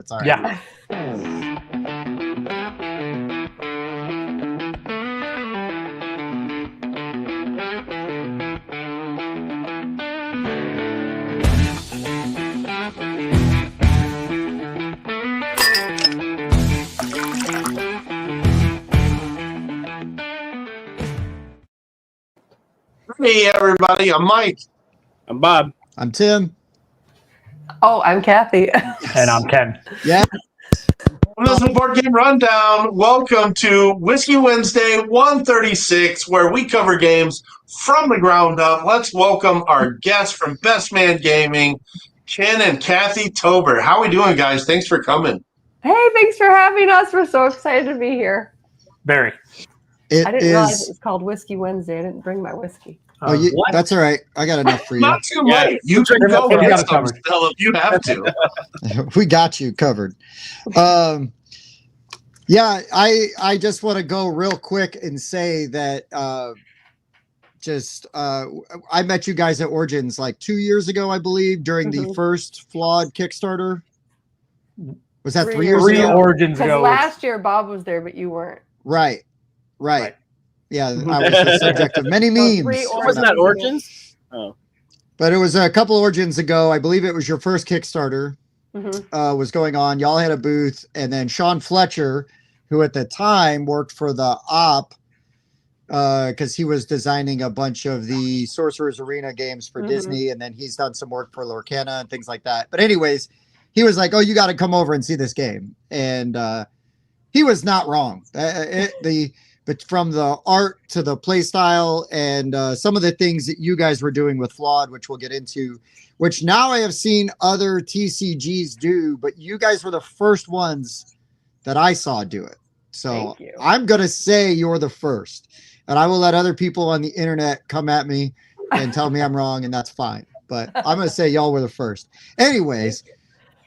It's all right. Yeah. Hey, everybody. I'm Mike. I'm Bob. I'm Tim. Oh, I'm Kathy. And I'm Ken. Yeah. This is Board Game Rundown. Welcome to Whiskey Wednesday 136, where we cover games from the ground up. Let's welcome our guests from Best Man Gaming, Ken and Cathy Tober. How are we doing, guys? Thanks for coming. Hey, thanks for having us. We're so excited to be here. Very. I didn't realize it was called Whiskey Wednesday. I didn't bring my whiskey. That's all right. I got enough for you. Not too late. You can go we got get it some covered. still if you have to. We got you covered. Yeah, I just want to go real quick and say that I met you guys at Origins like 2 years ago, I believe, during the first Flawed Kickstarter. Was that 3 years ago? Origins Because ago. last year Bob was there, but you weren't. Right. Yeah, I was the subject of many memes. Wasn't that Origins? Oh. But it was a couple of Origins ago. I believe it was your first Kickstarter was going on. Y'all had a booth. And then Sean Fletcher, who at the time worked for the op, because he was designing a bunch of the Sorcerer's Arena games for Disney. And then he's done some work for Lorcana and things like that. But anyways, he was like, oh, you got to come over and see this game. And he was not wrong. But from the art to the play style and some of the things that you guys were doing with Flawed, which we'll get into, which now I have seen other TCGs do, but you guys were the first ones that I saw do it. So I'm going to say you're the first. And I will let other people on the internet come at me and tell me I'm wrong, and that's fine. But I'm going to say y'all were the first. Anyways,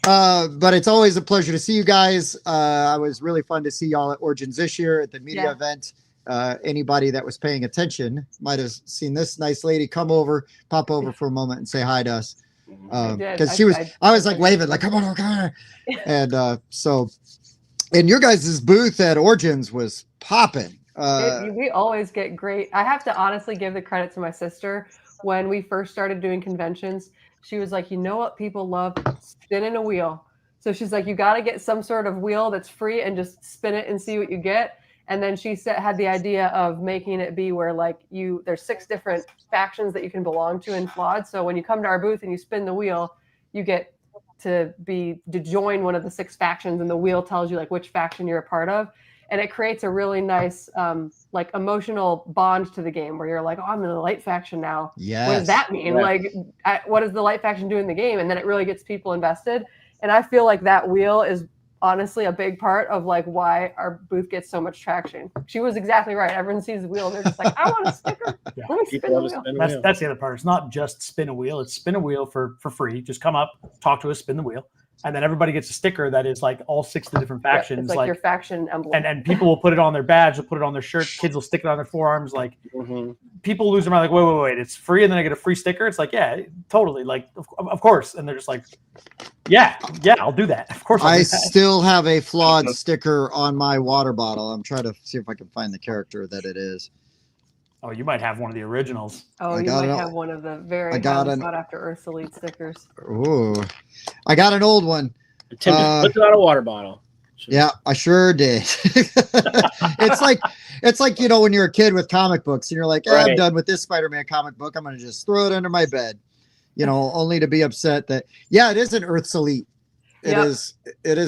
but it's always a pleasure to see you guys. It was really fun to see y'all at Origins this year at the media event. Anybody that was paying attention might have seen this nice lady pop over for a moment and say hi to us. Because I was like waving, like, come on. And and your guys' booth at Origins was popping. We always get great. I have to honestly give the credit to my sister. When we first started doing conventions, she was like, you know what people love? Spinning a wheel. So she's like, you got to get some sort of wheel that's free and just spin it and see what you get. And then she had the idea of making it be where there's 6 different factions that you can belong to in Flawed. So when you come to our booth and you spin the wheel, you get to join one of the 6 factions, and the wheel tells you like which faction you're a part of. And it creates a really nice, emotional bond to the game where you're like, oh, I'm in the light faction now. Yes. What does that mean? Yeah. What does the light faction do in the game? And then it really gets people invested. And I feel like that wheel is honestly a big part of why our booth gets so much traction. She was exactly right. Everyone sees the wheel and they're just like, I want a sticker. Yeah. Let me spin the wheel. That's the other part. It's not just spin a wheel. It's spin a wheel for free. Just come up, talk to us, spin the wheel. And then everybody gets a sticker that is like all 6 of the different factions. It's like your faction emblem. And people will put it on their badge, they'll put it on their shirt, kids will stick it on their forearms. Like people lose their mind, like, wait, it's free and then I get a free sticker. It's like, yeah, totally. Like, of course. And they're just like, yeah, I'll do that. Of course. I still have a Flawed sticker on my water bottle. I'm trying to see if I can find the character that it is. Oh, you might have one of the originals. Oh, you might have one of the very sought after Earth's Elite stickers. Ooh, I got an old one. Tim just puts it on a water bottle. Yeah, I sure did. It's like when you're a kid with comic books and you're like, I'm done with this Spider-Man comic book. I'm going to just throw it under my bed, only to be upset that, it is an Earth's Elite. It is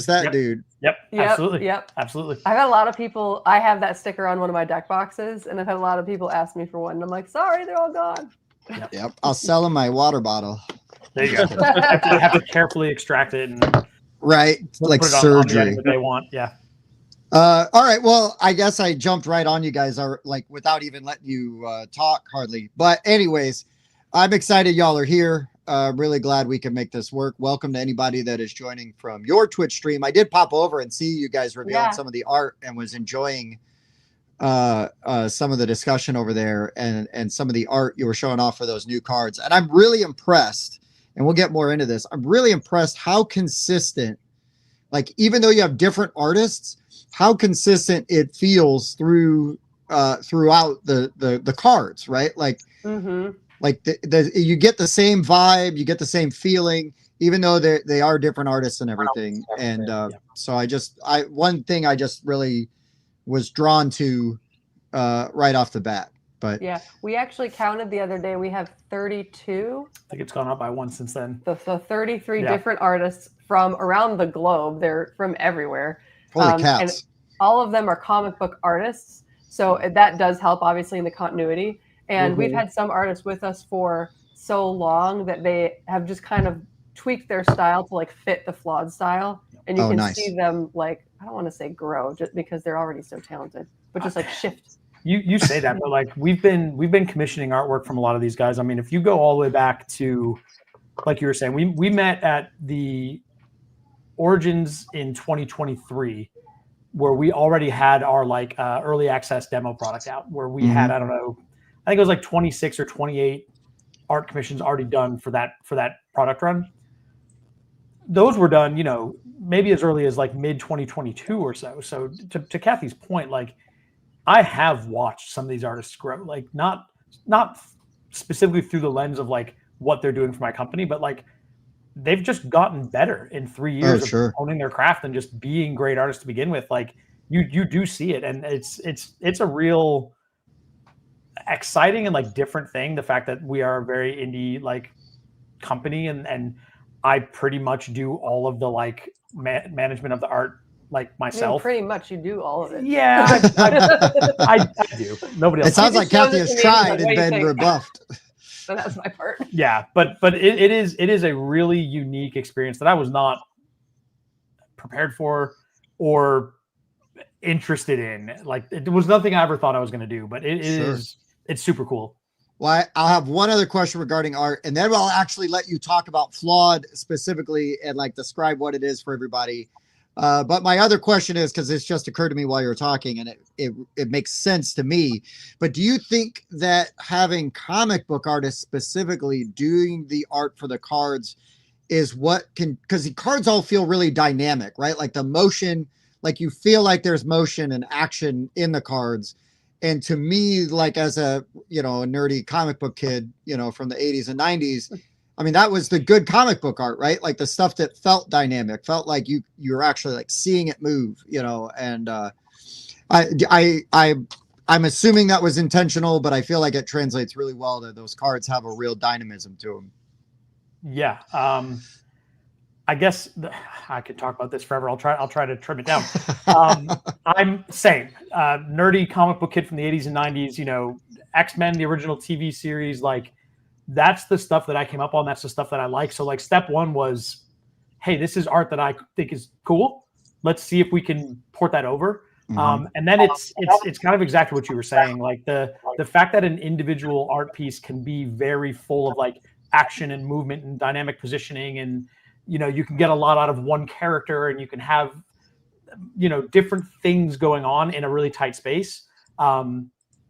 that dude. Yep. Absolutely. Yep. Absolutely. I've had a lot of people. I have that sticker on one of my deck boxes, and I've had a lot of people ask me for one. And I'm like, sorry, they're all gone. Yep. I'll sell them my water bottle. There you go. have to carefully extract it and like put it surgery. on that they want. Yeah. All right. Well, I guess I jumped right on you guys, without even letting you talk hardly. But anyways, I'm excited y'all are here. Really glad we can make this work. Welcome to anybody that is joining from your Twitch stream. I did pop over and see you guys revealing some of the art and was enjoying some of the discussion over there and some of the art you were showing off for those new cards. And I'm really impressed, and we'll get more into this. I'm really impressed how consistent like even though you have different artists, how consistent it feels throughout the cards, right? Like you get the same vibe, you get the same feeling, even though they are different artists and everything. And so one thing I just really was drawn to right off the bat. But yeah, we actually counted the other day. We have 32. I think it's gone up by one since then. So 33 different artists from around the globe. They're from everywhere. Holy cats. And all of them are comic book artists. So that does help, obviously, in the continuity. And we've had some artists with us for so long that they have just kind of tweaked their style to like fit the Flawed style. And you can see them like, I don't want to say grow just because they're already so talented, but just like shift. You say that, but like we've been commissioning artwork from a lot of these guys. I mean, if you go all the way back to, like you were saying, we met at the Origins in 2023, where we already had our like early access demo product out, where we had, I don't know, I think it was like 26 or 28 art commissions already done for that product run. Those were done, maybe as early as like mid 2022 or so. So to Cathy's point, like, I have watched some of these artists grow, like not specifically through the lens of like what they're doing for my company, but like they've just gotten better in 3 years of owning their craft and just being great artists to begin with. Like you do see it, and it's a real exciting and like different thing. The fact that we are a very indie like company, and I pretty much do all of the like management of the art. Like myself, pretty much you do all of it. Yeah, I do. Nobody else. It sounds like Cathy has tried and been rebuffed. So that's my part. Yeah, but it is a really unique experience that I was not prepared for or interested in. Like it was nothing I ever thought I was going to do, but it's super cool. Well, I'll have one other question regarding art, and then I'll actually let you talk about Flawed specifically and like describe what it is for everybody. But my other question is, because it's just occurred to me while you were talking, and it makes sense to me. But do you think that having comic book artists specifically doing the art for the cards is what can, because the cards all feel really dynamic, right? Like the motion, like you feel like there's motion and action in the cards. And to me, like as a, a nerdy comic book kid, from the 80s and 90s, I mean, that was the good comic book art, right? Like the stuff that felt dynamic, felt like you're actually like seeing it move, and I'm assuming that was intentional, but I feel like it translates really well that those cards have a real dynamism to them. Yeah. I guess I could talk about this forever. I'll try to trim it down. I'm same nerdy comic book kid from the 80s and 90s, X-Men, the original TV series, like, that's the stuff that I came up on. That's the stuff that I like. So like step one was, hey, this is art that I think is cool. Let's see if we can port that over. And then it's kind of exactly what you were saying. Like the fact that an individual art piece can be very full of like action and movement and dynamic positioning. And, you can get a lot out of one character, and you can have, different things going on in a really tight space.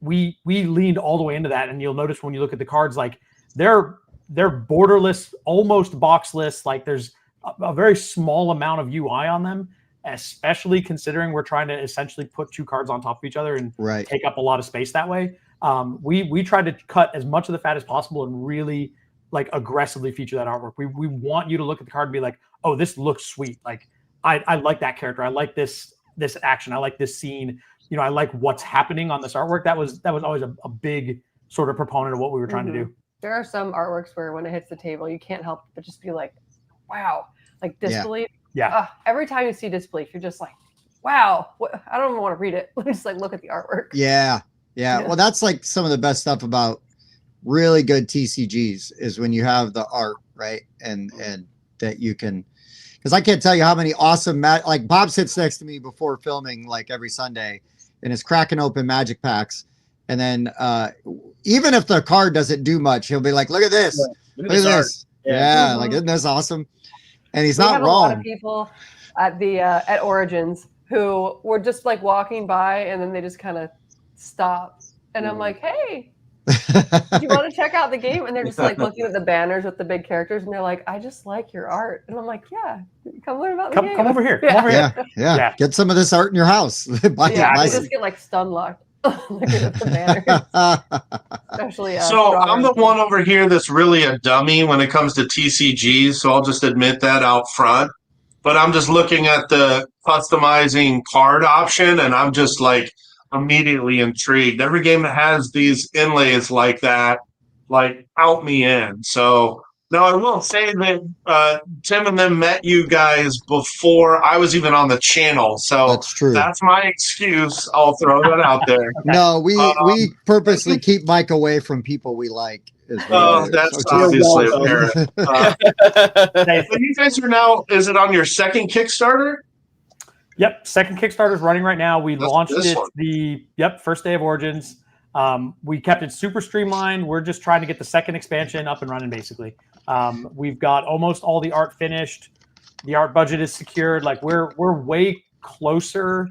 We leaned all the way into that. And you'll notice when you look at the cards, like, they're borderless, almost boxless. Like there's a very small amount of UI on them, especially considering we're trying to essentially put two cards on top of each other and take up a lot of space that way. We tried to cut as much of the fat as possible and really like aggressively feature that artwork. We want you to look at the card and be like, oh, this looks sweet. Like I like that character. I like this action. I like this scene. I like what's happening on this artwork. That was always a big sort of proponent of what we were trying to do. There are some artworks where when it hits the table, you can't help but just be like, wow, like disbelief. Yeah. Every time you see disbelief, you're just like, wow, I don't even want to read it. Let me just like look at the artwork. Yeah. Well, that's like some of the best stuff about really good TCGs is when you have the art, right? And that you can, because I can't tell you how many awesome, like Bob sits next to me before filming like every Sunday and is cracking open magic packs. And then even if the card doesn't do much, he'll be like, look at this. Look at this. Yeah. Like, isn't this awesome? And he's not wrong. A lot of people at the at Origins who were just like walking by and then they just kind of stop. And I'm like, hey, Do you want to check out the game? And they're just like looking at the banners with the big characters, and they're like, I just like your art. And I'm like, yeah, come learn about the game. Come over here. Come over here. Yeah. Get some of this art in your house. Buy they just get like stun locked looking at the banners. Especially, so I'm the one over here that's really a dummy when it comes to TCGs, so I'll just admit that out front. But I'm just looking at the customizing card option, and I'm just like immediately intrigued. Every game that has these inlays like that, like, out me in. So now I will say that Tim and them met you guys before I was even on the channel. So that's true. That's my excuse. I'll throw that out there. No, we purposely keep Mike away from people we like. That's obviously apparent. So you guys are now, is it on your second Kickstarter? Yep, second Kickstarter is running right now. We launched it first day of Origins. We kept it super streamlined. We're just trying to get the second expansion up and running, basically. We've got almost all the art finished. The art budget is secured. Like we're way closer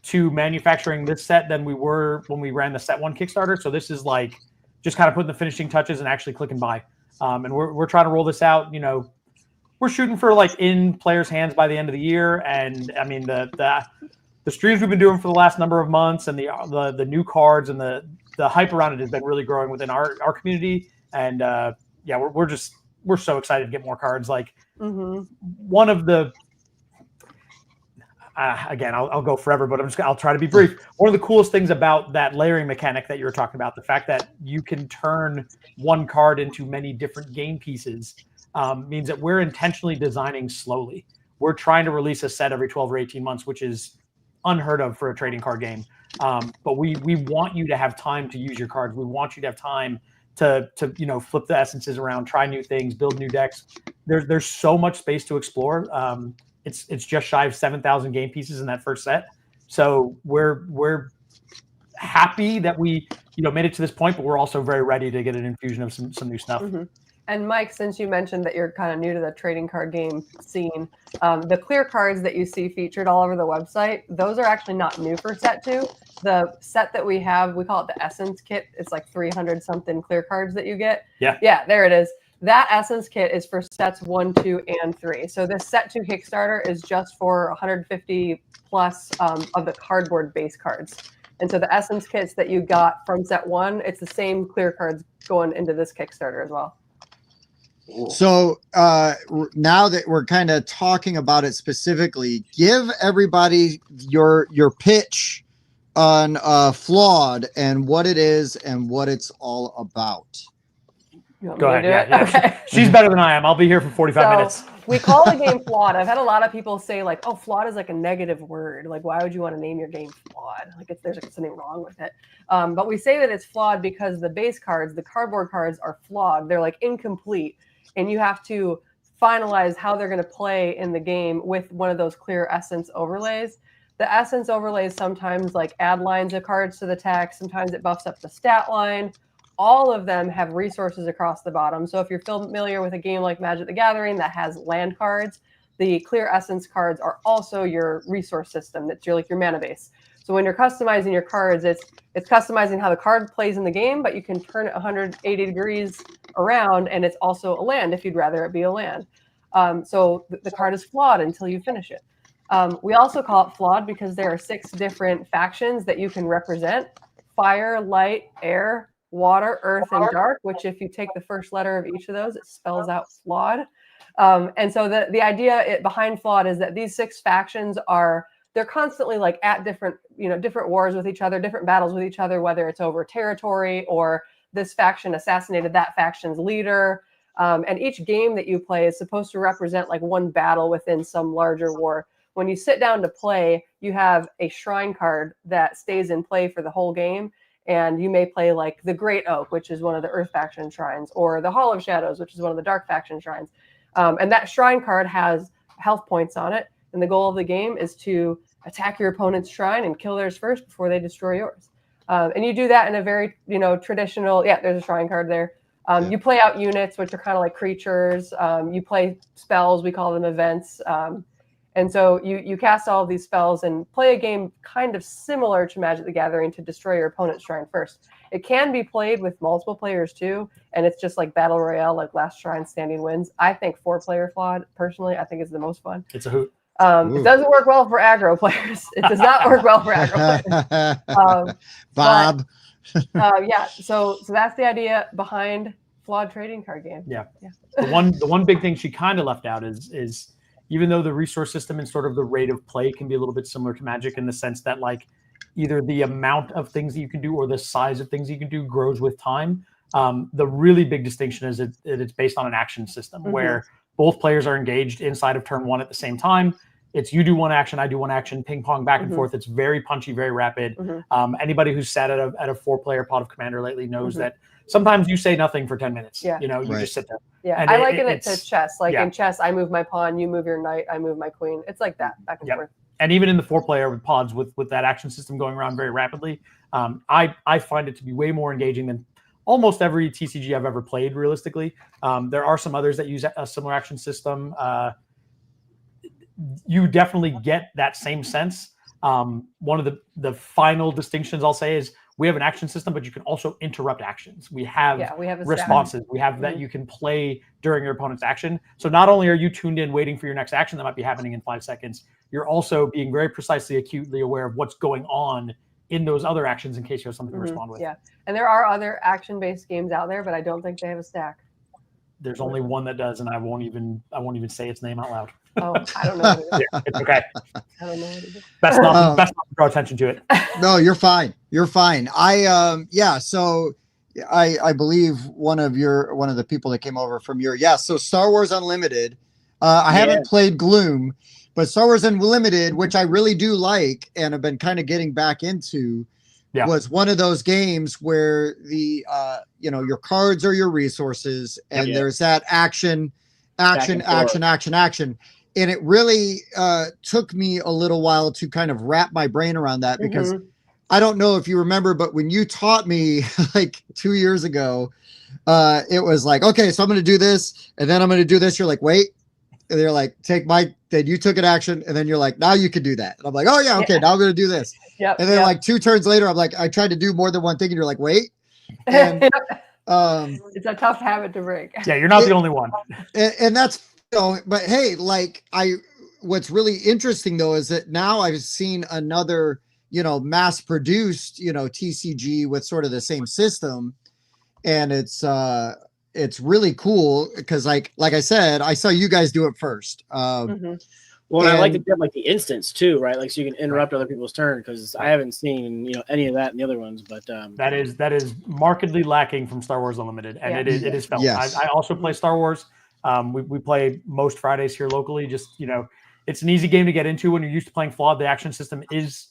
to manufacturing this set than we were when we ran the set one Kickstarter. So this is like just kind of putting the finishing touches and actually click and buy. And we're trying to roll this out. You know, we're shooting for like in players' hands by the end of the year. And I mean the streams we've been doing for the last number of months and the new cards and the hype around it has been really growing within our community. And we're so excited to get more cards. Like one of the again, I'll go forever, but I'll try to be brief. One of the coolest things about that layering mechanic that you were talking about, the fact that you can turn one card into many different game pieces, means that we're intentionally designing slowly. We're trying to release a set every 12 or 18 months, which is unheard of for a trading card game. But we want you to have time to use your cards. We want you to have time to flip the essences around, try new things, build new decks. There's so much space to explore. It's just shy of 7,000 game pieces in that first set. So we're happy that we made it to this point, but we're also very ready to get an infusion of some new stuff. And Mike, since you mentioned that you're kind of new to the trading card game scene, the clear cards that you see featured all over the website, those are actually not new for set 2. The set that we have, we call it the Essence Kit. It's like 300 something clear cards that you get. Yeah, there it is. That Essence Kit is for sets 1, 2, and 3. So this set 2 Kickstarter is just for 150 plus of the cardboard base cards. And so the Essence Kits that you got from set 1, it's the same clear cards going into this Kickstarter as well. So now that we're kind of talking about it specifically, give everybody your pitch on Flawed and what it is and what it's all about. Go ahead. Yeah. Okay. She's better than I am. I'll be here for 45 minutes. We call the game Flawed. I've had a lot of people say like, oh, flawed is like a negative word. Like, why would you want to name your game Flawed? Like, if there's something wrong with it. But we say that it's flawed because the base cards, the cardboard cards, are flawed. They're like incomplete. And you have to finalize how they're going to play in the game with one of those clear essence overlays. The essence overlays sometimes like add lines of cards to the text. Sometimes it buffs up the stat line. All of them have resources across the bottom. So if you're familiar with a game like Magic the Gathering that has land cards, the clear essence cards are also your resource system. That's your mana base. So when you're customizing your cards, it's customizing how the card plays in the game, but you can turn it 180 degrees around, and it's also a land if you'd rather it be a land. So the card is flawed until you finish it. We also call it flawed because there are 6 different factions that you can represent: fire, light, air, water, earth, and dark, which if you take the first letter of each of those, it spells out flawed. And so the idea behind flawed is that these 6 factions they're constantly like at different wars with each other, different battles with each other, whether it's over territory or this faction assassinated that faction's leader. And each game that you play is supposed to represent like one battle within some larger war. When you sit down to play, you have a shrine card that stays in play for the whole game. And you may play like the Great Oak, which is one of the Earth faction shrines, or the Hall of Shadows, which is one of the Dark faction shrines. And that shrine card has health points on it. And the goal of the game is to attack your opponent's shrine and kill theirs first before they destroy yours. And you do that in a very, traditional, there's a shrine card there. You play out units, which are kind of like creatures. You play spells, we call them events. And so you cast all of these spells and play a game kind of similar to Magic the Gathering to destroy your opponent's shrine first. It can be played with multiple players too, and it's just like Battle Royale, like last shrine standing wins. I think 4-player Flawed, personally, I think is the most fun. It's a hoot. It doesn't work well for aggro players. It does not work well for aggro players. Bob. Yeah, so that's the idea behind Flawed trading card game. Yeah. The one big thing she kind of left out is even though the resource system and sort of the rate of play can be a little bit similar to Magic in the sense that like either the amount of things that you can do or the size of things you can do grows with time. The really big distinction is it's based on an action system where both players are engaged inside of turn 1 at the same time. It's you do one action, I do one action, ping pong back and forth. It's very punchy, very rapid. Anybody who's sat at a 4-player Pot of Commander lately knows that sometimes you say nothing for 10 minutes. Yeah. You know, you just sit there. Yeah, And I liken it to it's chess. Like in chess, I move my pawn, you move your knight, I move my queen. It's like that, back and forth. And even in the 4-player with pods, with that action system going around very rapidly, I find it to be way more engaging than almost every TCG I've ever played, realistically. There are some others that use a similar action system. You definitely get that same sense. One of the final distinctions I'll say is we have an action system, but you can also interrupt actions. We have responses. We have that you can play during your opponent's action. So not only are you tuned in waiting for your next action that might be happening in 5 seconds, you're also being very precisely, acutely aware of what's going on in those other actions in case you have something to respond with. Yeah, and there are other action-based games out there, but I don't think they have a stack. There's only one that does, and I won't even say its name out loud. Oh, I don't know what it is. Yeah, it's okay. I don't know what it is. Best not to draw attention to it. No, you're fine. You're fine. So I believe one of the people that came over from so Star Wars Unlimited. I haven't played Gloom, but Star Wars Unlimited, which I really do like and have been kind of getting back into, was one of those games where the your cards are your resources and there's that action. And it really took me a little while to kind of wrap my brain around that because I don't know if you remember, but when you taught me like 2 years ago, it was like, okay, so I'm going to do this and then I'm going to do this. You're like, wait. And they're like, then you took an action and then you're like, now you can do that. And I'm like, oh yeah, okay, now I'm going to do this. And then like 2 turns later, I'm like, I tried to do more than one thing. And you're like, wait. And, it's a tough habit to break. Yeah, you're not the only one. And that's, but hey, like what's really interesting though is that now I've seen another, mass produced, TCG with sort of the same system, and it's really cool because like I said, I saw you guys do it first. Well, I like to get like the instance too, right? Like so you can interrupt other people's turn because I haven't seen any of that in the other ones. But that is markedly lacking from Star Wars Unlimited, and it is felt. Yes. I also play Star Wars. We play most Fridays here locally. Just it's an easy game to get into when you're used to playing Flawed. The action system is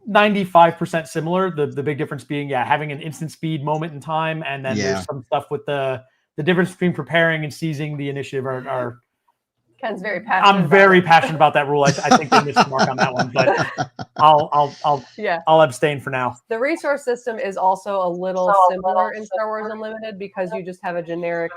95% similar. The big difference being having an instant speed moment in time, and then there's some stuff with the difference between preparing and seizing the initiative are Ken's very passionate. I'm very passionate about that rule. I think they missed the mark on that one, but I'll abstain for now. The resource system is also a little similar in Star Wars Unlimited because you just have a generic,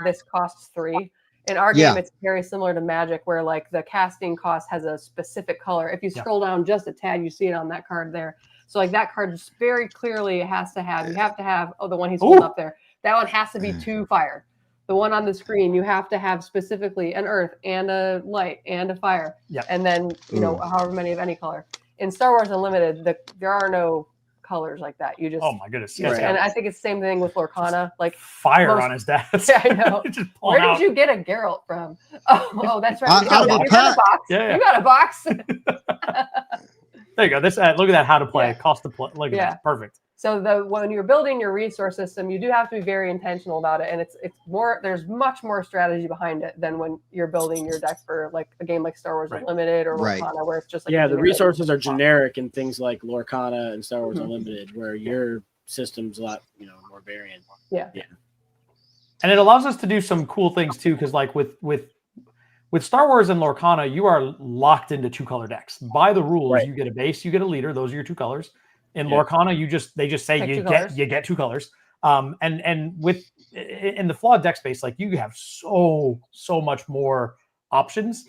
this costs 3. In our game, it's very similar to Magic where like the casting cost has a specific color. If you scroll down just a tad, you see it on that card there. So like that card just very clearly you have to have, the one he's holding up there. That one has to be 2 fire. The one on the screen, you have to have specifically an earth and a light and a fire. Yeah. And then, however many of any color. In Star Wars Unlimited, there are no colors like that. You just, oh my goodness. Yes, and I think it's the same thing with Lorcana. Like fire on his desk. Yeah, I know. Where did you get a Geralt from? Oh, that's right. You got a box. Yeah. You got a box. There you go. This look at that. How to play, cost to play. Look at that. Perfect. So when you're building your resource system, you do have to be very intentional about it, and it's more. There's much more strategy behind it than when you're building your deck for like a game like Star Wars Unlimited or Lorcana, where it's just like the resources are generic in things like Lorcana and Star Wars Unlimited, where your system's a lot more variant. Yeah. And it allows us to do some cool things too, because like with Star Wars and Lorcana, you are locked into 2-color decks. By the rules, you get a base, you get a leader. Those are your 2 colors. In Lorcana, they just say you get 2 colors. And in the Flawed deck space, like you have so much more options.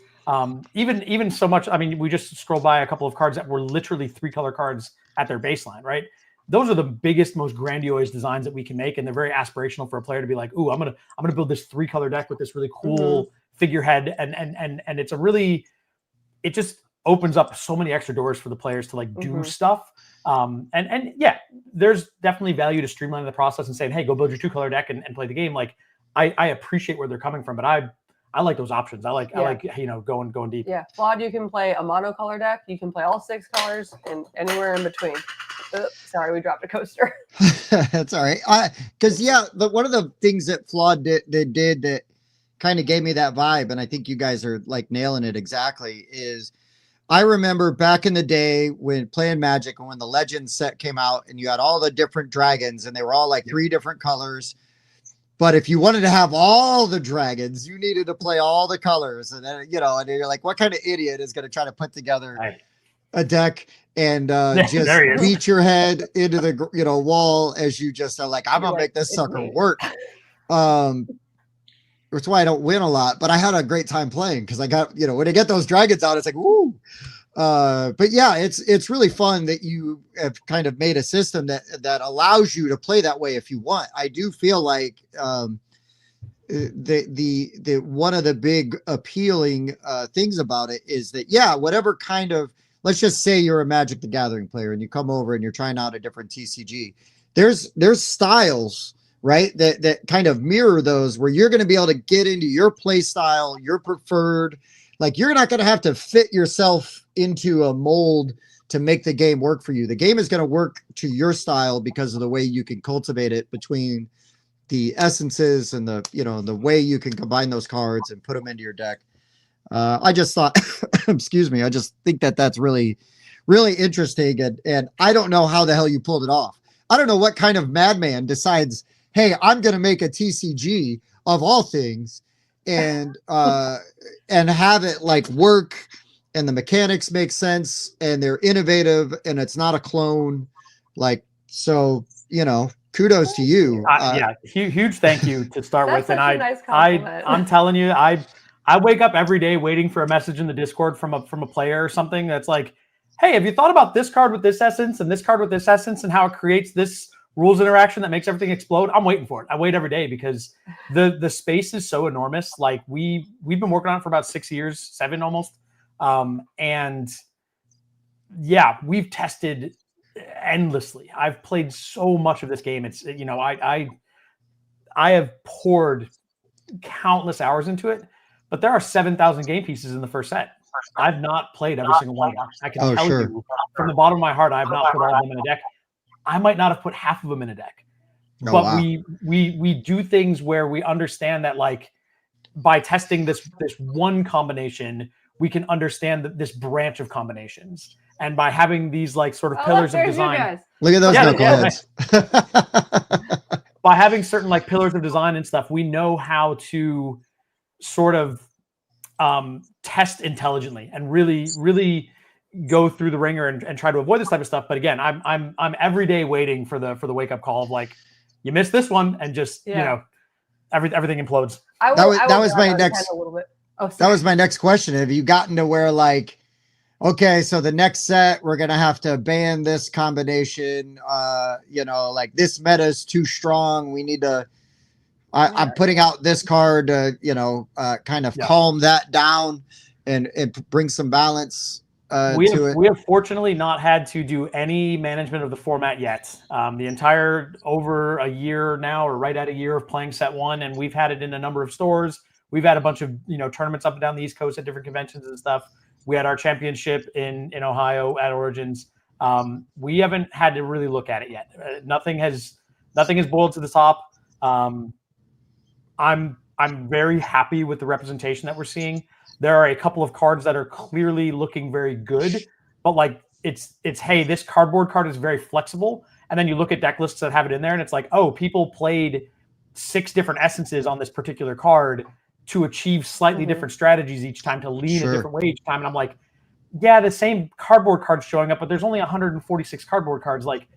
Even so much. I mean, we just scrolled by a couple of cards that were literally 3-color cards at their baseline, right? Those are the biggest, most grandiose designs that we can make, and they're very aspirational for a player to be like, "Ooh, I'm gonna build this 3-color deck with this really cool figurehead," and it's a really, it just opens up so many extra doors for the players to like do stuff. And yeah, there's definitely value to streamlining the process and saying, "Hey, go build your 2-color deck and play the game." Like, I appreciate where they're coming from, but I like those options. I like going deep. Yeah, Flawed, you can play a monocolor deck. You can play all 6 colors and anywhere in between. Oops, sorry, we dropped a coaster. That's all right. Because one of the things that Flawed did that kind of gave me that vibe, and I think you guys are like nailing it exactly, is I remember back in the day when playing Magic and when the Legends set came out and you had all the different dragons and they were all like 3 different colors. But if you wanted to have all the dragons, you needed to play all the colors. And then, and you're like, what kind of idiot is going to try to put together a deck and just beat your head into the wall as you just are like, I'm going to make this sucker work. That's why I don't win a lot, but I had a great time playing because I got, when I get those dragons out, it's like, woo. But yeah, it's really fun that you have kind of made a system that allows you to play that way if you want. I do feel like the one of the big appealing things about it is that whatever kind of, let's just say you're a Magic the Gathering player and you come over and you're trying out a different TCG. There's styles, right, that kind of mirror those where you're going to be able to get into your play style, your preferred. Like, you're not going to have to fit yourself into a mold to make the game work for you. The game is going to work to your style because of the way you can cultivate it between the essences and the way you can combine those cards and put them into your deck. I just thought, excuse me, I just think that's really, really interesting. And I don't know how the hell you pulled it off. I don't know what kind of madman decides, hey, I'm going to make a TCG of all things and have it like work and the mechanics make sense and they're innovative and it's not a clone. Like, so, kudos to you. Huge thank you to start with. And nice I'm telling you, I wake up every day waiting for a message in the Discord from a player or something that's like, hey, have you thought about this card with this essence and this card with this essence and how it creates this rules interaction that makes everything explode? I'm waiting for it. I wait every day because the space is so enormous. Like, we've been working on it for about 6 years, 7 almost. And yeah, we've tested endlessly. I've played so much of this game. It's, I have poured countless hours into it, but there are 7,000 game pieces in the first set. I've not played every single one of them. I can tell you from the bottom of my heart, I have not put all of them in a deck. I might not have put half of them in a deck, but we do things where we understand that, like, by testing this one combination, we can understand this branch of combinations. And by having these like sort of pillars of design, look at those knuckleheads. By having certain like pillars of design and stuff, we know how to sort of test intelligently and really, really go through the ringer and try to avoid this type of stuff. But again, I'm every day waiting for the wake up call of like, you missed this one, and just everything implodes. That was my next. That was my next question. Have you gotten to where like, okay, so the next set we're gonna have to ban this combination? Like, this meta is too strong. We need to. I'm putting out this card to kind of calm that down and bring some balance. We have fortunately not had to do any management of the format yet. The entire over a year now, or right at a year of playing set 1, and we've had it in a number of stores. We've had a bunch of tournaments up and down the East Coast at different conventions and stuff. We had our championship in Ohio at Origins. We haven't had to really look at it yet. Nothing has boiled to the top. I'm very happy with the representation that we're seeing. There are a couple of cards that are clearly looking very good, but like it's hey, this cardboard card is very flexible. And then you look at deck lists that have it in there and it's like, oh, people played 6 different essences on this particular card to achieve slightly different strategies each time, to lean a different way each time. And I'm like, yeah, the same cardboard card's showing up, but there's only 146 cardboard cards. Like,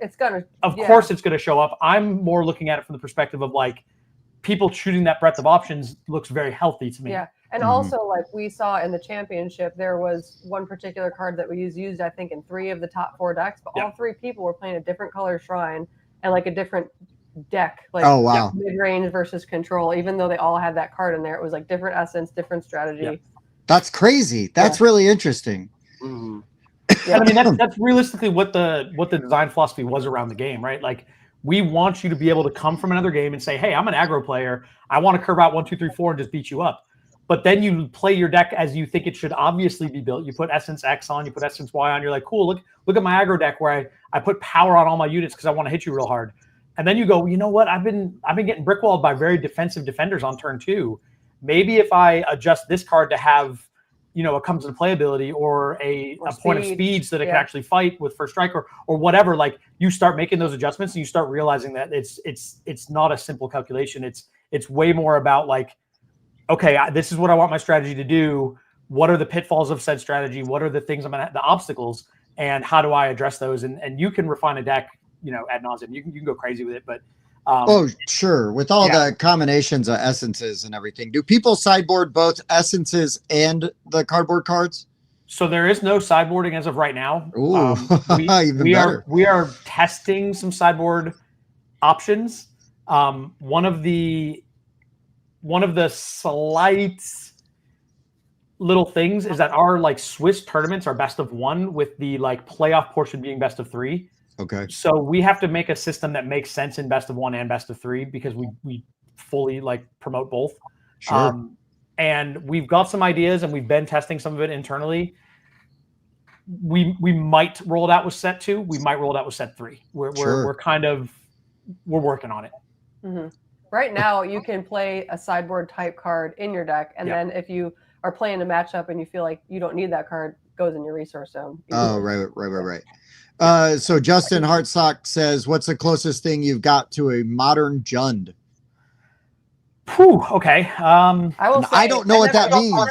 of course it's going to show up. I'm more looking at it from the perspective of like, people choosing that breadth of options looks very healthy to me. Yeah. And also, like we saw in the championship, there was one particular card that we used I think in 3 of the top 4 decks, but all 3 people were playing a different color shrine and like a different deck, like mid-range versus control. Even though they all had that card in there, it was like different essence, different strategy. Yeah. That's crazy. That's really interesting. Mm-hmm. Yeah, I mean that's realistically what the design philosophy was around the game, right? Like we want you to be able to come from another game and say, "Hey, I'm an aggro player. I want to curve out 1, 2, 3, 4 and just beat you up." But then you play your deck as you think it should obviously be built. You put Essence X on, you put Essence Y on. You're like, cool, look at my aggro deck where I put power on all my units because I want to hit you real hard. And then you go, you know what? I've been getting brickwalled by very defensive defenders on turn 2. Maybe if I adjust this card to have, a comes into play ability or a point of speed so that it can actually fight with first strike or whatever. Like you start making those adjustments and you start realizing that it's not a simple calculation. It's way more about like, okay, this is what I want my strategy to do. What are the pitfalls of said strategy? What are the things the obstacles, and how do I address those? And you can refine a deck, ad nauseum. You can go crazy with it, but sure. With all the combinations of essences and everything, do people sideboard both essences and the cardboard cards? So there is no sideboarding as of right now. Ooh, even better. We are testing some sideboard options. One of the slight little things is that our like Swiss tournaments are best of 1 with the like playoff portion being best of 3. Okay. So we have to make a system that makes sense in best of 1 and best of 3 because we fully like promote both. Sure. And we've got some ideas and we've been testing some of it internally. We might roll it out with set 2. We might roll it out with set 3. We're working on it. Mm-hmm. Right now, you can play a sideboard type card in your deck, and then if you are playing a matchup and you feel like you don't need that card, it goes in your resource zone. Oh, right. So Justin Hartsock says, "What's the closest thing you've got to a modern Jund?" Whew, okay. I don't know what that means.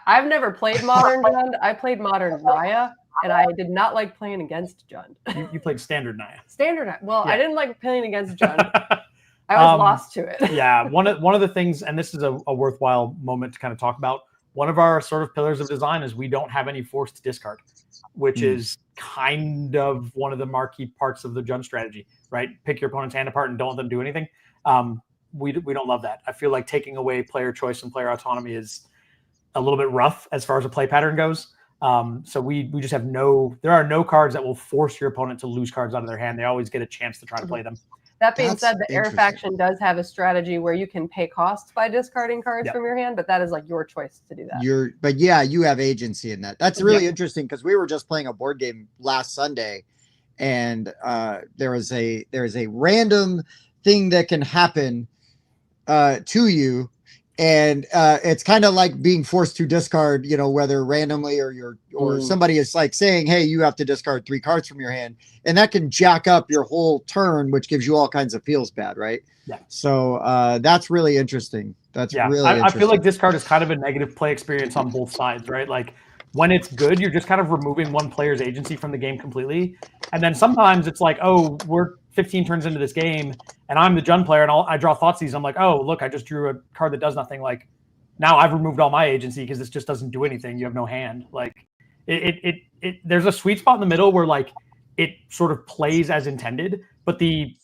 I've never played modern Jund. I played modern Naya, and I did not like playing against Jund. You played standard Naya. Standard Naya. Well, I didn't like playing against Jund. I was lost to it. Yeah, one of the things, and this is a worthwhile moment to kind of talk about. One of our sort of pillars of design is we don't have any forced discard, which is kind of one of the marquee parts of the Jund strategy, right? Pick your opponent's hand apart and don't let them do anything. We don't love that. I feel like taking away player choice and player autonomy is a little bit rough as far as a play pattern goes. So we just have there are no cards that will force your opponent to lose cards out of their hand. They always get a chance to try to play them. That being said, the air faction does have a strategy where you can pay costs by discarding cards from your hand, but that is like your choice to do that. You have agency in that. That's really interesting because we were just playing a board game last Sunday, and there is a random thing that can happen to you, and it's kind of like being forced to discard, whether randomly or somebody is like saying, hey, you have to discard 3 cards from your hand, and that can jack up your whole turn, which gives you all kinds of feels bad, right? Yeah. So that's really interesting. That's really interesting. I feel like discard is kind of a negative play experience on both sides, right? Like when it's good, you're just kind of removing one player's agency from the game completely. And then sometimes it's like, oh, we're 15 turns into this game and I'm the Jund player and I draw Thoughtseize. I'm like, oh, look, I just drew a card that does nothing. Like now I've removed all my agency because this just doesn't do anything. You have no hand. Like there's a sweet spot in the middle where like it sort of plays as intended, but the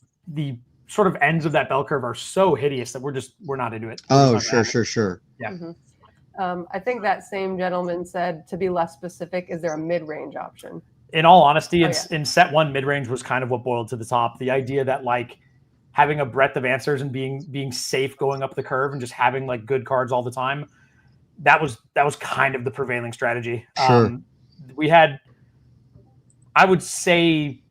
sort of ends of that bell curve are so hideous that we're not into it. Oh, sure. Yeah. Mm-hmm. I think that same gentleman said, to be less specific, is there a mid-range option? In all honesty, in set 1, mid-range was kind of what boiled to the top. The idea that like having a breadth of answers and being safe going up the curve and just having like good cards all the time, that was kind of the prevailing strategy. Sure. We had, I would say,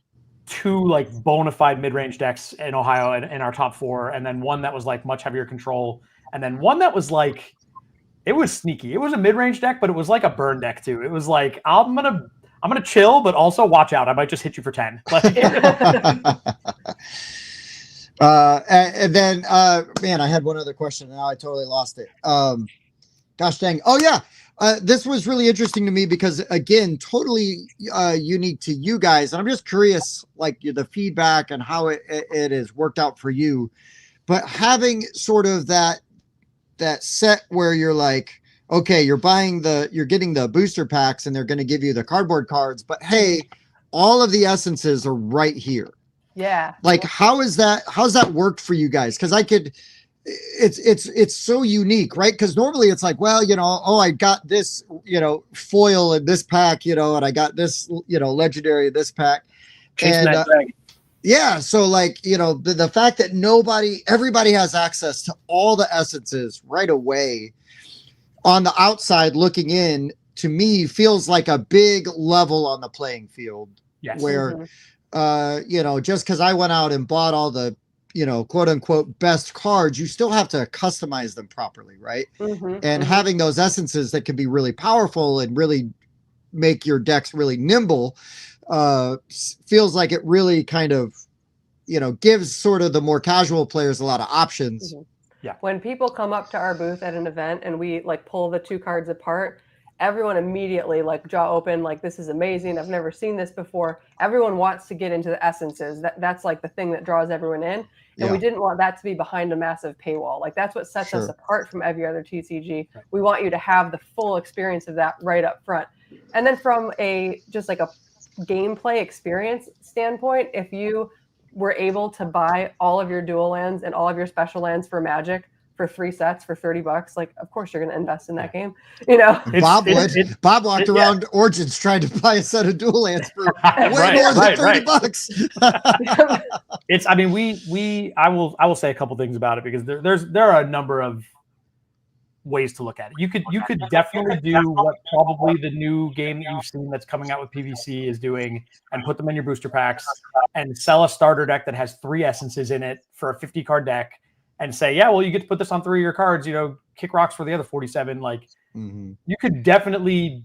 2 like bona fide mid-range decks in Ohio in our top 4, and then one that was like much heavier control, and then one that was like, it was sneaky. It was a mid-range deck, but it was like a burn deck too. It was like, I'm gonna chill, but also watch out. I might just hit you for 10. And then man, I had one other question. Now I totally lost it. Gosh dang. Oh yeah. This was really interesting to me because again, totally unique to you guys. And I'm just curious, like the feedback and how it has worked out for you, but having sort of that set where you're like, okay, you're getting the booster packs and they're going to give you the cardboard cards, but hey, all of the essences are right here. Yeah. Like, how's that worked for you guys? Because it's so unique, right? Because normally it's like, well, I got this, foil in this pack, and I got this, legendary in this pack. Chasing that dragon. Yeah, so like, the fact that everybody has access to all the essences right away on the outside looking in, to me, feels like a big level on the playing field. Yes. Where, just because I went out and bought all the, quote unquote, best cards, you still have to customize them properly, right? And having those essences that can be really powerful and really make your decks really nimble, feels like it really kind of, gives sort of the more casual players a lot of options. Yeah. When people come up to our booth at an event and we like pull the two cards apart, everyone immediately like jaw open, like, this is amazing. I've never seen this before. Everyone wants to get into the essences. That's like the thing that draws everyone in. And we didn't want that to be behind a massive paywall. Like, that's what sets us apart from every other TCG. Right. We want you to have the full experience of that right up front. And then from just like a gameplay experience standpoint, if you were able to buy all of your dual lands and all of your special lands for Magic for 3 sets for $30, like, of course you're going to invest in that game. Bob walked around Origins trying to buy a set of dual lands for way more than $30. It's, I mean, I will say a couple things about it, because there are a number of ways to look at it. You could definitely do what probably the new game that you've seen that's coming out with PVC is doing, and put them in your booster packs and sell a starter deck that has 3 essences in it for a 50 card deck, and say, yeah, well, you get to put this on 3 of your cards, kick rocks for the other 47. Like, you could definitely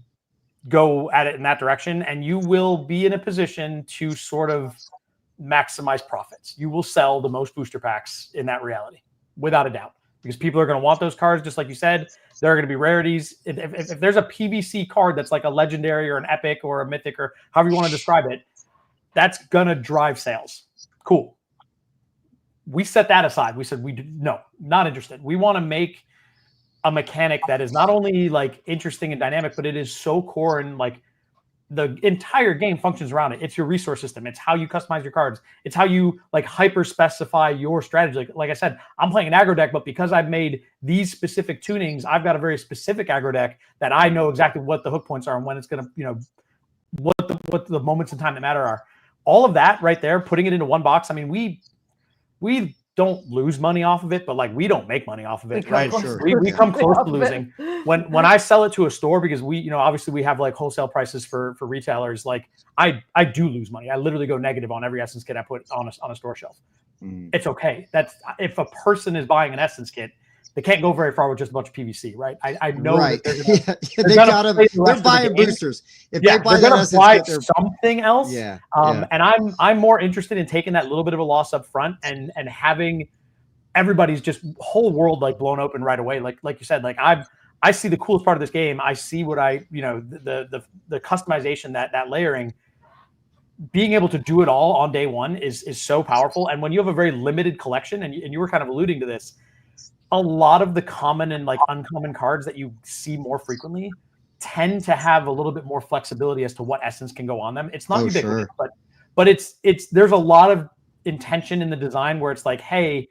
go at it in that direction, and you will be in a position to sort of maximize profits. You will sell the most booster packs in that reality, without a doubt, because people are going to want those cards. Just like you said, there are going to be rarities. If there's a PVC card that's like a legendary or an epic or a mythic or however you want to describe it, that's going to drive sales. Cool. We set that aside. We said, no, not interested. We want to make a mechanic that is not only like interesting and dynamic, but it is so core, and like the entire game functions around it. It's your resource system. It's how you customize your cards. It's how you like hyper specify your strategy. Like I said, I'm playing an aggro deck, but because I've made these specific tunings, I've got a very specific aggro deck that I know exactly what the hook points are and when it's going to, what the moments in time that matter are. All of that right there, putting it into one box. I mean, we don't lose money off of it, but like, we don't make money off of it, right? Sure. We come close to losing. When I sell it to a store, because we, obviously we have like wholesale prices for retailers, like I do lose money. I literally go negative on every essence kit I put on a store shelf. It's okay. That's, if a person is buying an essence kit, they can't go very far with just a bunch of PVC, right? I know that they're buying boosters. If they buy they're going to buy kit, something else. And I'm more interested in taking that little bit of a loss up front and having everybody's just whole world like blown open right away. Like you said, like I see the coolest part of this game. I see what the customization, that layering, being able to do it all on day one is so powerful. And when you have a very limited collection, and you were kind of alluding to this, a lot of the common and like uncommon cards that you see more frequently tend to have a little bit more flexibility as to what essence can go on them. It's not ubiquitous, but it's there's a lot of intention in the design where it's like, hey,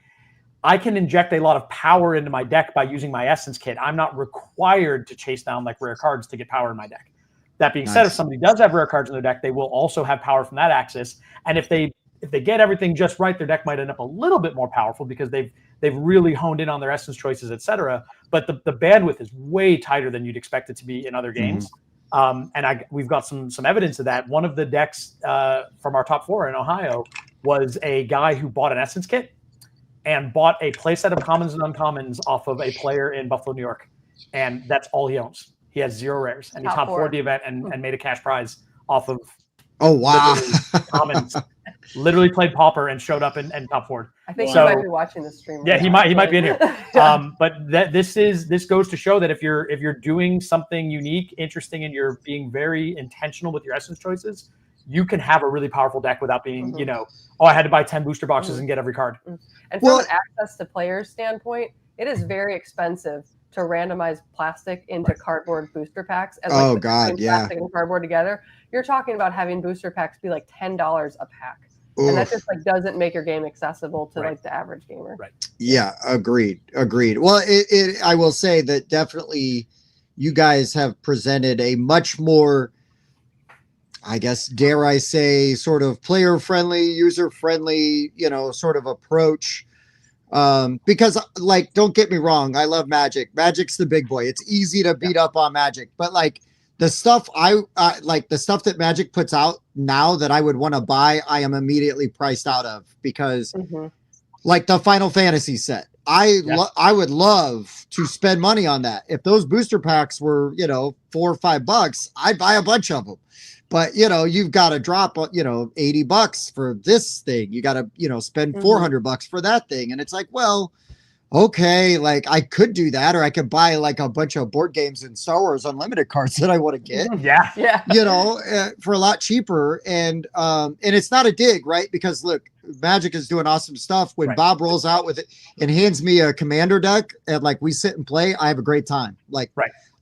I can inject a lot of power into my deck by using my essence kit. I'm not required to chase down like rare cards to get power in my deck. That being said, if somebody does have rare cards in their deck, they will also have power from that axis. And if they get everything just right, their deck might end up a little bit more powerful because they've really honed in on their essence choices, etc. But the bandwidth is way tighter than you'd expect it to be in other games. We've got some evidence of that. One of the decks from our top 4 in Ohio was a guy who bought an essence kit and bought a playset of commons and uncommons off of a player in Buffalo, New York. And that's all he owns. He has 0 rares, and he top 4'd the event and made a cash prize off of commons. Literally played Pauper and showed up and top 4'd. I think he might be watching the stream. Yeah, he might be in here. But this goes to show that if you're doing something unique, interesting, and you're being very intentional with your essence choices, you can have a really powerful deck without being, I had to buy 10 booster boxes and get every card. And from an access to players standpoint, it is very expensive to randomize plastic into cardboard booster packs. And Oh God, yeah. Plastic and cardboard together. You're talking about having booster packs be like $10 a pack. Oof. And that just like doesn't make your game accessible to Right. like the average gamer. Right. Yeah, agreed. Well, I will say that definitely you guys have presented a much more, I guess, dare I say, sort of player friendly, user friendly, sort of approach. Because like, don't get me wrong, I love Magic. Magic's the big boy. It's easy to beat up on Magic, but like the stuff like the stuff that Magic puts out now that I would want to buy, I am immediately priced out of, because like the Final Fantasy set, I would love to spend money on that. If those booster packs were, $4 or $5, I'd buy a bunch of them. But, you've got to drop, $80 for this thing. You got to, spend $400 for that thing. And it's like, well, okay, like I could do that, or I could buy like a bunch of board games and Star Wars Unlimited cards that I want to get. Yeah. For a lot cheaper. And it's not a dig, right? Because look, Magic is doing awesome stuff. When Bob rolls out with it and hands me a commander deck and like we sit and play, I have a great time. Like,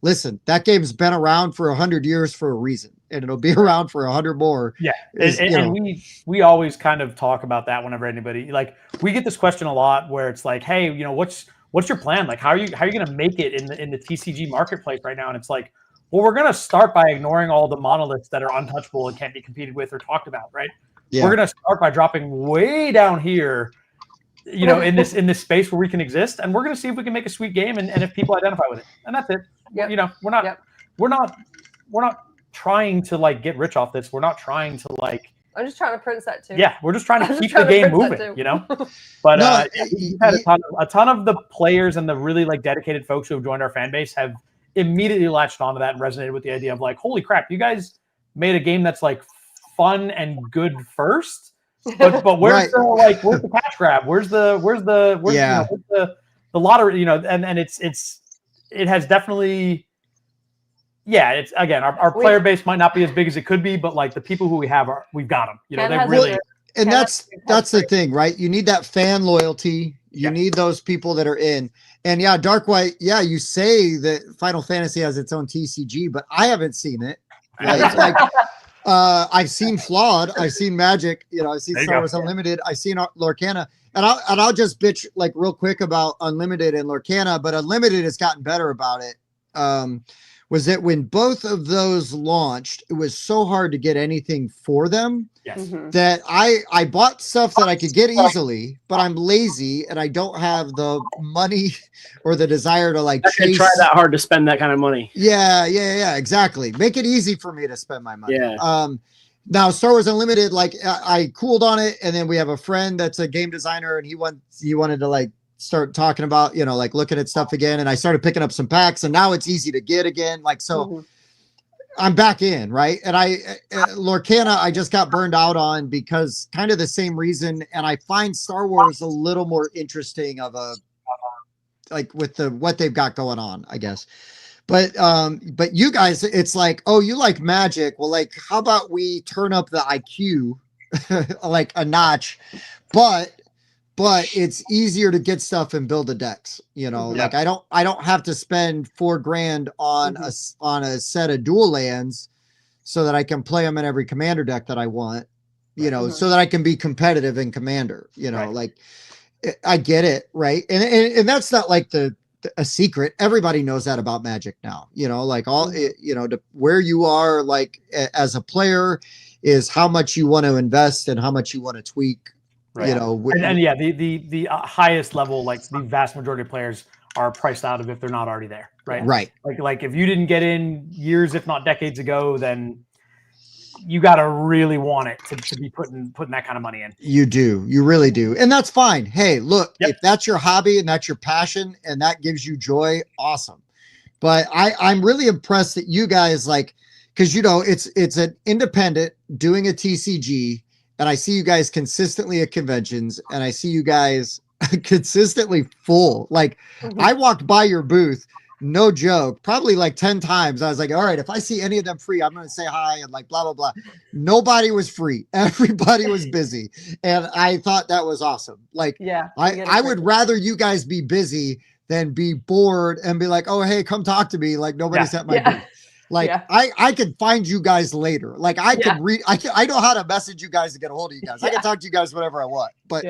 listen, that game's been around for 100 years for a reason, and it'll be around for 100 more. Yeah. And we always kind of talk about that whenever anybody, like, we get this question a lot where it's like, hey, what's your plan? Like, how are you going to make it in the TCG marketplace right now? And it's like, well, we're going to start by ignoring all the monoliths that are untouchable and can't be competed with or talked about. Right. Yeah. We're going to start by dropping way down here, in this space where we can exist. And we're going to see if we can make a sweet game and if people identify with it. And that's it. Yep. We're not trying to like get rich off this. We're not trying to like. I'm just trying to print that too. Yeah, we're just trying to keep the game moving, But we've had a ton of the players and the really like dedicated folks who have joined our fan base have immediately latched onto that and resonated with the idea of like, holy crap, you guys made a game that's like fun and good first, but where's the cash grab? Where's the lottery? And it has definitely. Yeah, it's again our player base might not be as big as it could be, but like the people who we've got them. They really. And that's the thing, right? You need that fan loyalty. You need those people that are in. And yeah, Dark White. Yeah, you say that Final Fantasy has its own TCG, but I haven't seen it. Right? I've seen Flawed. I've seen Magic. I've seen Star Wars Unlimited. I've seen Lorcana. And I'll just bitch like real quick about Unlimited and Lorcana, but Unlimited has gotten better about it. Was that when both of those launched, it was so hard to get anything for them that I bought stuff that I could get easily, but I'm lazy and I don't have the money or the desire to like chase. Try that hard to spend that kind of money. Yeah, exactly. Make it easy for me to spend my money. Yeah. Now Star Wars Unlimited, like I cooled on it, and then we have a friend that's a game designer, and he wanted to like start talking about, like looking at stuff again. And I started picking up some packs, and now it's easy to get again. Like, so I'm back in, right? And Lorcana, I just got burned out on because kind of the same reason. And I find Star Wars a little more interesting of like with what they've got going on, I guess. But you guys, it's like, oh, you like Magic. Well, like, how about we turn up the IQ like a notch, but it's easier to get stuff and build the decks, like I don't have to spend $4,000 on a set of dual lands so that I can play them in every commander deck that I want, so that I can be competitive in commander, like I get it. Right. And that's not like a secret. Everybody knows that about Magic now, like all, where you are, like as a player is how much you want to invest and how much you want to tweak. Right. The highest level, like the vast majority of players are priced out of if they're not already there. Right. Like if you didn't get in years, if not decades ago, then you got to really want it to be putting that kind of money in. You do. You really do. And that's fine. Hey, look, if that's your hobby and that's your passion and that gives you joy, awesome. But I'm really impressed that you guys because it's an independent doing a TCG. And I see you guys consistently at conventions, and I see you guys consistently full. Like I walked by your booth, no joke, probably like 10 times. I was like, all right, if I see any of them free, I'm going to say hi and like blah, blah, blah. Nobody was free. Everybody was busy. And I thought that was awesome. Like, I would rather you guys be busy than be bored and be like, oh, hey, come talk to me. Like nobody's at my booth. Like I can find you guys later. Like I can read, I know how to message you guys to get a hold of you guys. I can talk to you guys whenever I want, but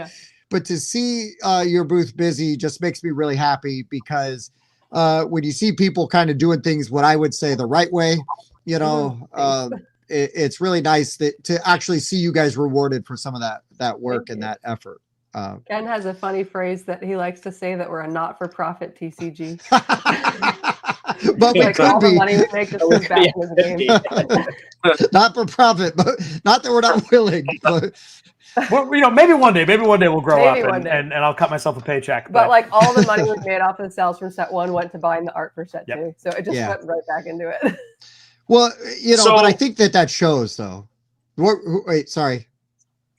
to see your booth busy just makes me really happy, because when you see people kind of doing things what I would say the right way, you know, it's really nice to actually see you guys rewarded for some of that work and that effort. Ken has a funny phrase that he likes to say, that we're a not-for-profit TCG. But we could all be. The money we make just goes back to the game. Not for profit, but not that we're not willing. But well, you know, maybe one day we'll grow up and I'll cut myself a paycheck. But like all the money we made off the sales from set 1 went to buying the art for set 2. So it just went right back into it. Well, you know, but I think that shows though. Wait, sorry.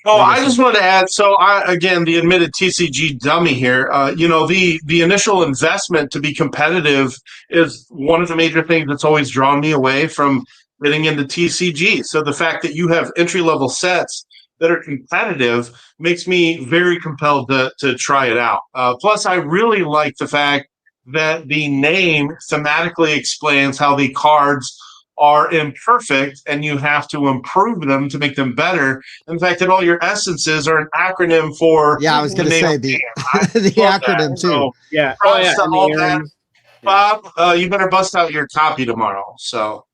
Oh, I just wanted to add. So, again, the admitted TCG dummy here. You know, the initial investment to be competitive is one of the major things that's always drawn me away from getting into TCG. So, the fact that you have entry level sets that are competitive makes me very compelled to try it out. Plus, I really like the fact that the name thematically explains how the cards are imperfect and you have to improve them to make them better. And the fact that all your essences are an acronym for I was going to say the acronym too. So, all that. Bob, you better bust out your copy tomorrow. So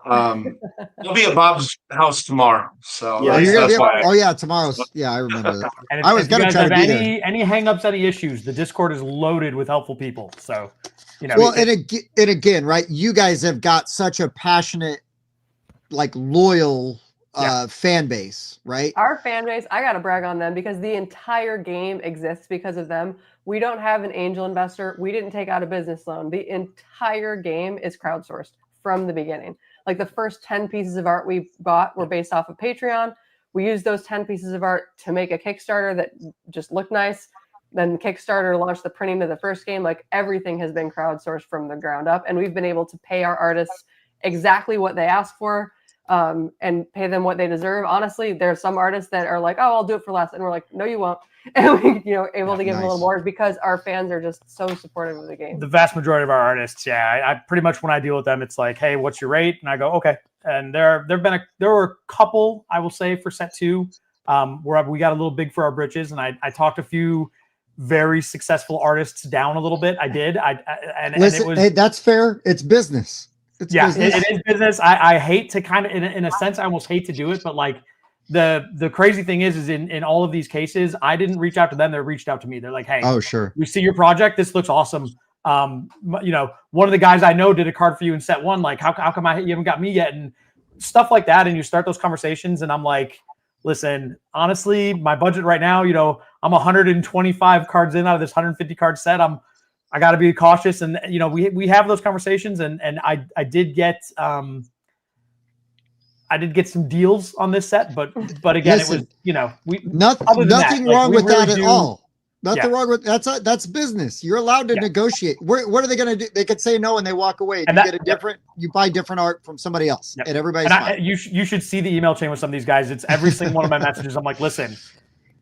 you'll be at Bob's house tomorrow. So tomorrow's I remember that. And I was going to try to be there. Any hang-ups, any issues, the Discord is loaded with helpful people. So you know, well, and again, right? You guys have got such a passionate, like loyal fan base, right? Our fan base, I got to brag on them, because the entire game exists because of them. We don't have an angel investor. We didn't take out a business loan. The entire game is crowdsourced from the beginning. Like the first 10 pieces of art we bought were based off of Patreon. We used those 10 pieces of art to make a Kickstarter that just looked nice. Then Kickstarter launched the printing of the first game. Like everything has been crowdsourced from the ground up, and we've been able to pay our artists exactly what they ask for, and pay them what they deserve. Honestly, there are some artists that are like, "Oh, I'll do it for less," and we're like, "No, you won't." And we, able to give them a little more, because our fans are just so supportive of the game. The vast majority of our artists, I pretty much, when I deal with them, it's like, "Hey, what's your rate?" And I go, "Okay." And there were a couple, I will say, for set 2, where we got a little big for our britches, and I talked a few very successful artists down a little bit. I did. And it was, hey, that's fair. It's business. It's business. It is business. I hate to kind of, in a sense, I almost hate to do it, but like the crazy thing is in all of these cases, I didn't reach out to them. They reached out to me. They're like, "Hey, oh sure, we see your project. This looks awesome. You know, one of the guys I know did a card for you in set 1. Like, how come you haven't got me yet?" And stuff like that. And you start those conversations, and I'm like, listen, honestly, my budget right now, you know, I'm 125 cards in out of this 150 card set. I got to be cautious, and you know, we have those conversations, and I did get some deals on this set, but again, listen, it was, you know, nothing wrong with that at all. Nothing wrong with that's business. You're allowed to negotiate. What are they going to do? They could say no and they walk away. And you buy different art from somebody else, and everybody's fine. You should see the email chain with some of these guys. It's every single one of my messages. I'm like, listen,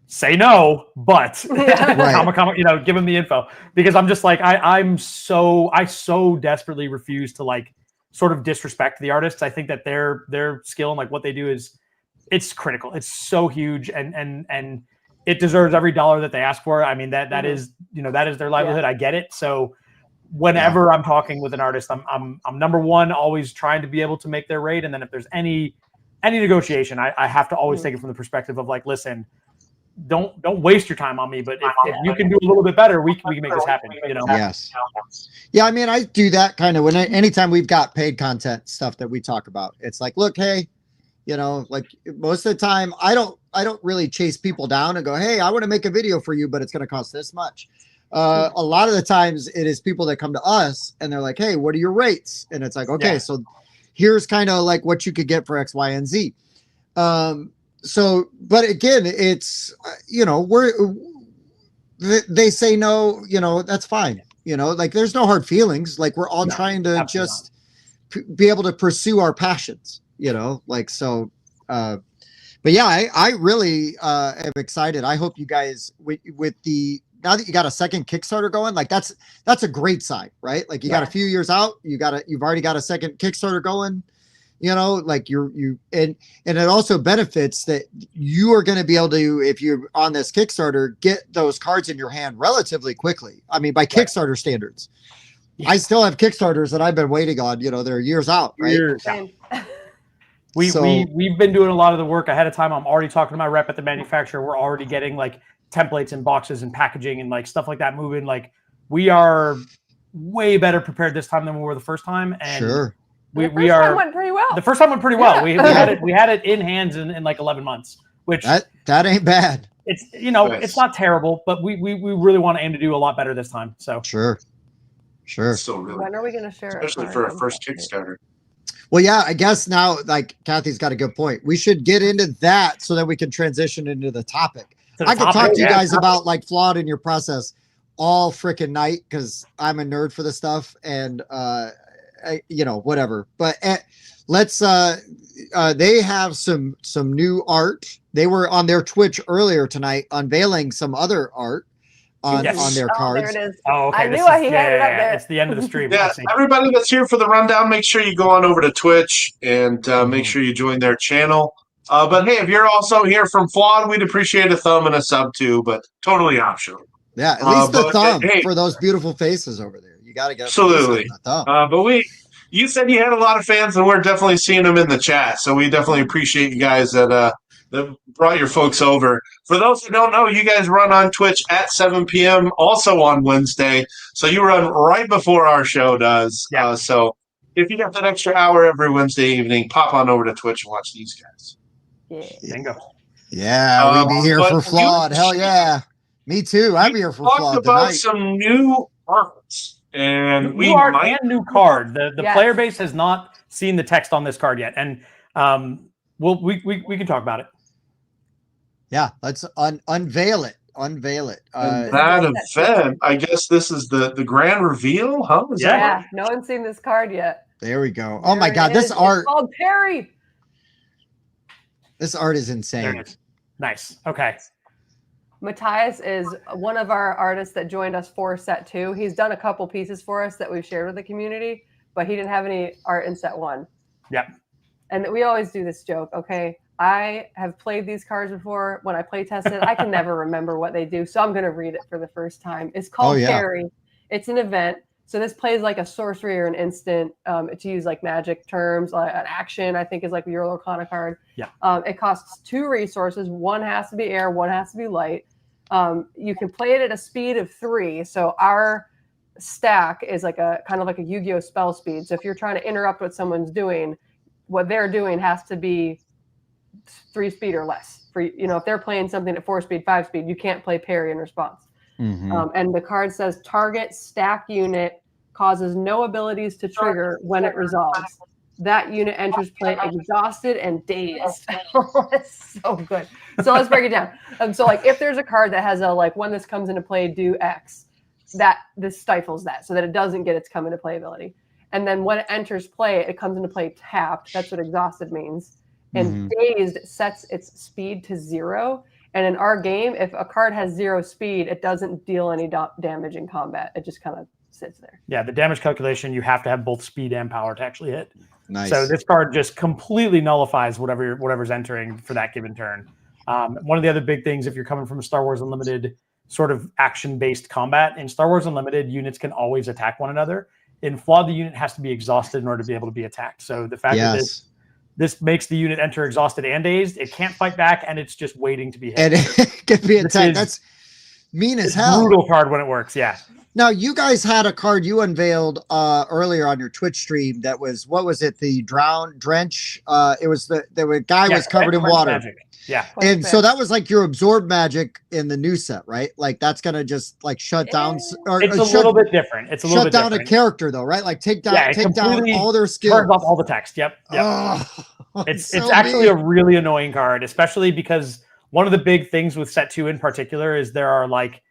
say no, but you know, give them the info, because I'm just like, I so desperately refuse to like sort of disrespect the artists. I think that their skill and like what they do it's critical. It's so huge, and it deserves every dollar that they ask for. I mean, that is, you know, that is their livelihood. I get it. So whenever I'm talking with an artist, I'm number one, always trying to be able to make their rate. And then if there's any negotiation, I have to always take it from the perspective of like, listen, don't waste your time on me. But if you can do a little bit better, we can make this happen, you know? Yes. Yeah. I mean, I do that kind of anytime we've got paid content stuff that we talk about, it's like, look, hey, you know, like most of the time I don't really chase people down and go, "Hey, I want to make a video for you, but it's going to cost this much." A lot of the times it is people that come to us and they're like, "Hey, what are your rates?" And it's like, okay, so here's kind of like what you could get for X, Y, and Z. So, but again, it's, you know, they say no, you know, that's fine. You know, like there's no hard feelings. Like we're all trying to just be able to pursue our passions, you know, like, so, but yeah, I really am excited. I hope you guys with the now that you got a second Kickstarter going, like that's a great sign, right? Like you got a few years out, you've already got a second Kickstarter going, you know, like and it also benefits that you are going to be able to, if you're on this Kickstarter, get those cards in your hand relatively quickly. I mean, by Kickstarter standards. I still have Kickstarters that I've been waiting on, you know, they're years out, right? We've been doing a lot of the work ahead of time. I'm already talking to my rep at the manufacturer. We're already getting like templates and boxes and packaging and like stuff like that moving. Like we are way better prepared this time than we were the first time. And the first time went pretty well. The first time went pretty well. We had it in hands in like 11 months, which that ain't bad. It's, you know, it's not terrible, but we really want to aim to do a lot better this time. So Sure. So really, when are we going to share it? Especially for a first Kickstarter. Well, yeah, I guess now, like Kathy's got a good point. We should get into that so that we can transition into the topic. I could talk to you guys about like flawed in your process all freaking night because I'm a nerd for this stuff and you know, whatever. But let's they have some new art. They were on their Twitch earlier tonight unveiling some other art on their cards. There it is. Oh, okay. I knew he had it up there. It's the end of the stream. Yeah, everybody that's here for the rundown, make sure you go on over to Twitch and make sure you join their channel. But hey, if you're also here from Flawed, we'd appreciate a thumb and a sub too, but totally optional. Yeah, at least the thumb for those beautiful faces over there. You got to get absolutely. The thumb. But you said you had a lot of fans, and we're definitely seeing them in the chat. So we definitely appreciate you guys that brought your folks over. For those who don't know, you guys run on Twitch at 7 p.m. also on Wednesday. So you run right before our show does. Yeah. So if you got that extra hour every Wednesday evening, pop on over to Twitch and watch these guys. Bingo. Yeah, we'll be here for Flawed. Hell yeah. Me too. I'm here for Flawed tonight. About some new arts. And new art and new card. The player base has not seen the text on this card yet. And we can talk about it. Yeah, let's unveil it. Unveil it. That event, I guess this is the grand reveal, huh? Yeah, no one's seen this card yet. There we go. Oh my God, this art. It's called Perry. This art is insane. There it is. Nice. Okay. Matthias is one of our artists that joined us for set 2. He's done a couple pieces for us that we've shared with the community, but he didn't have any art in set 1. Yep. And we always do this joke, okay? I have played these cards before. When I play tested, I can never remember what they do. So I'm going to read it for the first time. It's called Perry. It's an event. So this plays like a sorcery or an instant to use like magic terms. An action, I think, is like your Arcana card. Yeah. It costs 2 resources. One has to be air. One has to be light. You can play it at a speed of 3. So our stack is like a kind of like a Yu-Gi-Oh spell speed. So if you're trying to interrupt what someone's doing, what they're doing has to be 3 speed or less. For, you know, if they're playing something at 4 speed, 5 speed, you can't play parry in response. And the card says target stack unit causes no abilities to trigger when it resolves. That unit enters play exhausted and dazed. That's so good. So let's break it down. So like if there's a card that has a like when this comes into play, do X, this stifles that so that it doesn't get its come into play ability. And then when it enters play, it comes into play tapped. That's what exhausted means. And dazed sets its speed to 0. And in our game, if a card has 0 speed, it doesn't deal any damage in combat. It just kind of sits there. Yeah, the damage calculation, you have to have both speed and power to actually hit. Nice. So this card just completely nullifies whatever's entering for that given turn. One of the other big things, if you're coming from a Star Wars Unlimited sort of action-based combat, in Star Wars Unlimited, units can always attack one another. In Flawed, the unit has to be exhausted in order to be able to be attacked. So the fact that this makes the unit enter exhausted and dazed, it can't fight back, and it's just waiting to be hit. And it can be attacked. That's mean as hell. Brutal card when it works, yeah. Now, you guys had a card you unveiled earlier on your Twitch stream that was, what was it? The Drench? It was the guy was covered in water. Magic. Yeah. And so that was like your absorb magic in the new set, right? Like that's going to just like shut down. Or it's a little bit different. It's a little bit different. Shut down a character though, right? Like take down all their skills. Turns off all the text. Yep. It's actually a really annoying card, especially because one of the big things with set 2 in particular is there are like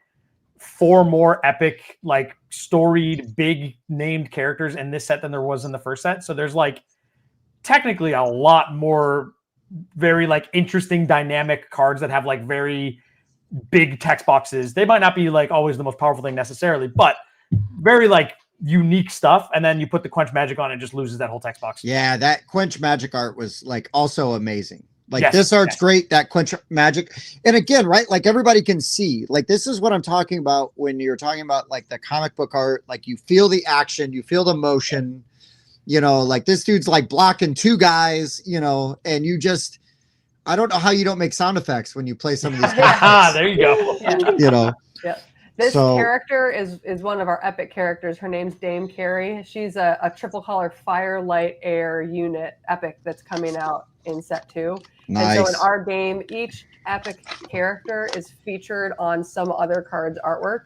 4 more epic, like storied, big named characters in this set than there was in the first set. So there's like technically a lot more very like interesting dynamic cards that have like very big text boxes. They might not be like always the most powerful thing necessarily, but very like unique stuff. And then you put the Quench Magic on, it just loses that whole text box. Yeah, that Quench Magic art was like also amazing. Like Yes, this art's yes. great, that Quench Magic. And again, right, like everybody can see, like this is what I'm talking about when you're talking about like the comic book art, like you feel the action, you feel the motion, you know, like this dude's like blocking two guys, you know, and you just, I don't know how you don't make sound effects when you play some of these cards. There you go. Yeah. You know. Yeah. This So- character is one of our epic characters. Her name's Dame Carrie. She's a triple color fire, light, air unit epic that's coming out in set 2. Nice. And so in our game, each epic character is featured on some other card's artwork.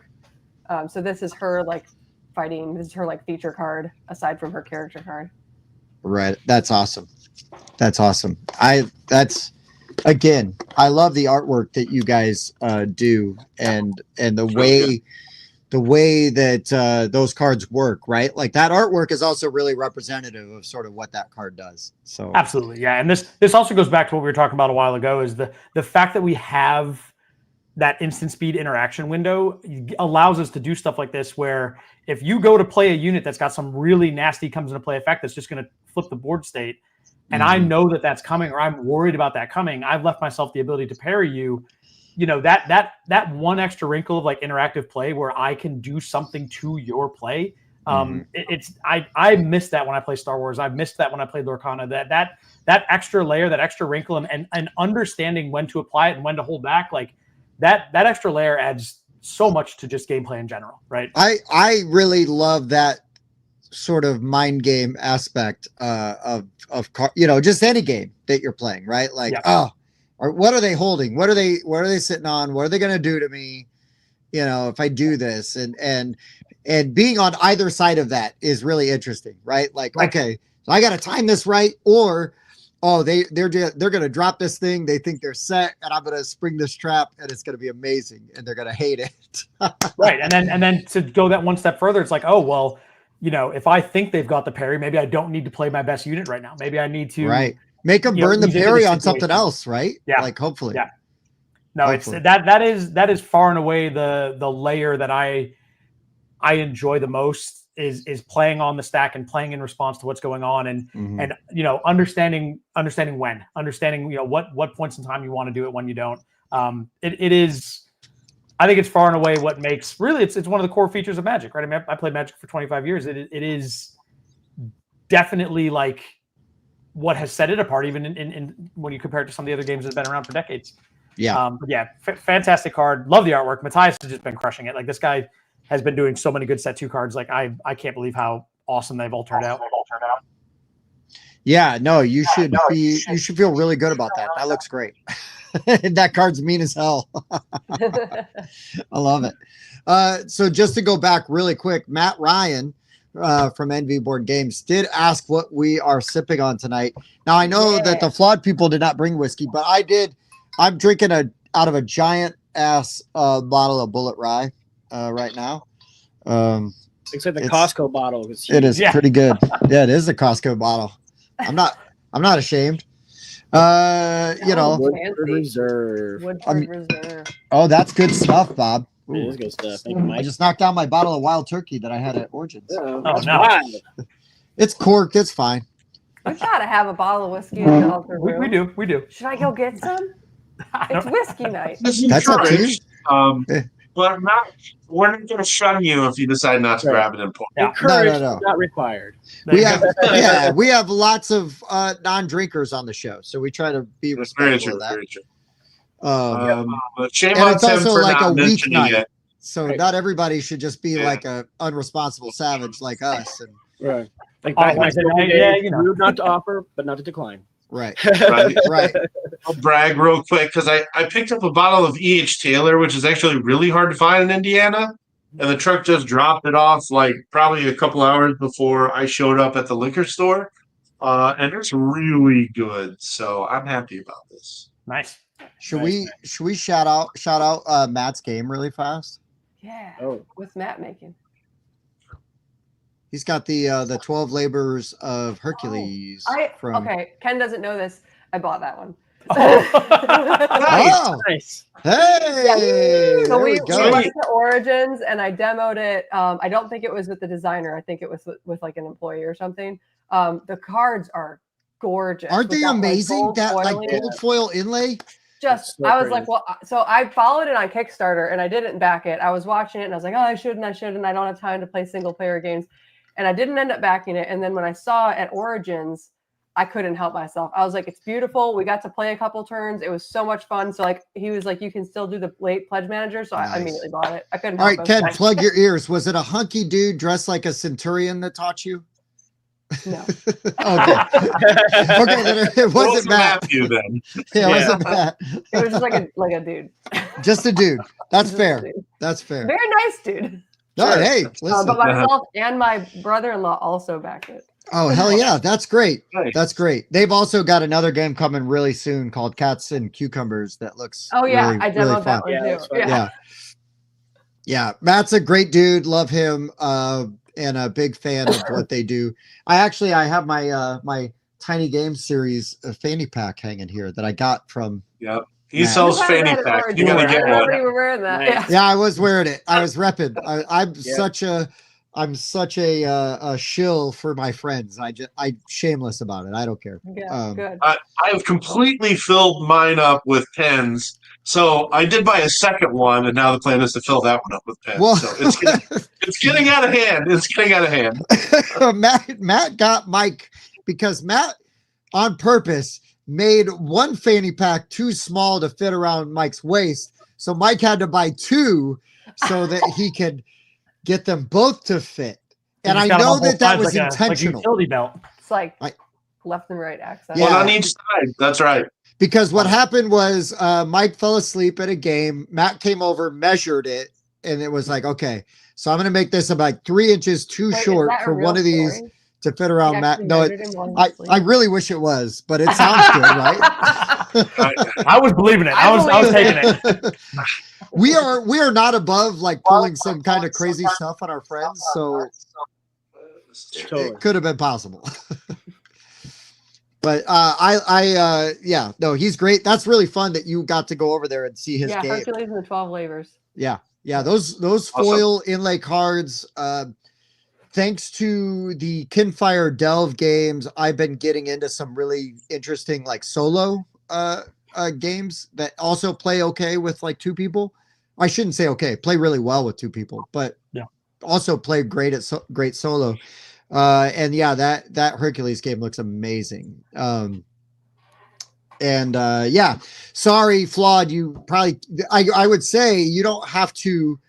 So this is her like fighting. This is her like feature card aside from her character card. Right. That's awesome. That's awesome. Again, I love the artwork that you guys do and the way that those cards work, right? Like that artwork is also really representative of sort of what that card does. So Absolutely. Yeah. And this also goes back to what we were talking about a while ago, is the fact that we have that instant speed interaction window allows us to do stuff like this, where if you go to play a unit that's got some really nasty comes into play effect that's just going to flip the board state, and I know that that's coming, or I'm worried about that coming, I've left myself the ability to parry you. You know, that one extra wrinkle of like interactive play where I can do something to your play. I missed that when I play Star Wars. I missed that when I played Lorcana. That extra layer, that extra wrinkle, and understanding when to apply it and when to hold back, like that extra layer adds so much to just gameplay in general, right? I really love that sort of mind game aspect of you know, just any game that you're playing, right? Like, or what are they holding? What are they sitting on? What are they going to do to me? You know, if I do this, and being on either side of that is really interesting, right? Like, okay, so I got to time this right, or they're going to drop this thing. They think they're set, and I'm going to spring this trap, and it's going to be amazing, and they're going to hate it. Right, and then to go that one step further, it's like, oh well, you know, if I think they've got the parry, maybe I don't need to play my best unit right now. Maybe I need to make them burn the parry on something else, right? Yeah, like hopefully. Yeah. No, hopefully. It's that is far and away the layer that I enjoy the most is playing on the stack and playing in response to what's going on, and you know, understanding when, you know, what points in time you want to do it, when you don't. It is. I think it's far and away what makes it's one of the core features of Magic, right? I mean, I played Magic for 25 years. It is definitely like what has set it apart, even in when you compare it to some of the other games that have been around for decades. Yeah. Fantastic card. Love the artwork. Matthias has just been crushing it. Like, this guy has been doing so many good set 2 cards. Like, I can't believe how awesome they've all turned out. Yeah, no, you should feel really good about that. That looks great. That card's mean as hell. I love it. So just to go back really quick, Matt Ryan from NV Board Games did ask what we are sipping on tonight. Now, I know that the Flawed people did not bring whiskey, but I did. I'm drinking out of a giant ass bottle of Bullet Rye right now. Looks like the Costco bottle. It is pretty good. Yeah, it is a Costco bottle. I'm not ashamed. You know, Woodford Reserve. Reserve. Oh, that's good stuff, Bob. It is good stuff. Thank you, Mike. I just knocked down my bottle of wild turkey that I had at Origins. Oh no, it's corked. It's fine. We gotta have a bottle of whiskey in the altar room. We do. Should I go get some? It's whiskey night. That's up to you. But we're not going to shun you if you decide not to grab it and pour. Yeah. Encouraged, not required. We have lots of non-drinkers on the show, so we try to be respectful of that. Very true. Shame on it's also like a weeknight, so not everybody should just be like a unresponsible savage like us. And right, like back when I said, you know, rude not to offer, but not to decline. Right. I'll brag real quick because I picked up a bottle of E.H. Taylor, which is actually really hard to find in Indiana. And the truck just dropped it off like probably a couple hours before I showed up at the liquor store. And it's really good. So I'm happy about this. Nice. Should we shout out Matt's game really fast? Yeah. What's Matt making? He's got the 12 Labors of Hercules. Okay, Ken doesn't know this. I bought that one. Oh, Nice. hey, So there we we go. went to Origins and I demoed it. I don't think it was with the designer. I think it was with like an employee or something. The cards are gorgeous. Aren't they amazing? That like foiling. gold foil inlay. Just So I was pretty. like, well, so I followed it on Kickstarter and I didn't back it. I was watching it and I was like, oh, I shouldn't. I don't have time to play single player games. And I didn't end up backing it. And then when I saw it at Origins, I couldn't help myself. I was like, it's beautiful. We got to play a couple turns. It was so much fun. So like he was like, you can still do the late pledge manager. So Nice. I immediately bought it. I couldn't All help right, Ken, myself. plug your ears. Was it a hunky dude dressed like a centurion that taught you? No. Okay. Okay, then it wasn't Matt. Matthew then. Yeah, it wasn't Matt. It was just like a dude. Just a dude. That's Just a fair. dude. That's fair. Very nice dude. No, Sure. hey, listen. But myself and my brother-in-law also backed it. Oh, hell yeah. That's great. Nice. That's great. They've also got another game coming really soon called Cats and Cucumbers that looks Oh yeah, really, I demoed really that fun. one Yeah, too. that's fun. Yeah. Yeah. Matt's a great dude. Love him. And a big fan of what they do. I have my my Tiny Game Series fanny pack hanging here that I got from. Yep. He Matt. sells You had fanny that at packs. You Origins. gotta I get remember one. you were wearing that. Nice. Yeah, I was wearing it. I was repping. I'm Yeah. I'm such a shill for my friends. I'm shameless about it. I don't care. Yeah, good. I have completely filled mine up with pens. So I did buy a second one, and now the plan is to fill that one up with pens. Well, So it's getting out of hand. It's getting out of hand. Matt got Mike because Matt on purpose made one fanny pack too small to fit around Mike's waist. So Mike had to buy two so that he could get them both to fit. And I know that was intentional. Like a utility belt. It's like left and right accent. Yeah. One on each side. That's right. Because what happened was Mike fell asleep at a game. Matt came over, measured it, and it was like, okay, so I'm going to make this about 3 inches too Wait, short is that a for real one of these story? to fit around He Matt. actually No, measured him while he was I asleep? really wish it was, but it sounds good, right? I was believing it. I was taking it. We are not above like pulling some kind of crazy stuff on our friends, so Totally. it could have been possible. But he's great. That's really fun that you got to go over there and see his game. Hercules and the 12 Labors. Yeah, those foil inlay cards. Thanks to the Kinfire Delve games, I've been getting into some really interesting like solo games that also play okay with like two people. I shouldn't say okay, play really well with two people, but also play great at great solo. And yeah, that Hercules game looks amazing. Sorry, Flawed. You probably, I would say you don't have to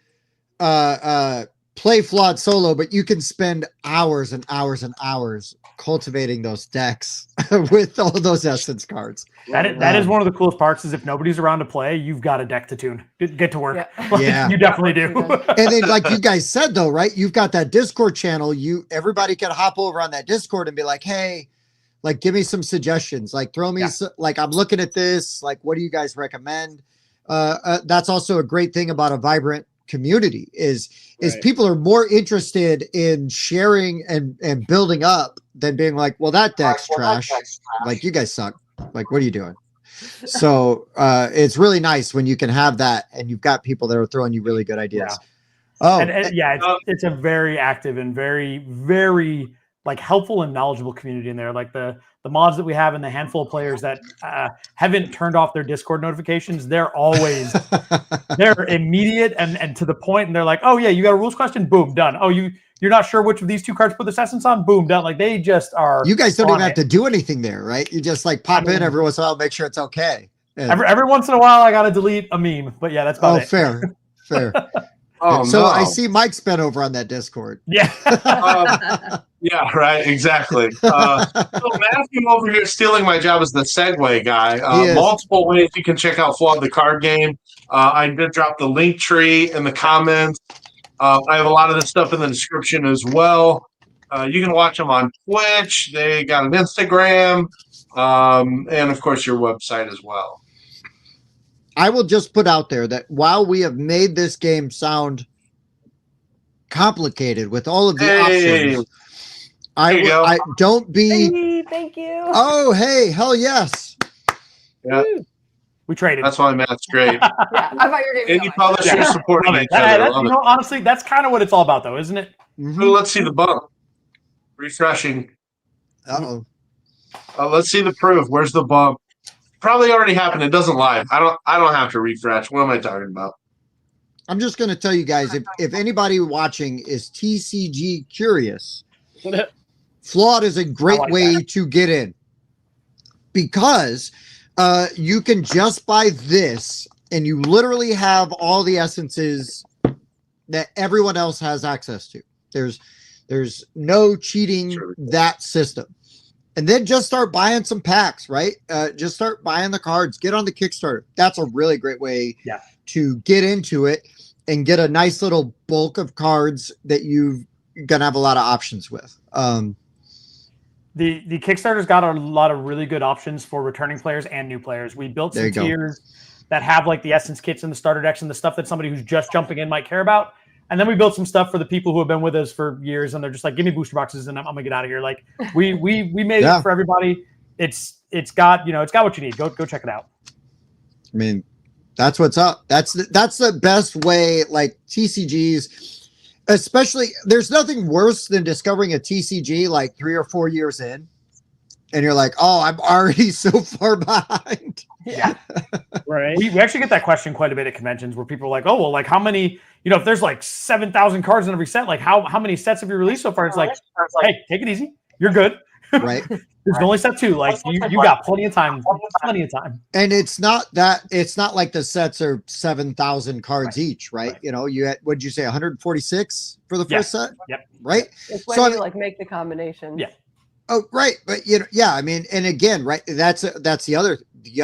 play Flawed solo, but you can spend hours and hours and hours cultivating those decks with all those essence cards. That is one of the coolest parts. Is if nobody's around to play, you've got a deck to tune. Get to work. Yeah. You definitely do. And then, like you guys said, though, right? You've got that Discord channel. Everybody can hop over on that Discord and be like, "Hey, like, give me some suggestions. Like, throw me like, I'm looking at this. Like, what do you guys recommend?" That's also a great thing about a vibrant community is people are more interested in sharing and building up than being like, well, that deck's trash. Like, you guys suck. Like, what are you doing? So it's really nice when you can have that and you've got people that are throwing you really good ideas. It's a very active and very, very like helpful and knowledgeable community in there. Like the mods that we have and the handful of players that haven't turned off their Discord notifications, they're always they're immediate and to the point, and they're like, oh yeah, you got a rules question, boom, done. Oh, you're not sure which of these two cards put this essence on, boom, done. Like they just are. You guys don't even have to do anything there, right? You just like pop in every once in a while, make sure it's okay. Every once in a while I gotta delete a meme, but yeah, that's about it. Fair. So I see Mike's been over on that Discord. Yeah. Yeah, right. Exactly. So Matthew over here stealing my job as the segue guy. Multiple ways you can check out Flawed the Card Game. I did drop the link tree in the comments. I have a lot of this stuff in the description as well. You can watch them on Twitch. They got an Instagram, and of course your website as well. I will just put out there that while we have made this game sound complicated with all of the options, I don't be. Hey, thank you. Oh, hey, hell yes. Yeah. We traded. That's why math's great. Yeah, I thought you were getting Indie publishers supporting Love it. each other. I love it. Honestly, that's kind of what it's all about, though, isn't it? Ooh, let's see the bump. Refreshing. Uh-oh. Let's see the proof. Where's the bump? Probably already happened. It doesn't live. I don't have to refresh. What am I talking about? I'm just going to tell you guys, if anybody watching is TCG curious, Flawed is a great way to get in, because you can just buy this and you literally have all the essences that everyone else has access to. There's no cheating that system. And then just start buying some packs, right? Just start buying the cards, get on the Kickstarter. That's a really great way to get into it and get a nice little bulk of cards that you're going to have a lot of options with. The Kickstarter's got a lot of really good options for returning players and new players. We built some tiers that have like the essence kits and the starter decks and the stuff that somebody who's just jumping in might care about. And then we built some stuff for the people who have been with us for years, and they're just like, give me booster boxes and I'm gonna get out of here. Like we made it for everybody. It's got what you need. Go check it out. I mean, that's what's up. That's the best way. Like TCGs, especially, there's nothing worse than discovering a TCG like 3 or 4 years in, and you're like, oh, I'm already so far behind. Yeah. Right. We actually get that question quite a bit at conventions, where people are like, oh, well, like how many, if there's like 7,000 cards in every set, like how many sets have you released so far? It's like, hey, take it easy. You're good. Right. There's only set 2. Like you got plenty of time. And it's not like the sets are 7,000 cards each, right? You had, what'd you say, 146 for the first set? Yep. Right. It's when you like make the combination. Yeah. Oh, right. But I mean, and again, right. That's the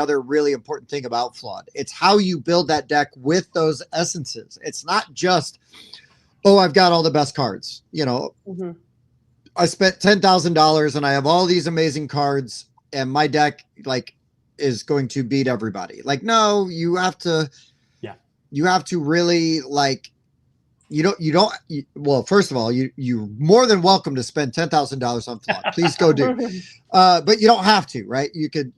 other really important thing about Flawed. It's how you build that deck with those essences. It's not just, oh, I've got all the best cards. I spent $10,000 and I have all these amazing cards, and my deck like is going to beat everybody. Like, no, you have to really like, well, first of all, you're more than welcome to spend $10,000 on Flawed. Please go do. But you don't have to, right? You could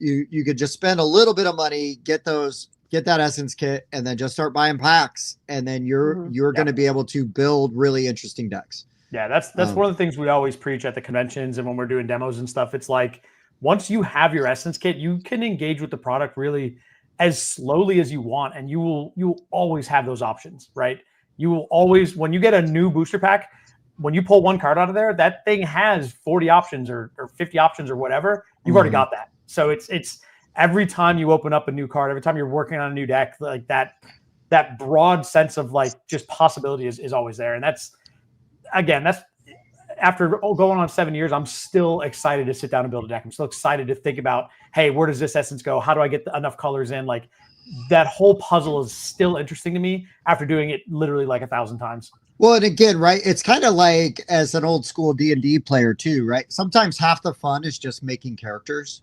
just spend a little bit of money, get that essence kit, and then just start buying packs, and then you're going to be able to build really interesting decks. Yeah, that's one of the things we always preach at the conventions and when we're doing demos and stuff. It's like, once you have your essence kit, you can engage with the product really as slowly as you want, and you will always have those options, right? You will always, when you get a new booster pack, when you pull one card out of there, that thing has 40 options or 50 options or whatever. You've already got that. So it's every time you open up a new card, every time you're working on a new deck, like that broad sense of like just possibility is always there. And that's after going on 7 years, I'm still excited to sit down and build a deck. I'm still excited to think about, hey, where does this essence go? How do I get enough colors in? Like, that whole puzzle is still interesting to me after doing it literally like 1,000 times. Well, and again, right, it's kind of like as an old school D&D player too, right? Sometimes half the fun is just making characters,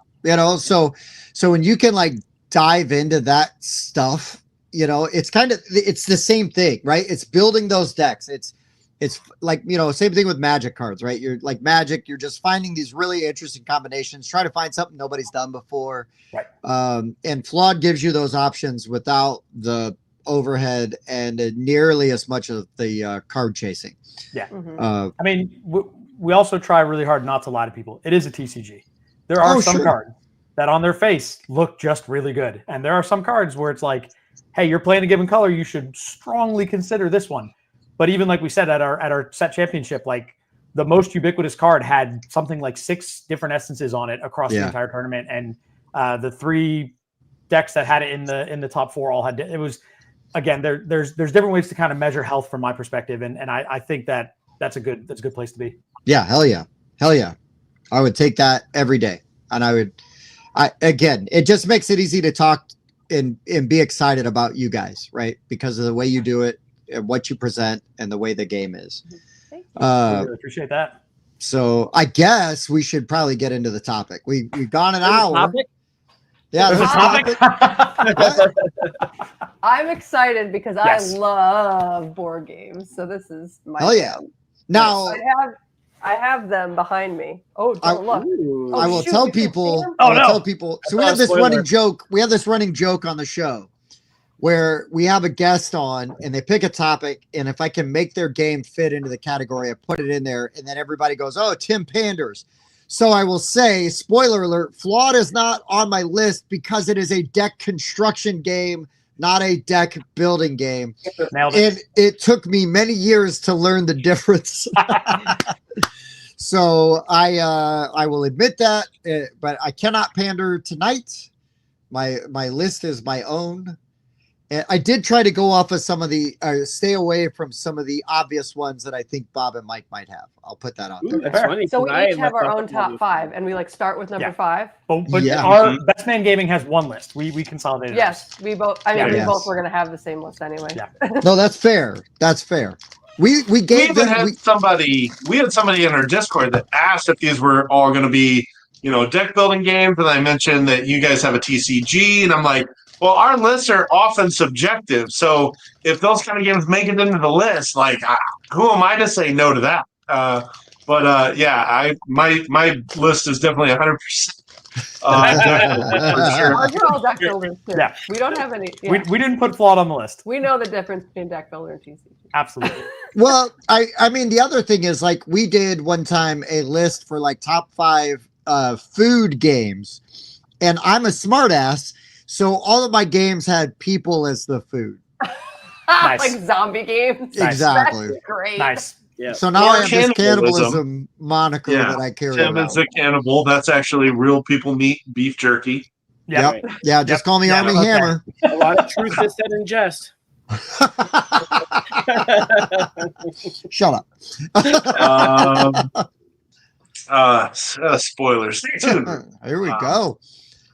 so when you can like dive into that stuff, it's the same thing, right? It's building those decks. It's like, same thing with Magic cards, right? You're like Magic, you're just finding these really interesting combinations, try to find something nobody's done before. Right. And Flawed gives you those options without the overhead and nearly as much of the card chasing. Yeah. I mean, we also try really hard not to lie to people. It is a TCG. There are some cards that on their face look just really good. And there are some cards where it's like, hey, you're playing a given color, you should strongly consider this one. But even like we said at our set championship, like the most ubiquitous card had something like 6 different essences on it across the entire tournament, and the 3 decks that had it in the top 4 all had it was, again, there's different ways to kind of measure health from my perspective, and I think that's a good place to be. Yeah, hell yeah, I would take that every day, and again, it just makes it easy to talk and be excited about you guys, right? Because of the way you do it, and what you present, and the way the game is. I really appreciate that. So I guess we should probably get into the topic. We've gone an hour. Topic? Yeah, there's a topic. I'm excited because I love board games. So this is my hell yeah. Now I have them behind me. Oh, don't look. Ooh. I will shoot, tell we can see people. them? Oh, I will no. tell people. So we have this running joke. We have this running joke on the show where we have a guest on and they pick a topic, and if I can make their game fit into the category, I put it in there, and then everybody goes, "Oh, Tim panders." So I will say, spoiler alert: Flawed is not on my list because it is a deck construction game, not a deck building game. Nailed it. And it took me many years to learn the difference. So I will admit that, but I cannot pander tonight. My list is my own. And I did try to go off of some of the, stay away from some of the obvious ones that I think Bob and Mike might have. I'll put that out there. That's funny. So we 'cause I each have our left own off top the- 5, and we like start with number Yeah. 5. But Yeah. our Best Man Gaming has one list. We consolidated. Yes, we both. I mean, we Yes. both were gonna have the same list anyway. Yeah. No, that's fair. That's fair. We We gave even them. had somebody in our Discord that asked if these were all going to be, deck building games. And I mentioned that you guys have a TCG, and I'm like, well, our lists are often subjective. So if those kind of games make it into the list, like, who am I to say no to that? My list is definitely 100%. For sure. Ours are all deck builders too. Yeah. We don't have any. Yeah. We didn't put Flawed on the list. We know the difference between deck builder and TCG. Absolutely. Well, I mean, the other thing is, like, we did one time a list for like top 5 food games, and I'm a smartass, so all of my games had people as the food. Nice. Like zombie games. Nice. Exactly. That's great. Nice. Yeah. So now Or I have this cannibalism. cannibalism moniker Yeah. that I carry Tim around. is a cannibal. That's actually real people meat beef jerky. Yeah. Yep. Yeah, just call me Yeah, Army okay. Hammer. A lot of truth is said in jest. Shut up. Spoilers. Stay tuned. Here we go.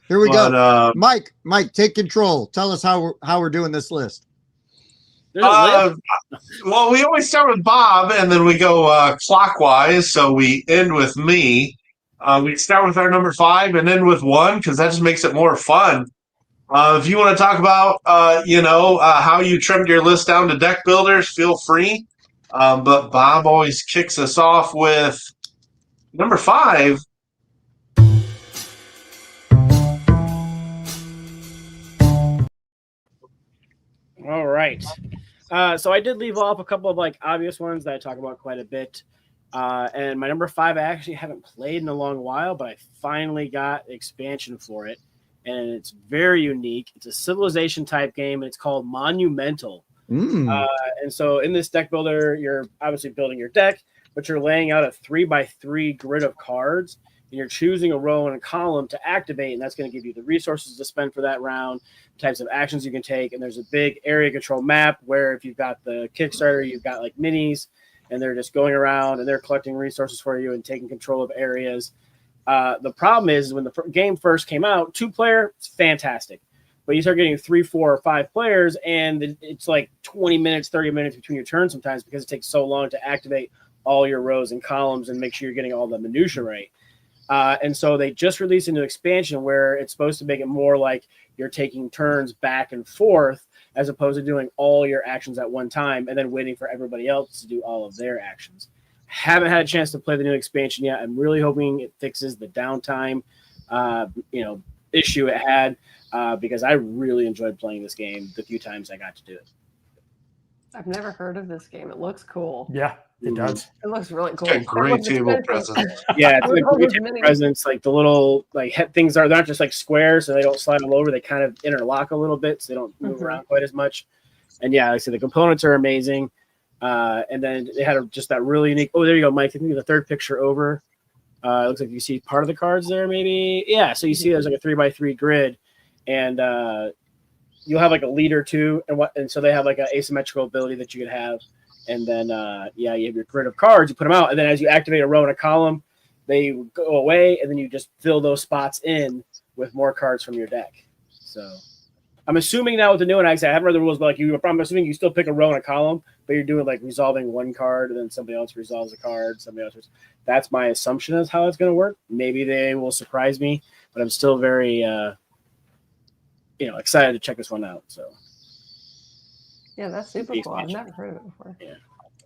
Here we go. Mike, take control. Tell us how we're doing this list. There's a list. Well, we always start with Bob, and then we go clockwise. So we end with me. We start with our number 5 and end with 1 because that just makes it more fun. If you want to talk about, how you trimmed your list down to deck builders, feel free. But Bob always kicks us off with number 5. All right. So I did leave off a couple of like obvious ones that I talk about quite a bit. And my number 5, I actually haven't played in a long while, but I finally got expansion for it. And it's very unique. It's a civilization type game, and it's called Monumental. And so in this deck builder, you're obviously building your deck, but you're laying out a 3x3 grid of cards, and you're choosing a row and a column to activate, and that's going to give you the resources to spend for that round, types of actions you can take. And there's a big area control map where if you've got the Kickstarter, you've got like minis, and they're just going around and they're collecting resources for you and taking control of areas. The problem is when the game first came out, 2-player, it's fantastic. But you start getting 3, 4, or 5 players, and it's like 20 minutes, 30 minutes between your turns sometimes because it takes so long to activate all your rows and columns and make sure you're getting all the minutia right. And so they just released a new expansion where it's supposed to make it more like you're taking turns back and forth as opposed to doing all your actions at one time and then waiting for everybody else to do all of their actions. Haven't had a chance to play the new expansion yet. I'm really hoping it fixes the downtime, issue it had because I really enjoyed playing this game the few times I got to do it. I've never heard of this game. It looks cool. Yeah, it does. It looks really cool. It's a great It looks table expensive. present. Yeah, it's Look like at all great those table minis. presents, like the little things they're not just like squares, so they don't slide all over. They kind of interlock a little bit, so they don't move around quite as much. And yeah, like I said, the components are amazing. And then they had just that really unique. Oh, there you go, Mike. I think the third picture over. It looks like you see part of the cards there, maybe. Yeah, so you see there's like a 3x3 grid, and you'll have like a leader too, and so they have like an asymmetrical ability that you could have. And then you have your grid of cards, you put them out, and then as you activate a row and a column, they go away, and then you just fill those spots in with more cards from your deck. So I'm assuming now with the new one, I haven't read the rules, but I'm assuming you still pick a row and a column, but you're doing like resolving one card, and then somebody else resolves a card, that's my assumption is how it's going to work. Maybe they will surprise me, but I'm still very excited to check this one out. So Yeah, that's super cool. I've never heard of it before. Yeah.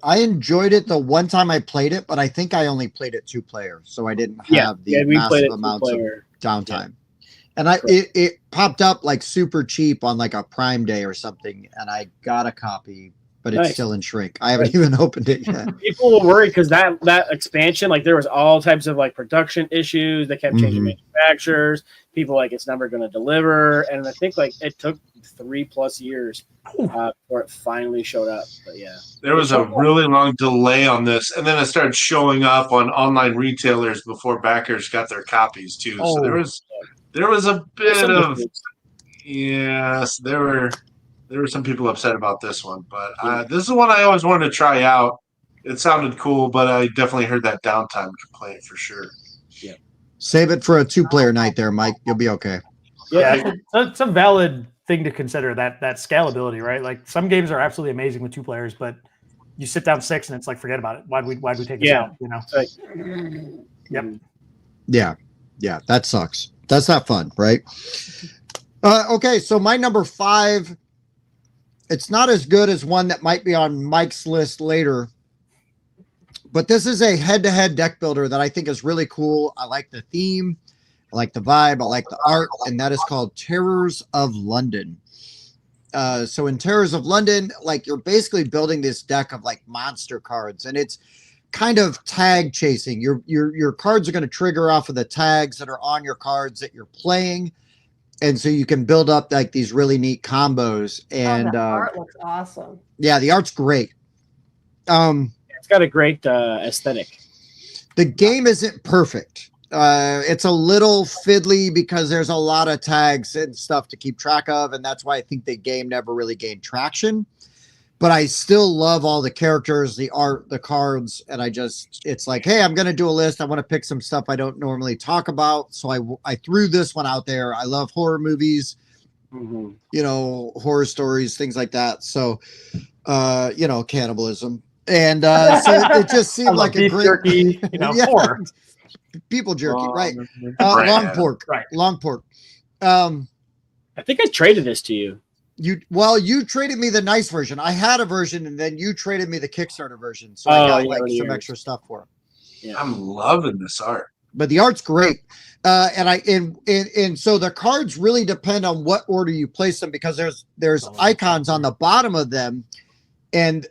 I enjoyed it the one time I played it, but I think I only played it 2-player, so I didn't have the massive amounts of downtime. And it popped up like super cheap on like a Prime Day or something, and I got a copy, but it's still in shrink. I haven't even opened it yet. People were worried because that expansion, like there was all types of like production issues. They kept changing manufacturers. People like it's never going to deliver, and I think like it took 3+ years before it finally showed up. But yeah, there was a really long delay on this, and then it started showing up on online retailers before backers got their copies too. So there was a bit of there were some people upset about this one, but this is one I always wanted to try out. It sounded cool, but I definitely heard that downtime complaint for sure. Yeah, save it for a 2-player night there, Mike. You'll be okay. Yeah, it's a valid thing to consider, that scalability, right? Like some games are absolutely amazing with 2 players, but you sit down 6 and it's like, forget about it. Why'd we take this out? You know? Yep. Yeah, that sucks. That's not fun, right? Okay, so my number 5, it's not as good as one that might be on Mike's list later, but this is a head-to-head deck builder that I think is really cool. I like the theme, I like the vibe, I like the art, and that is called Terrors of London. So in Terrors of London, like you're basically building this deck of like monster cards, and it's kind of tag chasing. Your cards are going to trigger off of the tags that are on your cards that you're playing. And so you can build up like these really neat combos. And the art looks awesome. Yeah, the art's great. It's got a great aesthetic. The game isn't perfect. It's a little fiddly because there's a lot of tags and stuff to keep track of. And that's why I think the game never really gained traction. But I still love all the characters, the art, the cards, and it's like, hey, I'm going to do a list. I want to pick some stuff I don't normally talk about. So I threw this one out there. I love horror movies, you know, horror stories, things like that. So, you know, cannibalism. And so it just seemed like a great jerky, you know, horror. People jerky, right? Long pork, right? Long pork. I think I traded this to you. You traded me the nice version. I had a version, and then you traded me the Kickstarter version, so I got like some extra stuff for it. Yeah. I'm loving this art, but the art's great. And so the cards really depend on what order you place them, because there's icons on the bottom of them, and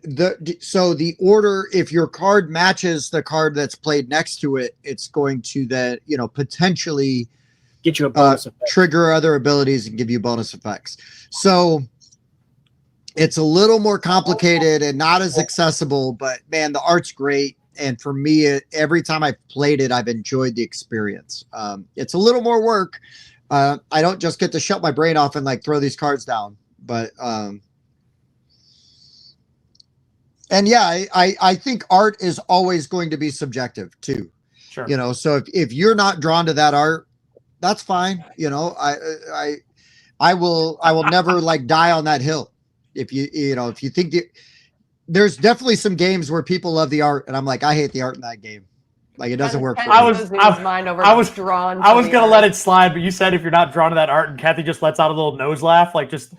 so the order, if your card matches the card that's played next to it, it's going to then potentially get you a bonus effect, trigger other abilities and give you bonus effects. So it's a little more complicated and not as accessible, but man, the art's great. And for me, every time I've played it, I've enjoyed the experience. It's a little more work. I don't just get to shut my brain off and like throw these cards down, but and yeah, I think art is always going to be subjective too. Sure. So if you're not drawn to that art, that's fine. I will never like die on that hill. If you think there's definitely some games where people love the art, and I'm like, I hate the art in that game. Like it doesn't work. I was gonna let it slide, but you said if you're not drawn to that art, and Cathy just lets out a little nose laugh, like just.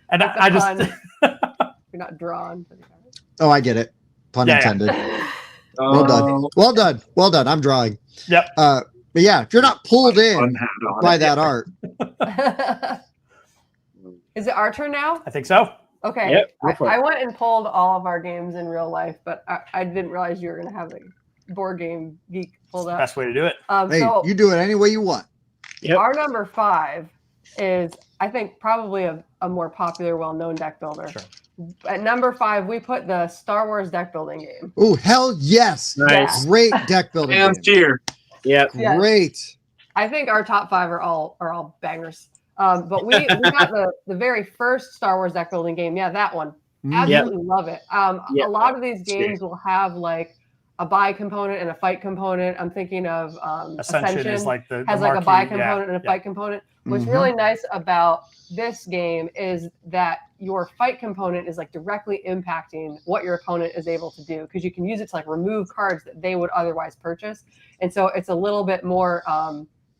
And I just. You're not drawn. Oh, I get it. Pun intended. Well done. Well done. I'm drawing. Yep. But yeah, if you're not pulled in by that art. Is it our turn now? I think so. Okay. Yep, I went and pulled all of our games in real life, but I didn't realize you were going to have a board game geek pulled up. Best way to do it. Hey, so you do it any way you want. Yep. Our number 5 is, I think, probably a more popular, well-known deck builder. Sure. At number 5, we put the Star Wars deck building game. Oh, hell yes. Nice. Great deck building Hands game. cheer. Yeah. Great. I think our top 5 are all bangers. But we got the very first Star Wars deck building game. Yeah, that one. Absolutely love it. A lot of these games will have like a buy component and a fight component. I'm thinking of Ascension is like has like a buy component and a fight component. What's really nice about this game is that your fight component is like directly impacting what your opponent is able to do, because you can use it to like remove cards that they would otherwise purchase. And so it's a little bit more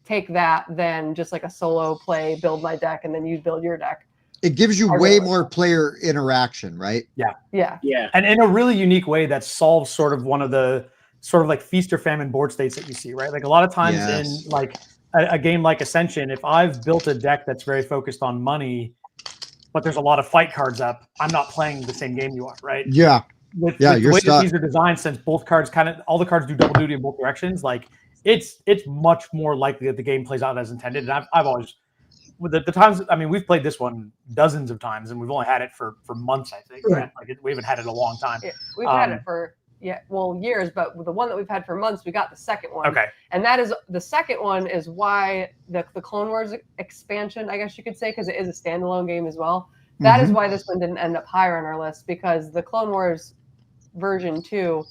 take that than just like a solo play, build my deck, and then you build your deck. It gives you way more player interaction, right? Yeah. And in a really unique way that solves sort of one of the sort of like feast or famine board states that you see, right? Like a lot of times in like a game like Ascension, if I've built a deck that's very focused on money, but there's a lot of fight cards up, I'm not playing the same game you are, right? Yeah. With the way that these are designed, since both cards all the cards do double duty in both directions, like it's much more likely that the game plays out as intended. And I've always, with the times, I mean, we've played this one dozens of times, and we've only had it for months, I think. Right? Like we haven't had it a long time. Yeah, we've had it for years, but the one that we've had for months, we got the second one. Okay. And that is the second one is why the Clone Wars expansion, I guess you could say, because it is a standalone game as well. That is why this one didn't end up higher on our list, because the Clone Wars version 2,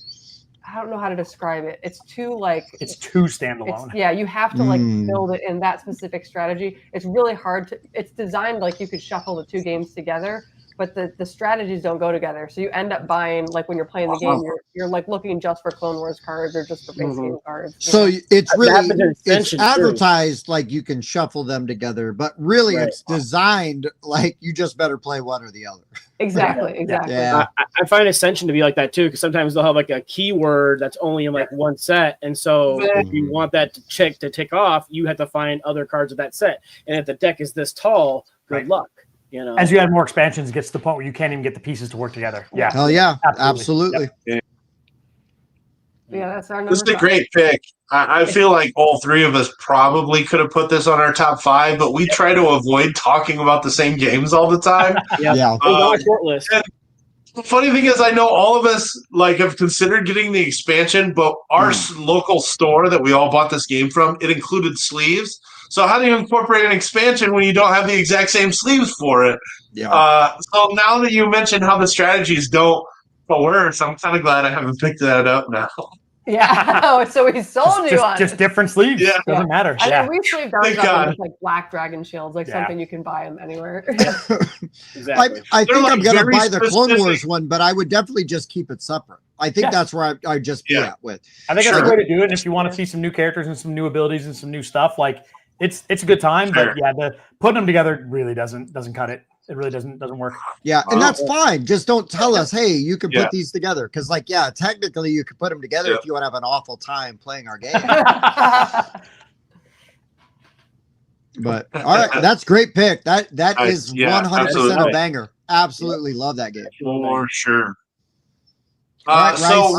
I don't know how to describe it. It's too standalone. You have to like build it in that specific strategy. It's really hard to. It's designed like you could shuffle the two games together, but the strategies don't go together. So you end up buying, like when you're playing the game, you're like looking just for Clone Wars cards or just for base game cards. So it's really it's advertised like you can shuffle them together, but really it's designed like you just better play one or the other. Exactly. Yeah. I find Ascension to be like that too, because sometimes they'll have like a keyword that's only in like one set, and so if you want that to tick off, you have to find other cards of that set. And if the deck is this tall, good luck. You know, as you add more expansions, it gets to the point where you can't even get the pieces to work together. Yeah. Hell yeah, absolutely. Yeah, that's our number. This is a great pick. I feel like all three of us probably could have put this on our top 5, but we try to avoid talking about the same games all the time. Short list. The funny thing is, I know all of us like have considered getting the expansion, but our local store that we all bought this game from, it included sleeves. So how do you incorporate an expansion when you don't have the exact same sleeves for it? Yeah. So now that you mentioned how the strategies don't coerce, I'm kind of glad I haven't picked that up now. Yeah, so we sold you on just different sleeves. Yeah, doesn't matter. I mean, we sleeved ours up with like black dragon shields, like something you can buy them anywhere. Exactly. I think like I'm gonna buy the specific. Clone Wars one, but I would definitely just keep it separate. I think that's where I just be at with. I think that's the way to do it. And if you want to see some new characters and some new abilities and some new stuff, like it's a good time. But putting them together really doesn't cut it. It really doesn't work. Yeah, and that's fine. Just don't tell us, hey, you can put these together. Because, like, technically you could put them together if you want to have an awful time playing our game. But, all right, that's a great pick. That is 100% a banger. Absolutely love that game. For sure. Right, so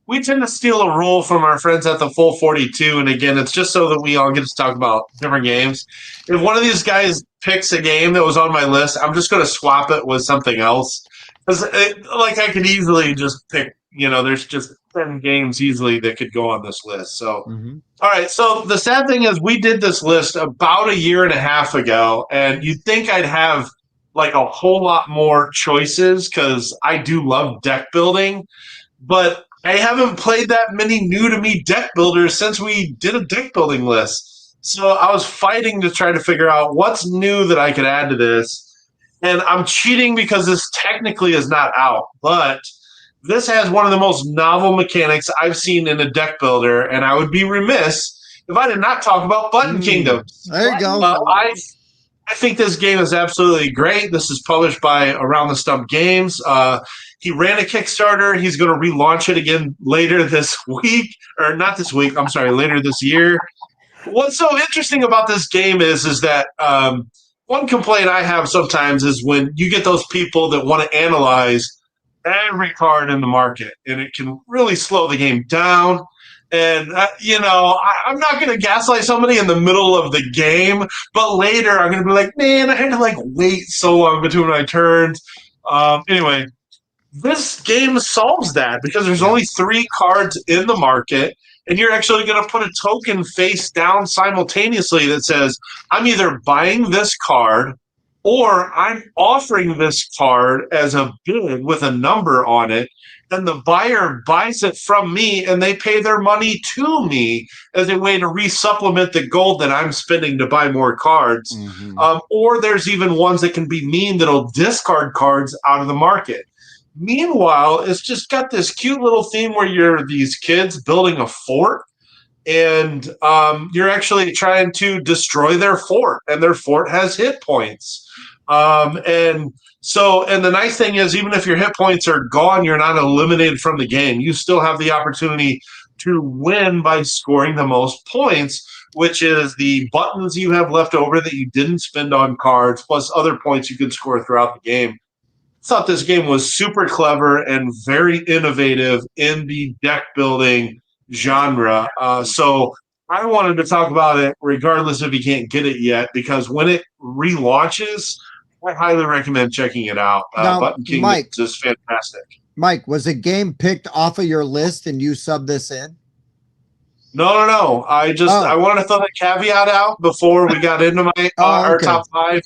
we tend to steal a rule from our friends at the Full 42, and again, it's just so that we all get to talk about different games. If one of these guys picks a game that was on my list, I'm just going to swap it with something else. Because, I could easily just pick, there's just 10 games easily that could go on this list. So, all right, so the sad thing is we did this list about a year and a half ago, and you'd think I'd have, like, a whole lot more choices because I do love deck building, but I haven't played that many new-to-me deck builders since we did a deck building list. So I was fighting to try to figure out what's new that I could add to this. And I'm cheating because this technically is not out. But this has one of the most novel mechanics I've seen in a deck builder. And I would be remiss if I did not talk about Button Kingdoms. There you go. I think this game is absolutely great. This is published by Around the Stump Games. He ran a Kickstarter. He's going to relaunch it again later this week. Or not this week, I'm sorry, later this year. What's so interesting about this game is that one complaint I have sometimes is when you get those people that want to analyze every card in the market, and it can really slow the game down. And, I'm not going to gaslight somebody in the middle of the game, but later I'm going to be like, man, I had to, wait so long between my turns. Anyway, this game solves that because there's only 3 cards in the market, and you're actually going to put a token face down simultaneously that says, I'm either buying this card or I'm offering this card as a bid with a number on it, and the buyer buys it from me and they pay their money to me as a way to resupplement the gold that I'm spending to buy more cards. Or there's even ones that can be mean that'll discard cards out of the market. Meanwhile, it's just got this cute little theme where you're these kids building a fort, and you're actually trying to destroy their fort, and their fort has hit points. And the nice thing is, even if your hit points are gone, you're not eliminated from the game. You still have the opportunity to win by scoring the most points, which is the buttons you have left over that you didn't spend on cards, plus other points you could score throughout the game. Thought this game was super clever and very innovative in the deck building genre. So I wanted to talk about it regardless if you can't get it yet, because when it relaunches, I highly recommend checking it out. Now, Button Kingdoms Mike, is fantastic. Mike, was a game picked off of your list and you subbed this in? No. I wanted to throw that caveat out before we got into my our top 5.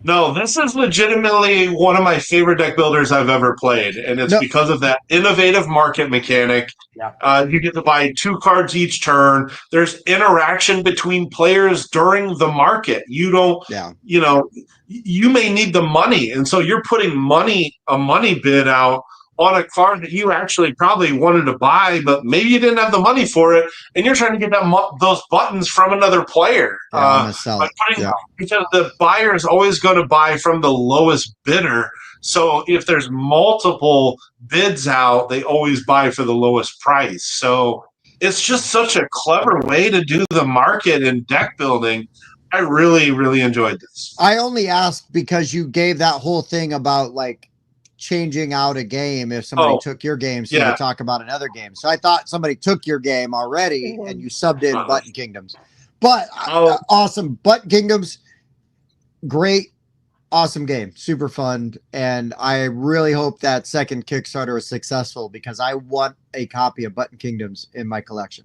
No, this is legitimately one of my favorite deck builders I've ever played, and it's because of that innovative market mechanic. Yeah. You get to buy 2 cards each turn. There's interaction between players during the market. You don't, you may need the money, and so you're putting a money bid out on a card that you actually probably wanted to buy, but maybe you didn't have the money for it, and you're trying to get those buttons from another player. Because the buyer is always going to buy from the lowest bidder. So if there's multiple bids out, they always buy for the lowest price. So it's just such a clever way to do the market and deck building. I really, really enjoyed this. I only asked because you gave that whole thing about like changing out a game if somebody took your game, so you talk about another game. So I thought somebody took your game already and you subbed in Button Kingdoms. But awesome. Button Kingdoms, great, awesome game, super fun. And I really hope that second Kickstarter is successful because I want a copy of Button Kingdoms in my collection.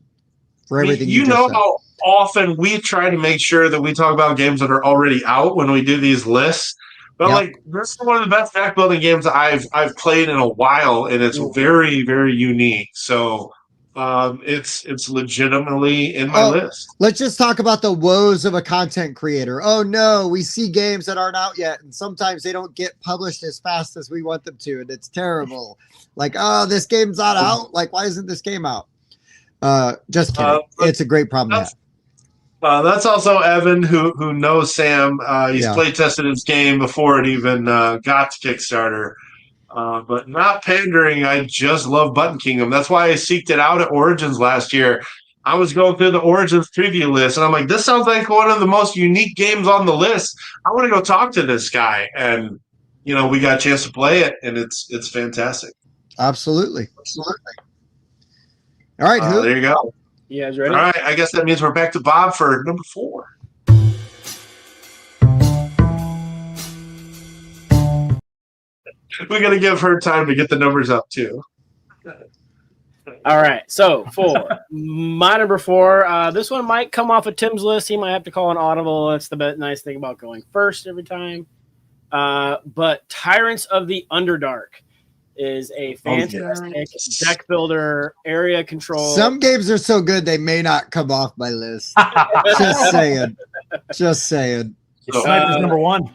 For everything you know said. How often we try to make sure that we talk about games that are already out when we do these lists. But this is one of the best deck building games I've played in a while, and it's very, very unique. So it's legitimately in my list. Let's just talk about the woes of a content creator. Oh no, we see games that aren't out yet, and sometimes they don't get published as fast as we want them to, and it's terrible. Like, oh, this game's not out. Like, why isn't this game out? Just kidding. It's a great problem to have. That's also Evan, who knows Sam. He's play tested his game before it even got to Kickstarter. But not pandering, I just love Button Kingdom. That's why I seeked it out at Origins last year. I was going through the Origins preview list, and I'm like, this sounds like one of the most unique games on the list. I want to go talk to this guy. And, we got a chance to play it, and it's fantastic. Absolutely. All right, there you go. You guys ready? All right, I guess that means we're back to Bob for number 4. We got to give her time to get the numbers up, too. All right, so for my number 4, this one might come off of Tim's list. He might have to call an audible. That's the nice thing about going first every time. But Tyrants of the Underdark is a fantastic deck builder, area control. Some games are so good they may not come off my list. Just saying. Sniper's number 1.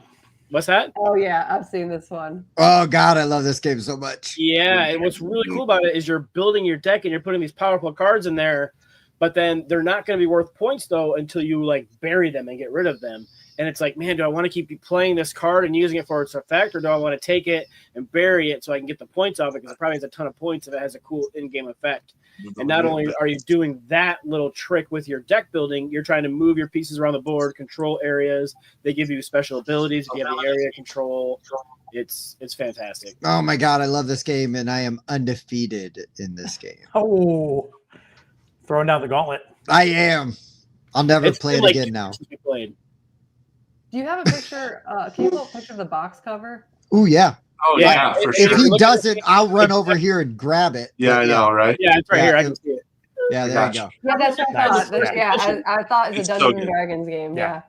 What's that? Oh yeah, I've seen this one. Oh god, I love this game so much. Yeah, and what's really cool about it is you're building your deck and you're putting these powerful cards in there, but then they're not going to be worth points though until you like bury them and get rid of them. And it's like, man, do I want to keep playing this card and using it for its effect, or do I want to take it and bury it so I can get the points off it? Because it probably has a ton of points if it has a cool in-game effect. And not only are you doing that little trick with your deck building, you're trying to move your pieces around the board, control areas. They give you special abilities. You have the area control. It's fantastic. Oh my god, I love this game, and I am undefeated in this game. Oh, throwing down the gauntlet. I am. I'll never play it again now. Do you have a picture? Can you pull a picture of the box cover? Oh yeah. Oh yeah, for If sure. he doesn't, I'll run over here and grab it. Yeah, I know, right? Yeah, it's right here. I can see it. Yeah, there you go. Yeah, that's what I thought. I thought it's a Dungeons and good. Dragons game. Yeah.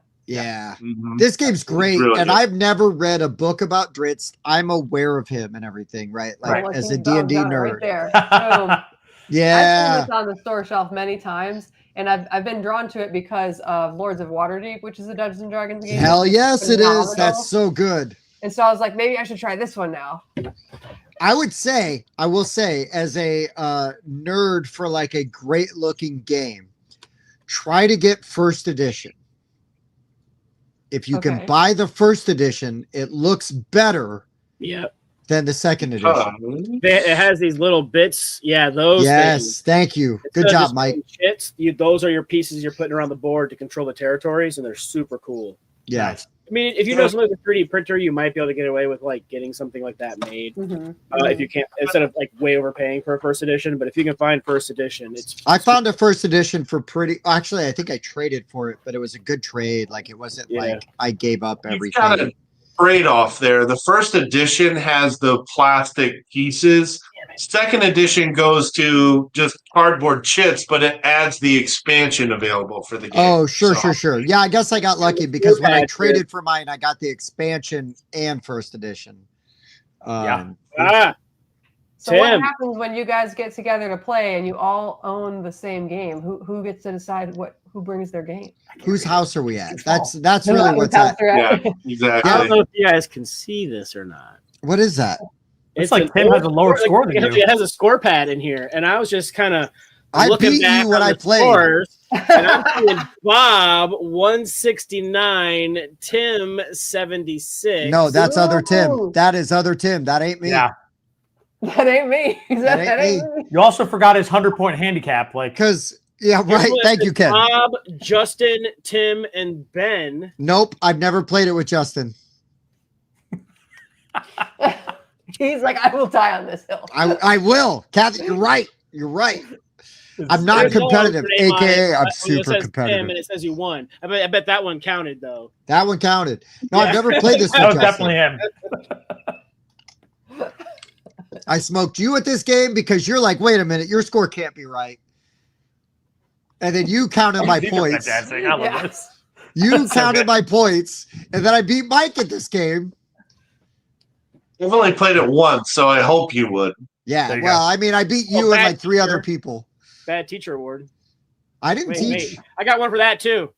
Mm-hmm. This game's great, really and good. I've never read a book about Dritz. I'm aware of him and everything, right? Like as a D&D nerd. Right there. I've seen Yeah. this on the store shelf many times, and I've been drawn to it because of Lords of Waterdeep, which is a Dungeons and Dragons game. Hell yes, it Phenomenal. is. That's so good. And so I was like, maybe I should try this one now. I will say, as a nerd for like a great looking game, try to get first edition. If you can buy the first edition, it looks better than the second edition. It has these little bits. Yeah, those things. Thank you. Good job, Mike. Those are your pieces you're putting around the board to control the territories, and they're super cool. Yeah. Nice. I mean, if you know something with a 3D printer, you might be able to get away with like getting something like that made. If you can't, instead of like way overpaying for a first edition, but if you can find first edition, I found a first edition for pretty. Actually, I think I traded for it, but it was a good trade. Like it wasn't like I gave up everything. Got a trade-off there. The first edition has the plastic pieces. Second edition goes to just cardboard chits, but it adds the expansion available for the game. Oh, sure. Yeah, I guess I got lucky because when I traded for mine, I got the expansion and first edition. So what happens when you guys get together to play and you all own the same game? Who gets to decide who brings their game? Whose house are we at? That's really what's at. Yeah, exactly. I don't know if you guys can see this or not. What is that? It's like Tim has a lower score than you. It has a score pad in here, and I was just kind of looking beat back you when I played. Scores, and I'm seeing Bob 169, Tim 76. No, that's other Tim. That is other Tim. That ain't me. Yeah, that ain't me. That ain't me. You also forgot his 100-point handicap, like because. Yeah, right. Thank you, Ken. Bob, Justin, Tim, and Ben. Nope, I've never played it with Justin. He's like, I will die on this hill. I will. Kathy, you're right. You're right. I'm not competitive, aka I'm super competitive. Tim and it says you won. I bet that one counted though. That one counted. No, I've never played this with that was Justin. definitely him. I smoked you at this game because you're like, wait a minute, your score can't be right. And then you counted my points. I love this. You counted my points, and then I beat Mike at this game. I've only played it once, so I hope you would. Yeah, well, I mean, I beat you and like 3 other people. Bad teacher award. I didn't teach. I got one for that too.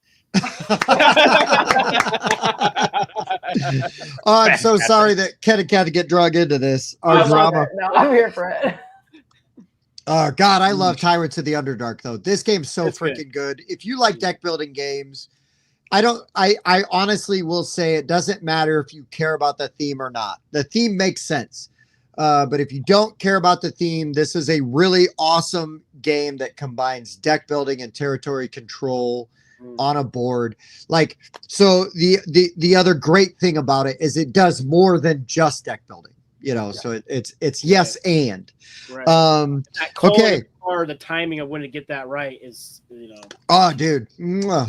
Oh, I'm so sorry that Ken and Cathy get drug into this. Our drama. No, I'm here for it. Oh, God, I love Tyrants of the Underdark, though. This game's so freaking good. If you like deck building games, I honestly will say it doesn't matter if you care about the theme or not. The theme makes sense. But if you don't care about the theme, this is a really awesome game that combines deck building and territory control on a board. Like, so the other great thing about it is it does more than just deck building. You know, so it's yes and. Right. Okay. Or the timing of when to get that right is, you know. Oh, dude,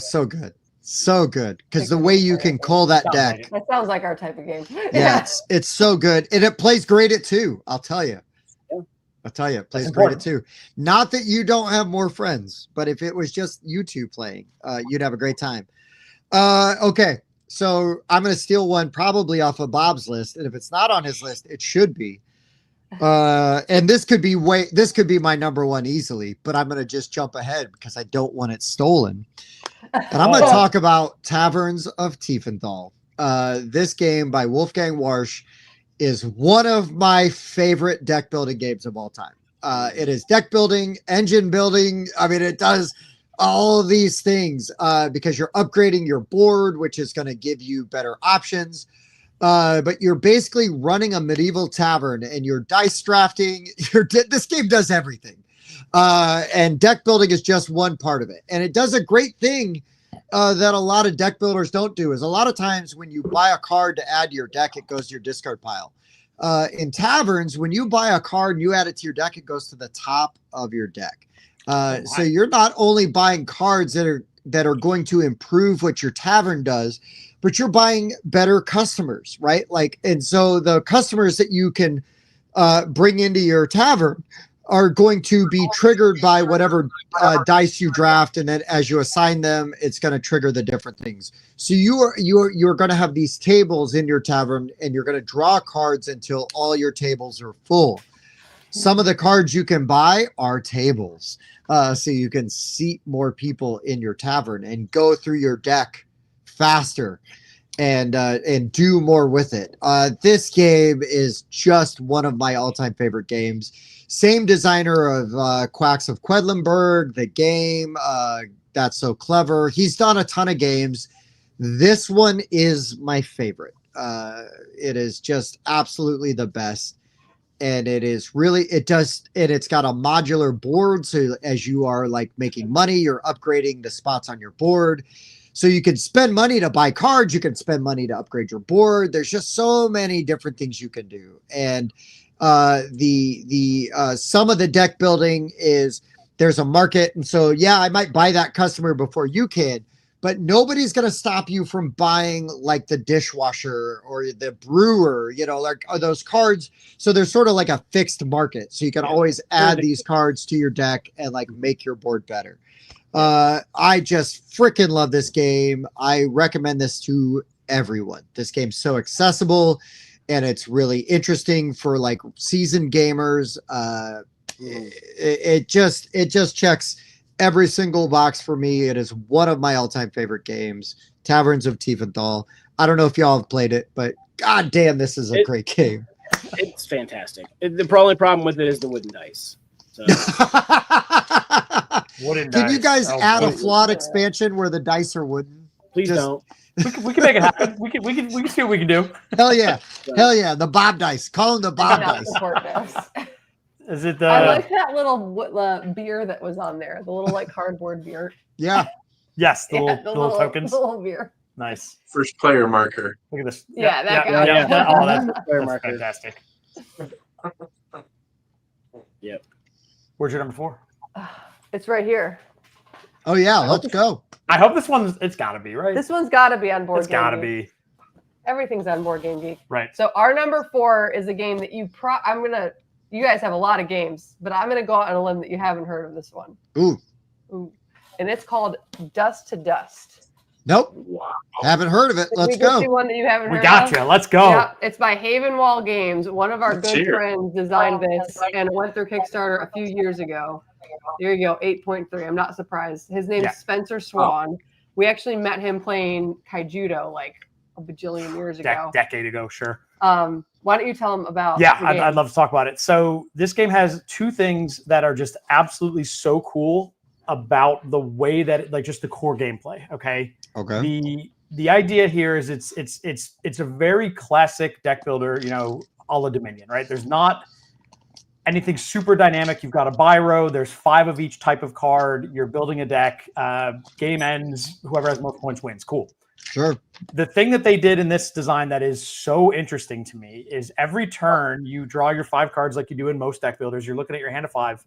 so good. So good, because the way you can call that deck. That sounds like our type of game. Yeah, it's so good. And it plays great at 2, I'll tell you. It plays great at 2. Not that you don't have more friends, but if it was just you two playing, you'd have a great time. Okay, so I'm going to steal one probably off of Bob's list. And if it's not on his list, it should be. And this could be my number one easily, but I'm going to just jump ahead because I don't want it stolen. And I'm going to talk about Taverns of Tiefenthal. This game by Wolfgang Warsch is one of my favorite deck building games of all time. It is deck building, engine building. I mean, it does all these things because you're upgrading your board, which is going to give you better options. But you're basically running a medieval tavern and you're dice drafting. This game does everything. And deck building is just one part of it. And it does a great thing that a lot of deck builders don't do is a lot of times when you buy a card to add to your deck, it goes to your discard pile. In taverns, when you buy a card and you add it to your deck, it goes to the top of your deck. So you're not only buying cards that are going to improve what your tavern does, but you're buying better customers, right? Like, and so the customers that you can bring into your tavern are going to be triggered by whatever dice you draft, and then as you assign them, it's going to trigger the different things. So you're going to have these tables in your tavern, and you're going to draw cards until all your tables are full. Some of the cards you can buy are tables, so you can seat more people in your tavern and go through your deck faster and do more with it. This game is just one of my all-time favorite games. Same designer of Quacks of Quedlinburg, the game, That's So Clever. He's done a ton of games. This one is my favorite. It is just absolutely the best. And it is really, and it's got a modular board. So as you are like making money, you're upgrading the spots on your board. So you can spend money to buy cards. You can spend money to upgrade your board. There's just so many different things you can do. And some of the deck building is there's a market. And so, yeah, I might buy that customer before you can, but nobody's going to stop you from buying like the dishwasher or the brewer, like those cards. So there's sort of like a fixed market. So you can always add these cards to your deck and like make your board better. I just freaking love this game. I recommend this to everyone. This game's so accessible and it's really interesting for like seasoned gamers. It just checks every single box for me. It is one of my all-time favorite games, Taverns of Tiefenthal. I don't know if y'all have played it, but god damn, this is a great game. It's fantastic. The only problem with it is the wooden dice. So. Can you guys add a flawed expansion where the dice are wooden? Please don't. We can make it happen. We can see what we can do. Hell yeah. Hell yeah. The Bob dice. Call them the Bob dice. Is it I like that little beer that was on there, the little like cardboard beer. Yeah. Yes, the little tokens. The little beer. Nice. First player marker. Look at this. Yeah, that guy. Yeah. Oh, that's fantastic. Yep. Where's your number 4? It's right here. Oh yeah, let's go. I hope this one's. It's got to be right. This one's got to be on board. It's got to be. Everything's on Board Game Geek. Right. So our number 4 is a game that you guys have a lot of games, but I'm gonna go out on a limb that you haven't heard of this one. Ooh. And it's called Dust to Dust. Nope. Wow. Haven't heard of it. Let's go. One that you haven't heard we got of? you. Let's go. Yeah, it's by Havenwall Games. One of our good friends designed this, and it went through Kickstarter a few years ago. There you go, 8.3. I'm not surprised. His name is Spencer Swan. We actually met him playing Kaijudo like a bajillion years ago. Decade ago, sure. Why don't you tell them about? Yeah, I'd love to talk about it. So this game has 2 things that are just absolutely so cool about the way that like just the core gameplay. Okay. The idea here is it's a very classic deck builder, a la Dominion, right? There's not anything super dynamic. You've got a buy row. There's 5 of each type of card. You're building a deck. Game ends. Whoever has most points wins. Cool. Sure. The thing that they did in this design that is so interesting to me is every turn you draw your 5 cards like you do in most deck builders. You're looking at your hand of 5.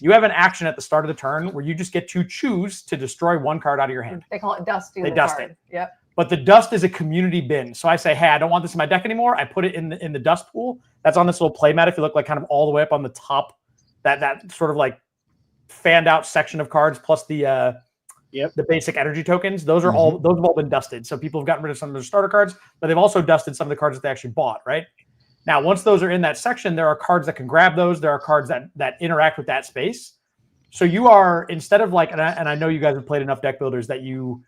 You have an action at the start of the turn where you just get to choose to destroy 1 card out of your hand. They call it dusting. They dust card. it. Yep. But the dust is a community bin. So I say, hey, I don't want this in my deck anymore. I put it in the dust pool. That's on this little play mat. If you look like kind of all the way up on the top, that sort of like fanned out section of cards plus the basic energy tokens. Those have all been dusted. So people have gotten rid of some of their starter cards, but they've also dusted some of the cards that they actually bought, right? Now, once those are in that section, there are cards that can grab those. There are cards that interact with that space. So you are, instead of like, and I know you guys have played enough deck builders that you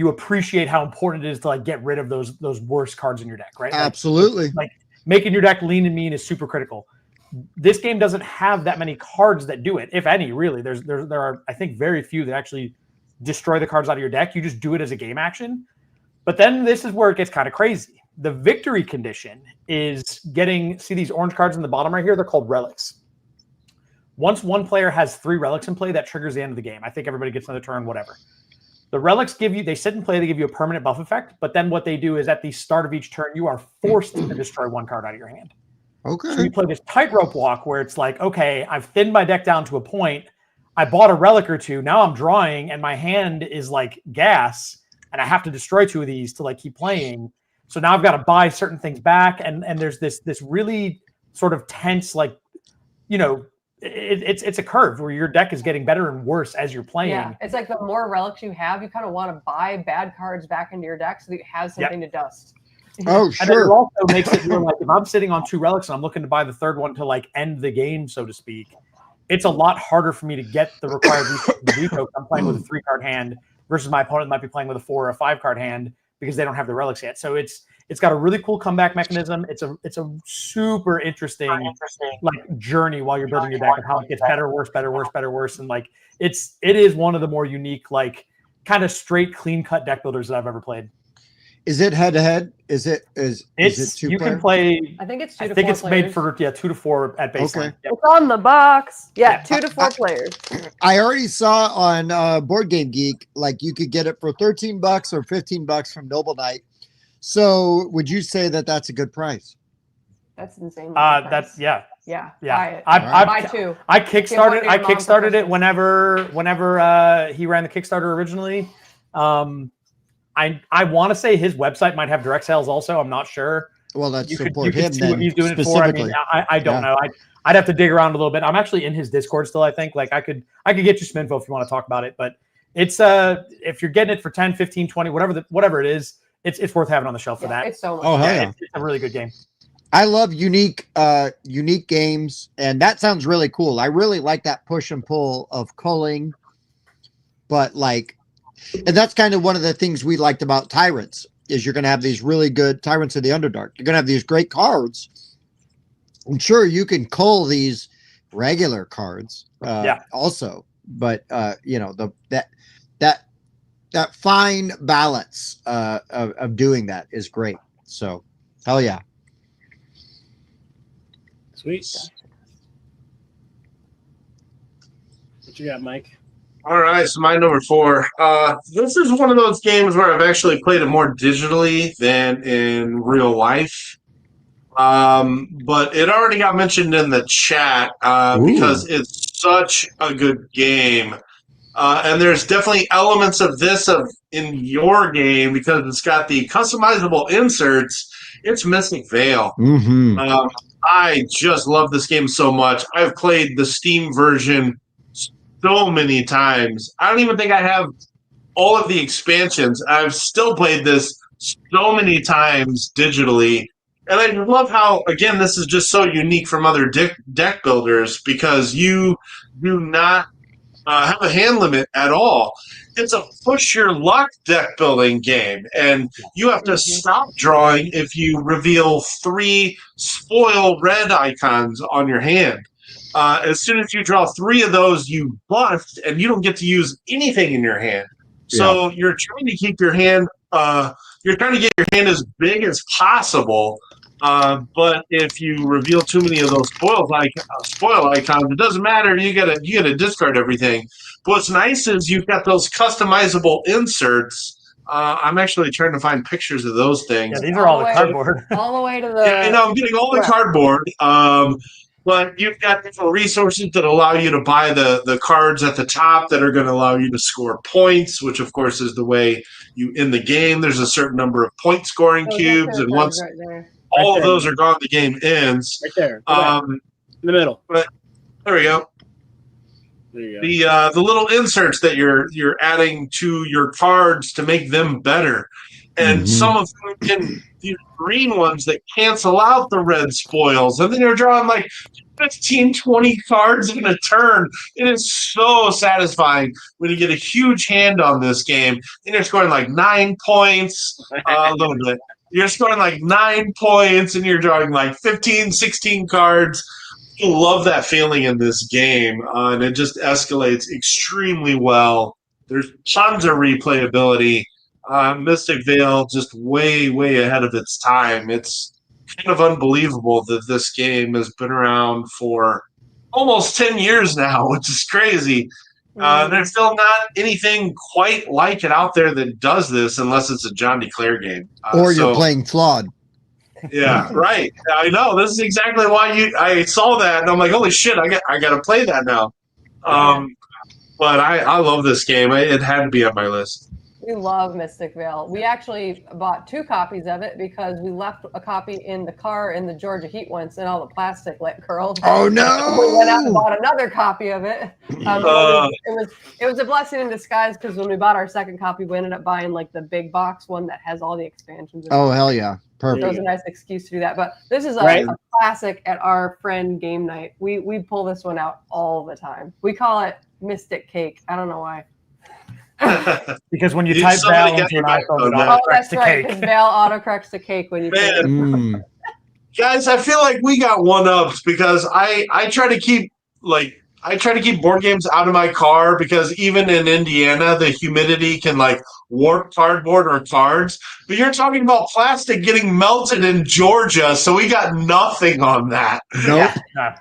appreciate how important it is to like get rid of those worst cards in your deck, right? Absolutely. Like making your deck lean and mean is super critical. This game doesn't have that many cards that do it, if any, really. There are, I think, very few that actually destroy the cards out of your deck. You just do it as a game action. But then this is where it gets kind of crazy. The victory condition is see these orange cards in the bottom right here? They're called relics. Once one player has 3 relics in play, that triggers the end of the game. I think everybody gets another turn, whatever. The relics they sit in play, they give you a permanent buff effect, but then what they do is at the start of each turn, you are forced to destroy 1 card out of your hand. Okay. So you play this tightrope walk where it's like, okay, I've thinned my deck down to a point. I bought a relic or 2. Now I'm drawing and my hand is like gas and I have to destroy 2 of these to like keep playing. So now I've got to buy certain things back. And there's this really sort of tense, like, it's a curve where your deck is getting better and worse as you're playing. Yeah, it's like the more relics you have, you kind of want to buy bad cards back into your deck so that you have something to dust. Oh, And sure. it also makes it more like if I'm sitting on 2 relics and I'm looking to buy the 3rd one to like end the game, so to speak, it's a lot harder for me to get the required resources. I'm playing with a 3-card hand versus my opponent might be playing with a 4 or a 5-card hand because they don't have the relics yet. So it's got a really cool comeback mechanism. It's a super interesting like journey while you're building your deck of how it gets better, worse, better, worse, better, worse. And like it is one of the more unique like kind of straight, clean cut deck builders that I've ever played. Is it head to head? Is it two you player? can play. I think it's 2 to 4 I think it's players. made for 2 to 4 at baseline. Okay. Yep. It's on the box. Yeah, 2 to 4 players. I already saw on Board Game Geek, like you could get it for $13 or $15 from Noble Knight. So would you say that that's a good price? That's insane. That's yeah. Buy it. Buy 2. I kickstarted it whenever he ran the Kickstarter originally. I want to say his website might have direct sales also. I'm not sure. Well, that's you support could him see then what he's doing it for. I mean, I don't know. I'd have to dig around a little bit. I'm actually in his Discord still. I think like I could get you some info if you want to talk about it. But it's if you're getting it for 10, 15, 20, whatever it is, it's worth having on the shelf for that. It's so much. Oh, hell yeah. It's a really good game. I love unique games, and that sounds really cool. I really like that push and pull of culling, but like, and that's kind of one of the things we liked about Tyrants is you're going to have these really good Tyrants of the Underdark. You're going to have these great cards. I'm sure you can cull these regular cards, also, but you know that fine balance of doing that is great. So, hell yeah. Sweet. What you got, Mike? All right, so my number 4. This is one of those games where I've actually played it more digitally than in real life. But it already got mentioned in the chat because it's such a good game. And there's definitely elements of this in your game because it's got the customizable inserts. It's Mystic Vale. Mm-hmm. I just love this game so much. I've played the Steam version so many times. I don't even think I have all of the expansions. I've still played this so many times digitally. And I love how, again, this is just so unique from other deck builders because you do not have a hand limit at all. It's a push your luck deck building game, and you have to stop drawing if you reveal 3 spoil red icons on your hand. As soon as you draw 3 of those, you bust, and you don't get to use anything in your hand. So you're trying to keep your hand. You're trying to get your hand as big as possible. But if you reveal too many of those spoil icons, it doesn't matter. You gotta discard everything. But what's nice is you've got those customizable inserts. I'm actually trying to find pictures of those things. Yeah, these are all the cardboard. All the way to the. Yeah, I'm getting all the cardboard. But you've got different resources that allow you to buy the cards at the top that are going to allow you to score points, which of course is the way you in the game. There's a certain number of point scoring cubes, and once all of those are gone, the game ends. Right there. In the middle. But there we go. There you go. The little inserts that you're adding to your cards to make them better. And some of them can these green ones that cancel out the red spoils. And then you're drawing like 15, 20 cards in a turn. It is so satisfying when you get a huge hand on this game. And you're scoring like 9 points, a little bit. You're scoring like 9 points and you're drawing like 15, 16 cards. I love that feeling in this game. And it just escalates extremely well. There's tons of replayability. Mystic Vale just way, way ahead of its time. It's kind of unbelievable that this game has been around for almost 10 years now, which is crazy. There's still not anything quite like it out there that does this unless it's a John DeClaire game. Or you're playing flawed. Yeah, right. I know. This is exactly why I saw that, and I'm like, holy shit, I got to play that now. But I love this game. It had to be on my list. We love Mystic Vale. We actually bought 2 copies of it because we left a copy in the car in the Georgia heat once, and all the plastic curled. Oh no! We went out and bought another copy of it. It was a blessing in disguise because when we bought our second copy, we ended up buying like the big box one that has all the expansions. Oh hell yeah! Perfect. It was a nice excuse to do that. But this is a classic at our friend game night. We pull this one out all the time. We call it Mystic Cake. I don't know why. Because when you type Val into an iPhone, it autocorrects to cake. Because Val autocorrects to cake when you type Guys, I feel like we got one-ups because I try to keep like I try to keep board games out of my car because even in Indiana, the humidity can like warp cardboard or cards. But you're talking about plastic getting melted in Georgia, so we got nothing on that. Nope. Yeah.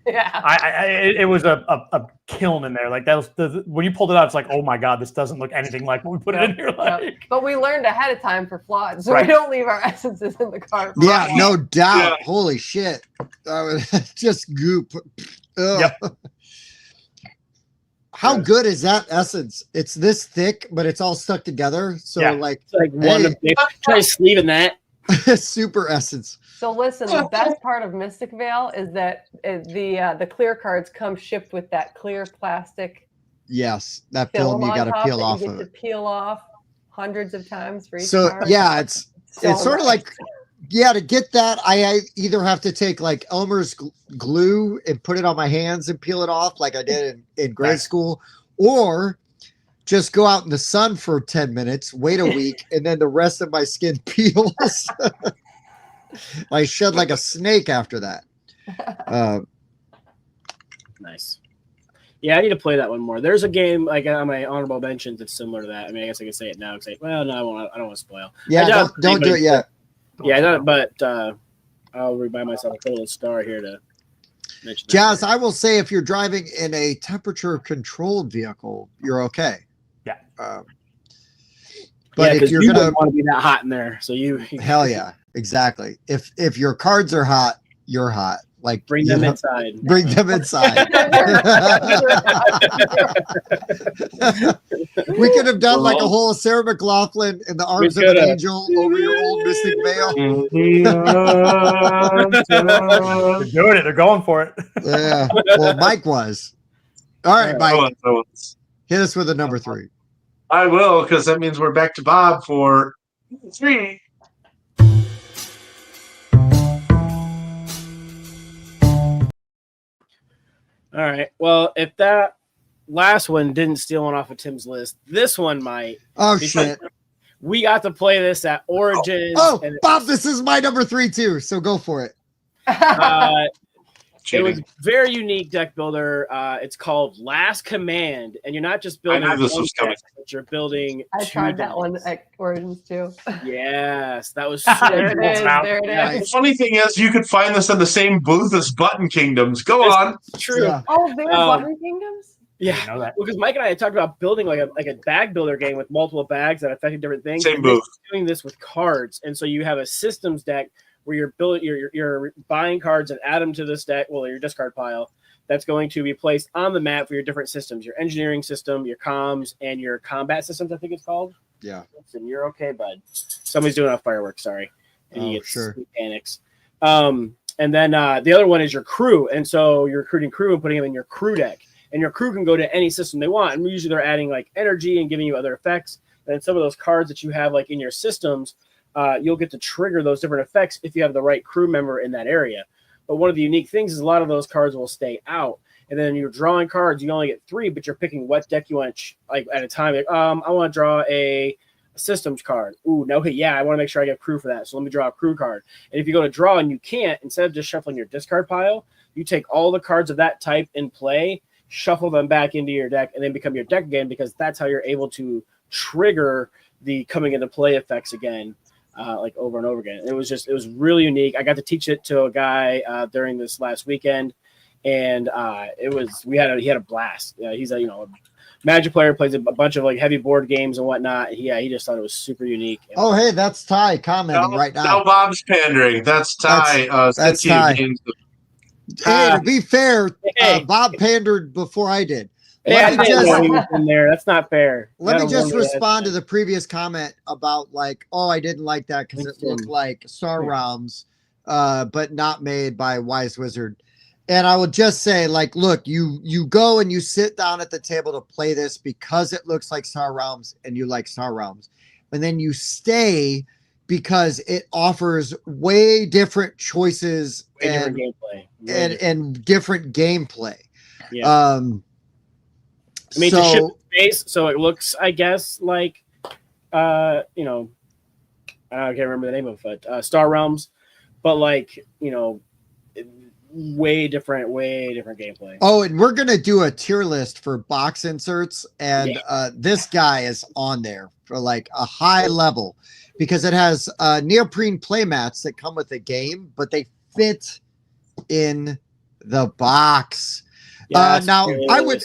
Yeah. It was a kiln in there. Like that was when you pulled it out, it's like, oh my god, this doesn't look anything like what we put it in here. Like, But we learned ahead of time for flawed, so Right. we don't leave our essences in the car. Yeah, no doubt. Yeah. Holy shit. Just goop. Ugh. Yep. How good is that essence? It's this thick, but it's all stuck together. So Yeah. like It's like one Hey. of they try sleeving that. super essence. So listen, the best part of Mystic Veil is that the clear cards come shipped with that clear plastic Yes, that film film you on got to top peel that off you of get to it. peel off hundreds of times for each So card. yeah, it's So sort of nice. like to get that I either have to take like Elmer's glue and put it on my hands and peel it off like I did in grade Right. school, or just go out in the sun for 10 minutes, wait a week, and then the rest of my skin peels. I shed like a snake after that. Nice. Yeah, I need to play that one more. There's a game like on my honorable mentions that's similar to that. I mean, I guess I can say it now. Well, no, I won't. I don't want to spoil. Yeah, I don't do it yet. Yeah, I don't, but I'll rebuy myself a little star here to mention. Jazz, that. I will say if you're driving in a temperature controlled vehicle, you're okay. Yeah. But if you're you gonna don't want to be that hot in there, so you hell yeah, exactly. If your cards are hot, you're hot. Like bring them inside. Bring them inside. We could have done like a whole Sarah McLaughlin in the arms of an angel over your old Mystic Veil. they're doing it. They're going for it. Yeah. Well, Mike was. All right, Mike. Hit us with a number 3. I will, because that means we're back to Bob for 3. All right. Well, if that last one didn't steal one off of Tim's list, this one might. Oh because shit. We got to play this at Origins. Oh, and Bob, this is my number 3 too. So go for it. It was very unique deck builder. It's called Last Command, and you're not just building. I knew this one was coming. deck, but you're building. I 2 tried that decks. one at Origins too. Yes, that was. There it is. Wow. There it Nice. is. The funny thing is, you could find this in the same booth as Button Kingdoms. Go on. True. Yeah. Oh, they're Button Kingdoms? Yeah. You know that. Because Mike and I had talked about building like a bag builder game with multiple bags that affected different things. Same And this booth. is doing this with cards, and so you have a systems deck where you're building, you're buying cards and add them to this deck, well, your discard pile. That's going to be placed on the map for your different systems, your engineering system, your comms, and your combat systems. I think it's called. Yeah. And you're okay, bud. Somebody's doing a fireworks. Sorry. And he gets sure. panics. And then the other one is your crew, and so you're recruiting crew and putting them in your crew deck. And your crew can go to any system they want. And usually they're adding like energy and giving you other effects. And some of those cards that you have like in your systems, you'll get to trigger those different effects if you have the right crew member in that area. But one of the unique things is a lot of those cards will stay out. And then you're drawing cards, you only get 3, but you're picking what deck you want like at a time. Like, I want to draw a systems card. Ooh, no, yeah, I want to make sure I get crew for that. So let me draw a crew card. And if you go to draw and you can't, instead of just shuffling your discard pile, you take all the cards of that type in play, shuffle them back into your deck, and then become your deck again, because that's how you're able to trigger the coming into play effects again. Like over and over again. It was really unique. I got to teach it to a guy during this last weekend, and he had a blast. He's a Magic player, plays a bunch of like heavy board games and whatnot. He just thought it was super unique. Oh, hey, that's Ty commenting right now. Now Bob's pandering. That's Ty. That's Ty. Hey, to be fair, Bob pandered before I did. Yeah, Let me just- he was in there. That's not fair. Let me just Gotta wonder respond to that. the previous comment about like, oh, I didn't like that because it looked like Star Realms, but not made by Wise Wizard. And I would just say, like, look, you go and you sit down at the table to play this because it looks like Star Realms and you like Star Realms. And then you stay because it offers way different choices Different gameplay. and different gameplay. Yeah. I mean, to ship So space, so it looks, I guess, like, I can't remember the name of it, Star Realms, but like, way different gameplay. Oh, and we're gonna do a tier list for box inserts, and this guy is on there for like a high level because it has neoprene playmats that come with the game, but they fit in the box. Now, I would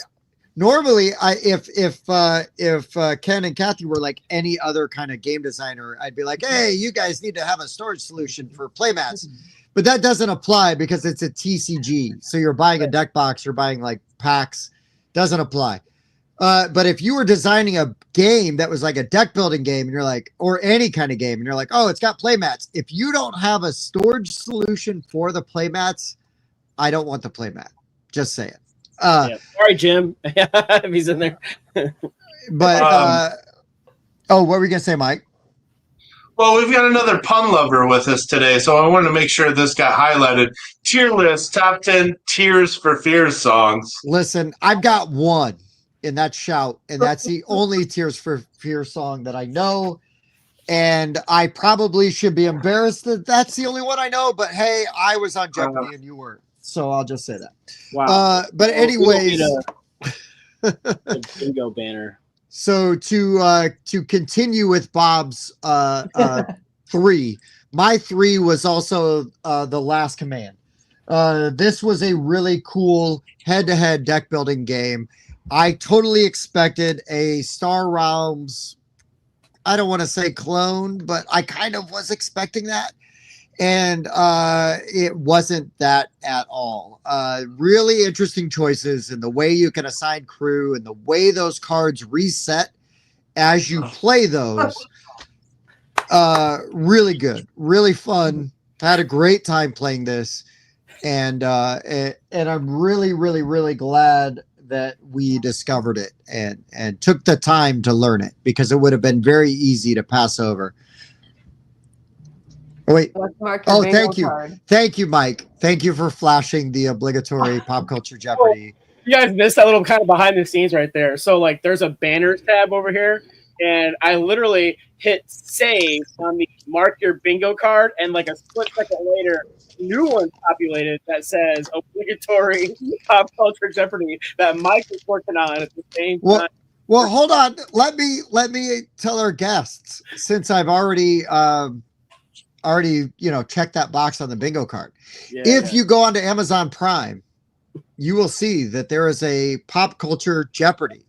normally, if Ken and Cathy were like any other kind of game designer, I'd be like, hey, you guys need to have a storage solution for playmats. But that doesn't apply because it's a TCG. So you're buying a deck box, you're buying like packs, doesn't apply. But if you were designing a game that was like a deck building game and you're like, or any kind of game, and you're like, oh, it's got playmats. If you don't have a storage solution for the playmats, I don't want the playmat. Just say it. Sorry, Jim, if he's in there. But what were you gonna say, Mike? Well, we've got another pun lover with us today, so I wanted to make sure this got highlighted. Tier list, top 10 Tears for Fears songs. Listen, I've got one, and that's Shout, and that's the only Tears for Fears song that I know. And I probably should be embarrassed that that's the only one I know, but hey, I was on Jeopardy and you weren't. So I'll just say that. Wow. But anyways, a bingo banner. So to continue with Bob's 3, my 3 was also The Last Command. This was a really cool head-to-head deck building game. I totally expected a Star Realms, I don't want to say clone, but I kind of was expecting that. And it wasn't that at all. Really interesting choices in the way you can assign crew and the way those cards reset as you play those. Really good, really fun. Had a great time playing this, and I'm really, really, really glad that we discovered it and took the time to learn it because it would have been very easy to pass over. Oh, wait. Oh, thank you. Thank you, Mike. Thank you for flashing the obligatory Pop Culture Jeopardy. You guys missed that little kind of behind the scenes right there. So, like, there's a banners tab over here, and I literally hit save on the mark your bingo card, and like a split second later, new one populated that says obligatory Pop Culture Jeopardy that Mike is working on at the same time. Well, hold on. Let me tell our guests, since I've already check that box on the bingo card. If you go onto Amazon Prime, you will see that there is a Pop Culture Jeopardy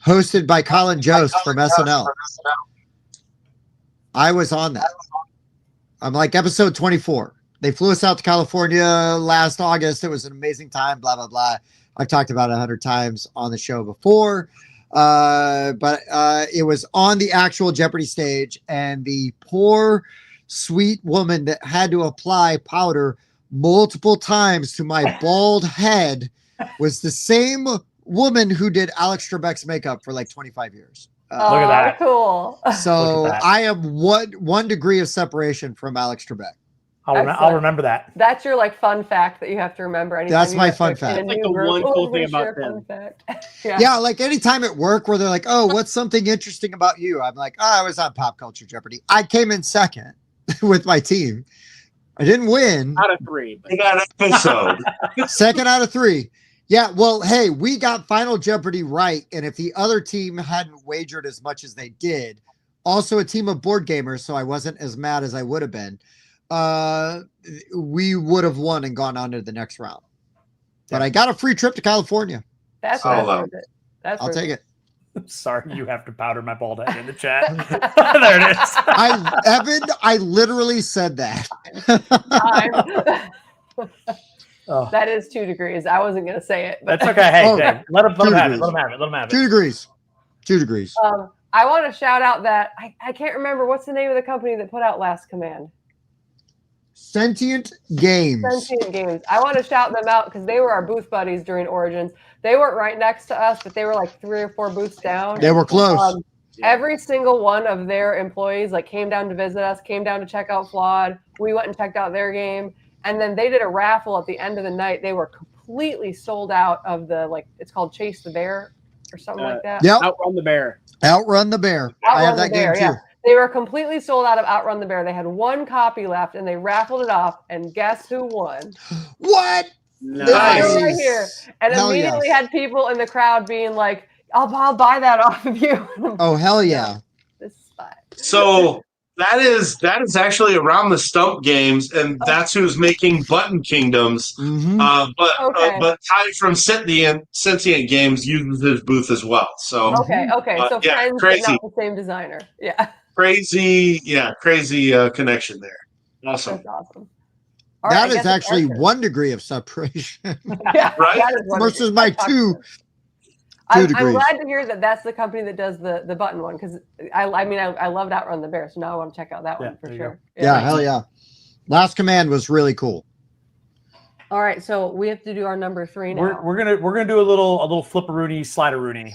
hosted by Colin Jost from SNL. I was on that. I'm like episode 24. They flew us out to California last August. It was an amazing time, blah, blah, blah. I've talked about it 100 times on the show before. But it was on the actual Jeopardy stage, and the poor sweet woman that had to apply powder multiple times to my bald head was the same woman who did Alex Trebek's makeup for like 25 years. Look at that. Cool. So I am one degree of separation from Alex Trebek. I'll remember that. That's your like fun fact that you have to remember. That's my fun fact. Like the one cool thing about them. Yeah, like anytime at work where they're like, oh, what's something interesting about you? I'm like, oh, I was on Pop Culture Jeopardy. I came in second with my team. I didn't win. Out of 3. You got an episode. Second out of 3. Yeah, well, hey, we got Final Jeopardy right, and if the other team hadn't wagered as much as they did, also a team of board gamers, so I wasn't as mad as I would have been, we would have won and gone on to the next round. But I got a free trip to California. That's worth it. I'll take it. Sorry, you have to powder my bald head in the chat. There it is. Evan, I literally said that. That is 2 degrees. I wasn't going to say it. But. That's okay. Hey, let him have it. Let him have it. 2 degrees. 2 degrees. I want to shout out that I can't remember what's the name of the company that put out Last Command. Sentient Games. Sentient Games. I want to shout them out because they were our booth buddies during Origins. They weren't right next to us, but they were like 3 or 4 booths down. They were close. Every single one of their employees like came down to visit us, came down to check out Flawed. We went and checked out their game. And then they did a raffle at the end of the night. They were completely sold out of the, like, it's called Chase the Bear or something like that. Yep. Outrun the Bear. Outrun the Bear. I have that game too. Yeah. They were completely sold out of Outrun the Bear. They had one copy left, and they raffled it off. And guess who won? What? This deal right Nice. here. And Hell immediately yes. had people in the crowd being like, "I'll buy that off of you." Oh, hell yeah. This is fine. So that is actually around the Stump games, and that's who's making Button Kingdoms. Mhm. But Ty from Sentient Games uses his booth as well. So Okay. So yeah, friends, crazy. but not the same designer. Yeah. crazy connection there. Awesome. That's awesome. That is actually 1 degree of separation Yeah, Right? that is one versus degree. my two I'm degrees. glad to hear that that's the company that does the button one, because I loved Outrun the Bear, so now I want to check out that one for sure. Yeah, hell yeah. Last Command was really cool. All right, so we have to do our number 3 now. We're gonna do a little flipperoonie, slideroonie.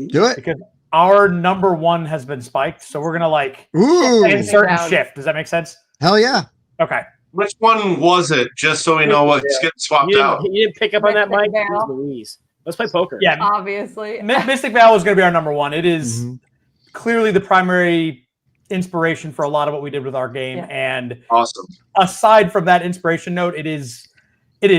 Do it. Because our number 1 has been spiked, so we're gonna like Ooh. insert and shift. Does that make sense? Hell yeah. Okay. Which one was it? Just so we know what's getting swapped out. You didn't pick up on that, Mike? Mystic Vale. Louise. Let's play poker. Yeah. Obviously. Mystic Vale is going to be our number 1. It is clearly the primary inspiration for a lot of what we did with our game. Yeah. And Awesome. aside from that inspiration note, it is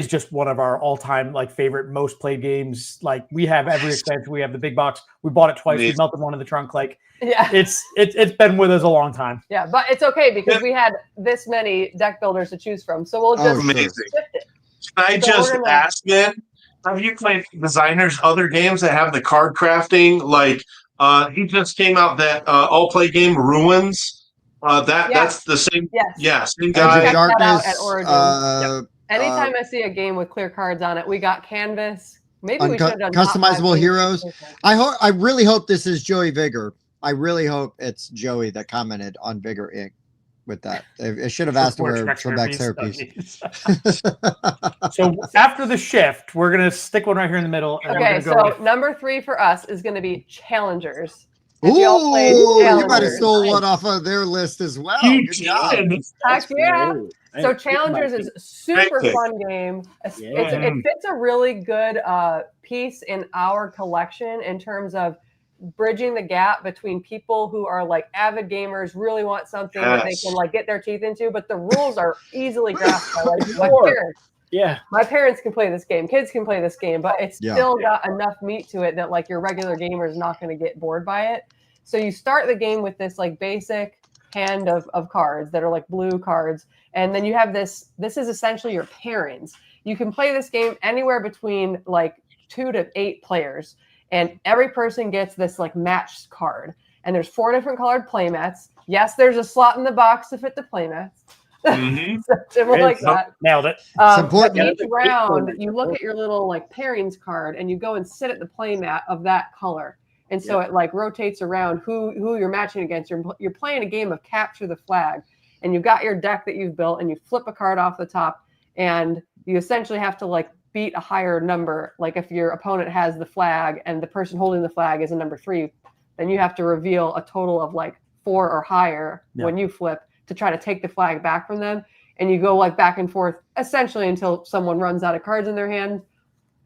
just one of our all-time like favorite, most played games. Like we have every expansion. We have the big box. We bought it twice. Amazing. We melted one in the trunk. Like Yeah. it's been with us a long time. Yeah, but it's okay because we had this many deck builders to choose from. So we'll just Amazing. shift it. Can I just ask, man? Have you played designers other games that have the card crafting? Like he just came out that all play game Ruins. That's the same. Yes. Yeah, same Edge guy. of Darkness. at Origin. Anytime I see a game with clear cards on it, we got Canvas. Maybe we should have done customizable heroes. I really hope this is Joey Vigor. I really hope it's Joey that commented on Vigor Inc. with that. It should have asked to wear Trebek's hairpiece. So after the shift, we're gonna stick one right here in the middle. And Okay, we're gonna so number 3 for us is going to be Challengers. Ooh, you might have Challengers. stole one off of their list as well. You Good job. did. Heck yeah. Great. So Challengers is a super Great pick. fun game. Yeah. It fits a really good piece in our collection in terms of bridging the gap between people who are like avid gamers, really want something that they can like get their teeth into, but the rules are easily grasped by like my parents. Yeah. My parents can play this game, kids can play this game, but it's Yeah. still got enough meat to it that like your regular gamer is not going to get bored by it. So you start the game with this like basic hand of cards that are like blue cards. And then you have this is essentially your pairings. You can play this game anywhere between like 2 to 8 players. And every person gets this like matched card. And there's 4 different colored playmats. Yes, there's a slot in the box to fit the playmats. Mhm. Something like that. Nailed it. It's important. Each round, you look at your little like pairings card and you go and sit at the playmat of that color. And so it like rotates around who you're matching against. You're playing a game of capture the flag, and you've got your deck that you've built, and you flip a card off the top, and you essentially have to like beat a higher number. Like if your opponent has the flag and the person holding the flag is a number 3, then you have to reveal a total of like 4 or higher when you flip to try to take the flag back from them. And you go like back and forth essentially until someone runs out of cards in their hand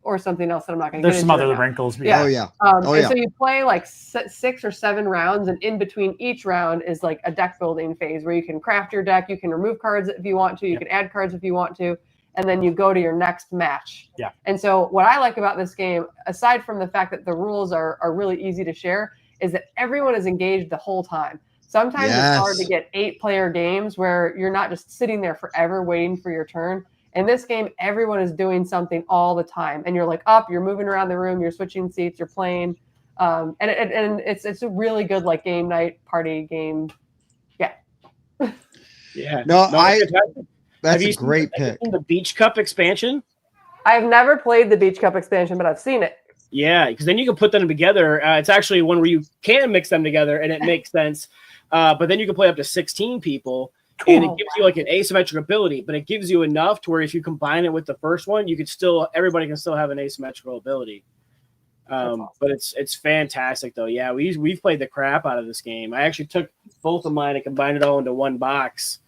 or something else that I'm not going to get into. There's some other right now. wrinkles. Yeah. Oh yeah. And so you play like 6 or 7 rounds, and in between each round is like a deck building phase where you can craft your deck, you can remove cards if you want to, you can add cards if you want to, and then you go to your next match. Yeah. And so what I like about this game, aside from the fact that the rules are really easy to share, is that everyone is engaged the whole time. Sometimes it's hard to get 8-player games where you're not just sitting there forever waiting for your turn. In this game, everyone is doing something all the time, and you're like up, you're moving around the room, you're switching seats, you're playing, and it's a really good like game night party game. Yeah. Yeah. No, that's Have you a great seen pick. the Beach Cup expansion? I've never played the Beach Cup expansion, but I've seen it. Yeah, because then you can put them together. It's actually one where you can mix them together, and it makes sense. But then you can play up to 16 people. And it gives you like an asymmetric ability, but it gives you enough to where if you combine it with the first one, you could still everybody can still have an asymmetrical ability. Awesome. But it's fantastic though. Yeah, we've played the crap out of this game. I actually took both of mine and combined it all into one box,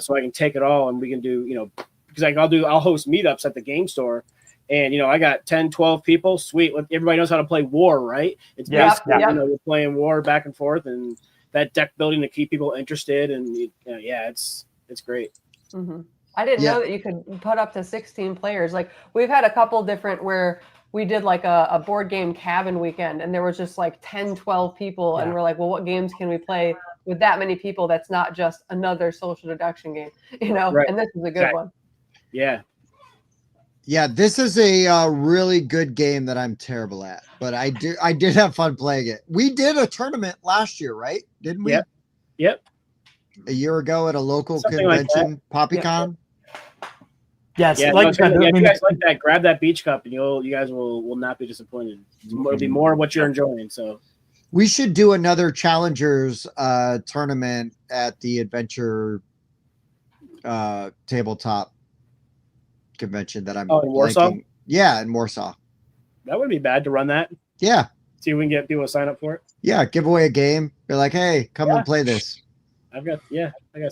so I can take it all and we can do because I'll host meetups at the game store, and I got 10, 12 people. Sweet, everybody knows how to play War, right? It's basically you're playing War back and forth and. that deck building to keep people interested, and yeah, it's great. Mm-hmm. I didn't know that you could put up to 16 players. Like we've had a couple different where we did like a board game cabin weekend, and there was just like 10, 12 people, and we're like, well, what games can we play with that many people? That's not just another social deduction game, Right. And this is a good one. Yeah. Yeah, this is a really good game that I'm terrible at, but I did have fun playing it. We did a tournament last year, right? Didn't we? Yep. A year ago at a local Something like convention, PoppyCon. Yes, Yeah, if you guys like that, grab that beach cup, and you guys will not be disappointed. It'll be more of what you're enjoying. So we should do another challengers tournament at the adventure tabletop convention that I'm in Warsaw. Yeah, in Warsaw. That wouldn't be bad to run that. Yeah. See if we can get people to sign up for it. Yeah, give away a game. Be like, hey, come and play this. I got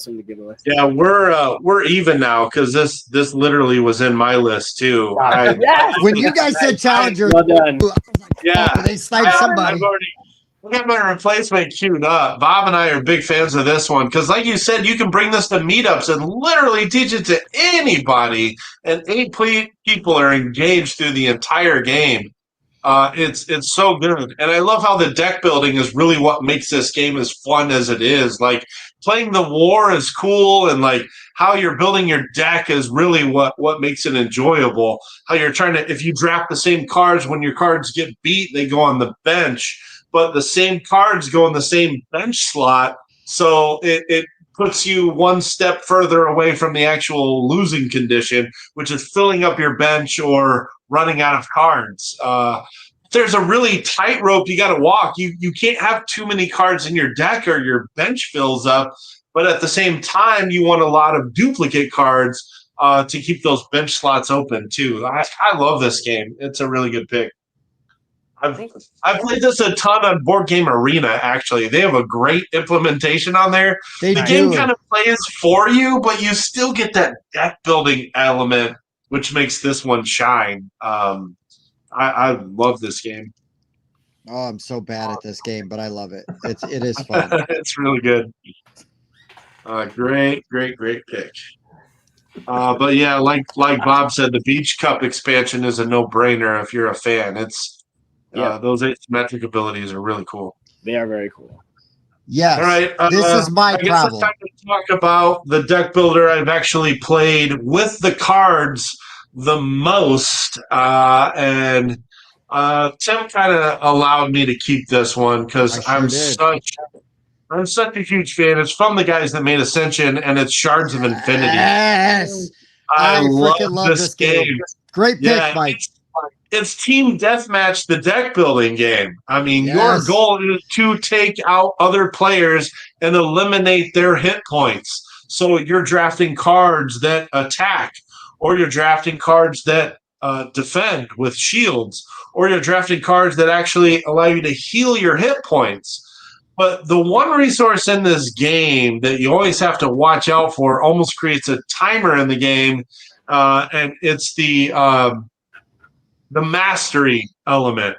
something to give away. Yeah, we're even now because this literally was in my list too. When you guys said challengers, well done. Yeah, they sniped somebody. I got my replacement queued up. Bob and I are big fans of this one because, like you said, you can bring this to meetups and literally teach it to anybody, and 8 people are engaged through the entire game. It's so good, and I love how the deck building is really what makes this game as fun as it is. Like playing the war is cool, and like how you're building your deck is really what makes it enjoyable. How you're trying to, if you draft the same cards, when your cards get beat, they go on the bench, but the same cards go in the same bench slot, so it puts you one step further away from the actual losing condition, which is filling up your bench or running out of cards. There's a really tight rope you got to walk. You can't have too many cards in your deck or your bench fills up, but at the same time, you want a lot of duplicate cards to keep those bench slots open too. I love this game. It's a really good pick. I've played this a ton on Board Game Arena, actually. They have a great implementation on there. The game kind of plays for you, but you still get that deck building element, which makes this one shine. I love this game. Oh, I'm so bad at this game, but I love it. It is fun. It's really good. Great pick. But yeah, like Bob said, the Beach Cup expansion is a no-brainer if you're a fan. Those asymmetric abilities are really cool. They are very cool. Yes. All right. This is my I guess problem. it's time to talk about the deck builder I've actually played with the cards the most. And Tim kind of allowed me to keep this one because I'm such a huge fan. It's from the guys that made Ascension, and it's Shards of Infinity. Yes. I freaking love this game. Great pick, Mike. It's Team Deathmatch, the deck building game. I mean, your goal is to take out other players and eliminate their hit points. So you're drafting cards that attack, or you're drafting cards that defend with shields, or you're drafting cards that actually allow you to heal your hit points. But the one resource in this game that you always have to watch out for almost creates a timer in the game, and it's the mastery element.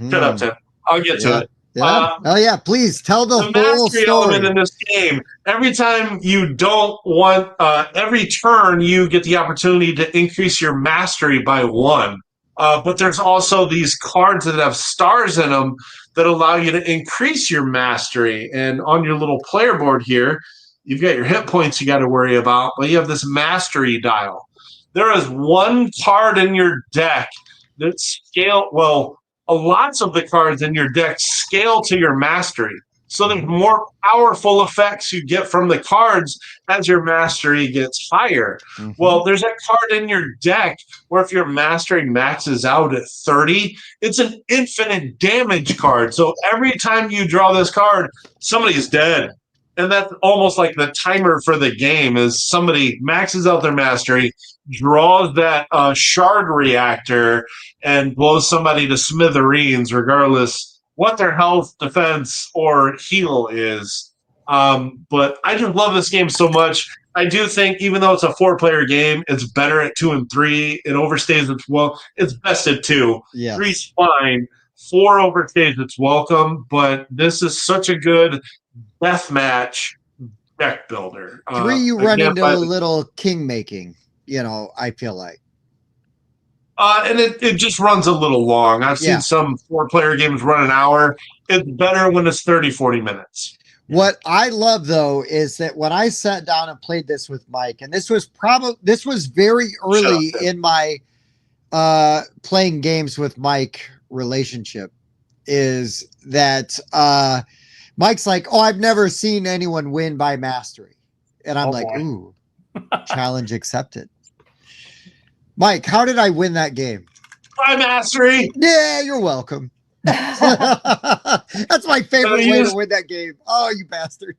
Shut up, Tim. I'll get to it. Yeah. Please tell the whole mastery story. element in this game. Every time you don't want, every turn you get the opportunity to increase your mastery by 1. But there's also these cards that have stars in them that allow you to increase your mastery. And on your little player board here, you've got your hit points you got to worry about, but you have this mastery dial. There is one card in your deck that lots of the cards in your deck scale to your mastery. So there's more powerful effects you get from the cards as your mastery gets higher. Well, there's a card in your deck where if your mastery maxes out at 30, it's an infinite damage card. So every time you draw this card, somebody's dead. And that's almost like the timer for the game is somebody maxes out their mastery, draws that shard reactor, and blows somebody to smithereens, regardless what their health, defense, or heal is. But I just love this game so much. I do think, even though it's a 4-player game, it's better at 2 and 3. It overstays it well. It's best at 2. Yes. 3's fine. 4 overstays its welcome, but this is such a good death match deck builder. 3, you run into a little king making, I feel like. And it just runs a little long. I've seen some 4-player games run an hour. It's better when it's 30, 40 minutes. What I love, though, is that when I sat down and played this with Mike, and this was very early in my playing games with Mike relationship, is that Mike's like, oh, I've never seen anyone win by mastery. And I'm like, ooh, challenge accepted. Mike, how did I win that game? By mastery. Yeah, you're welcome. That's my favorite way to win that game. Oh, you bastard.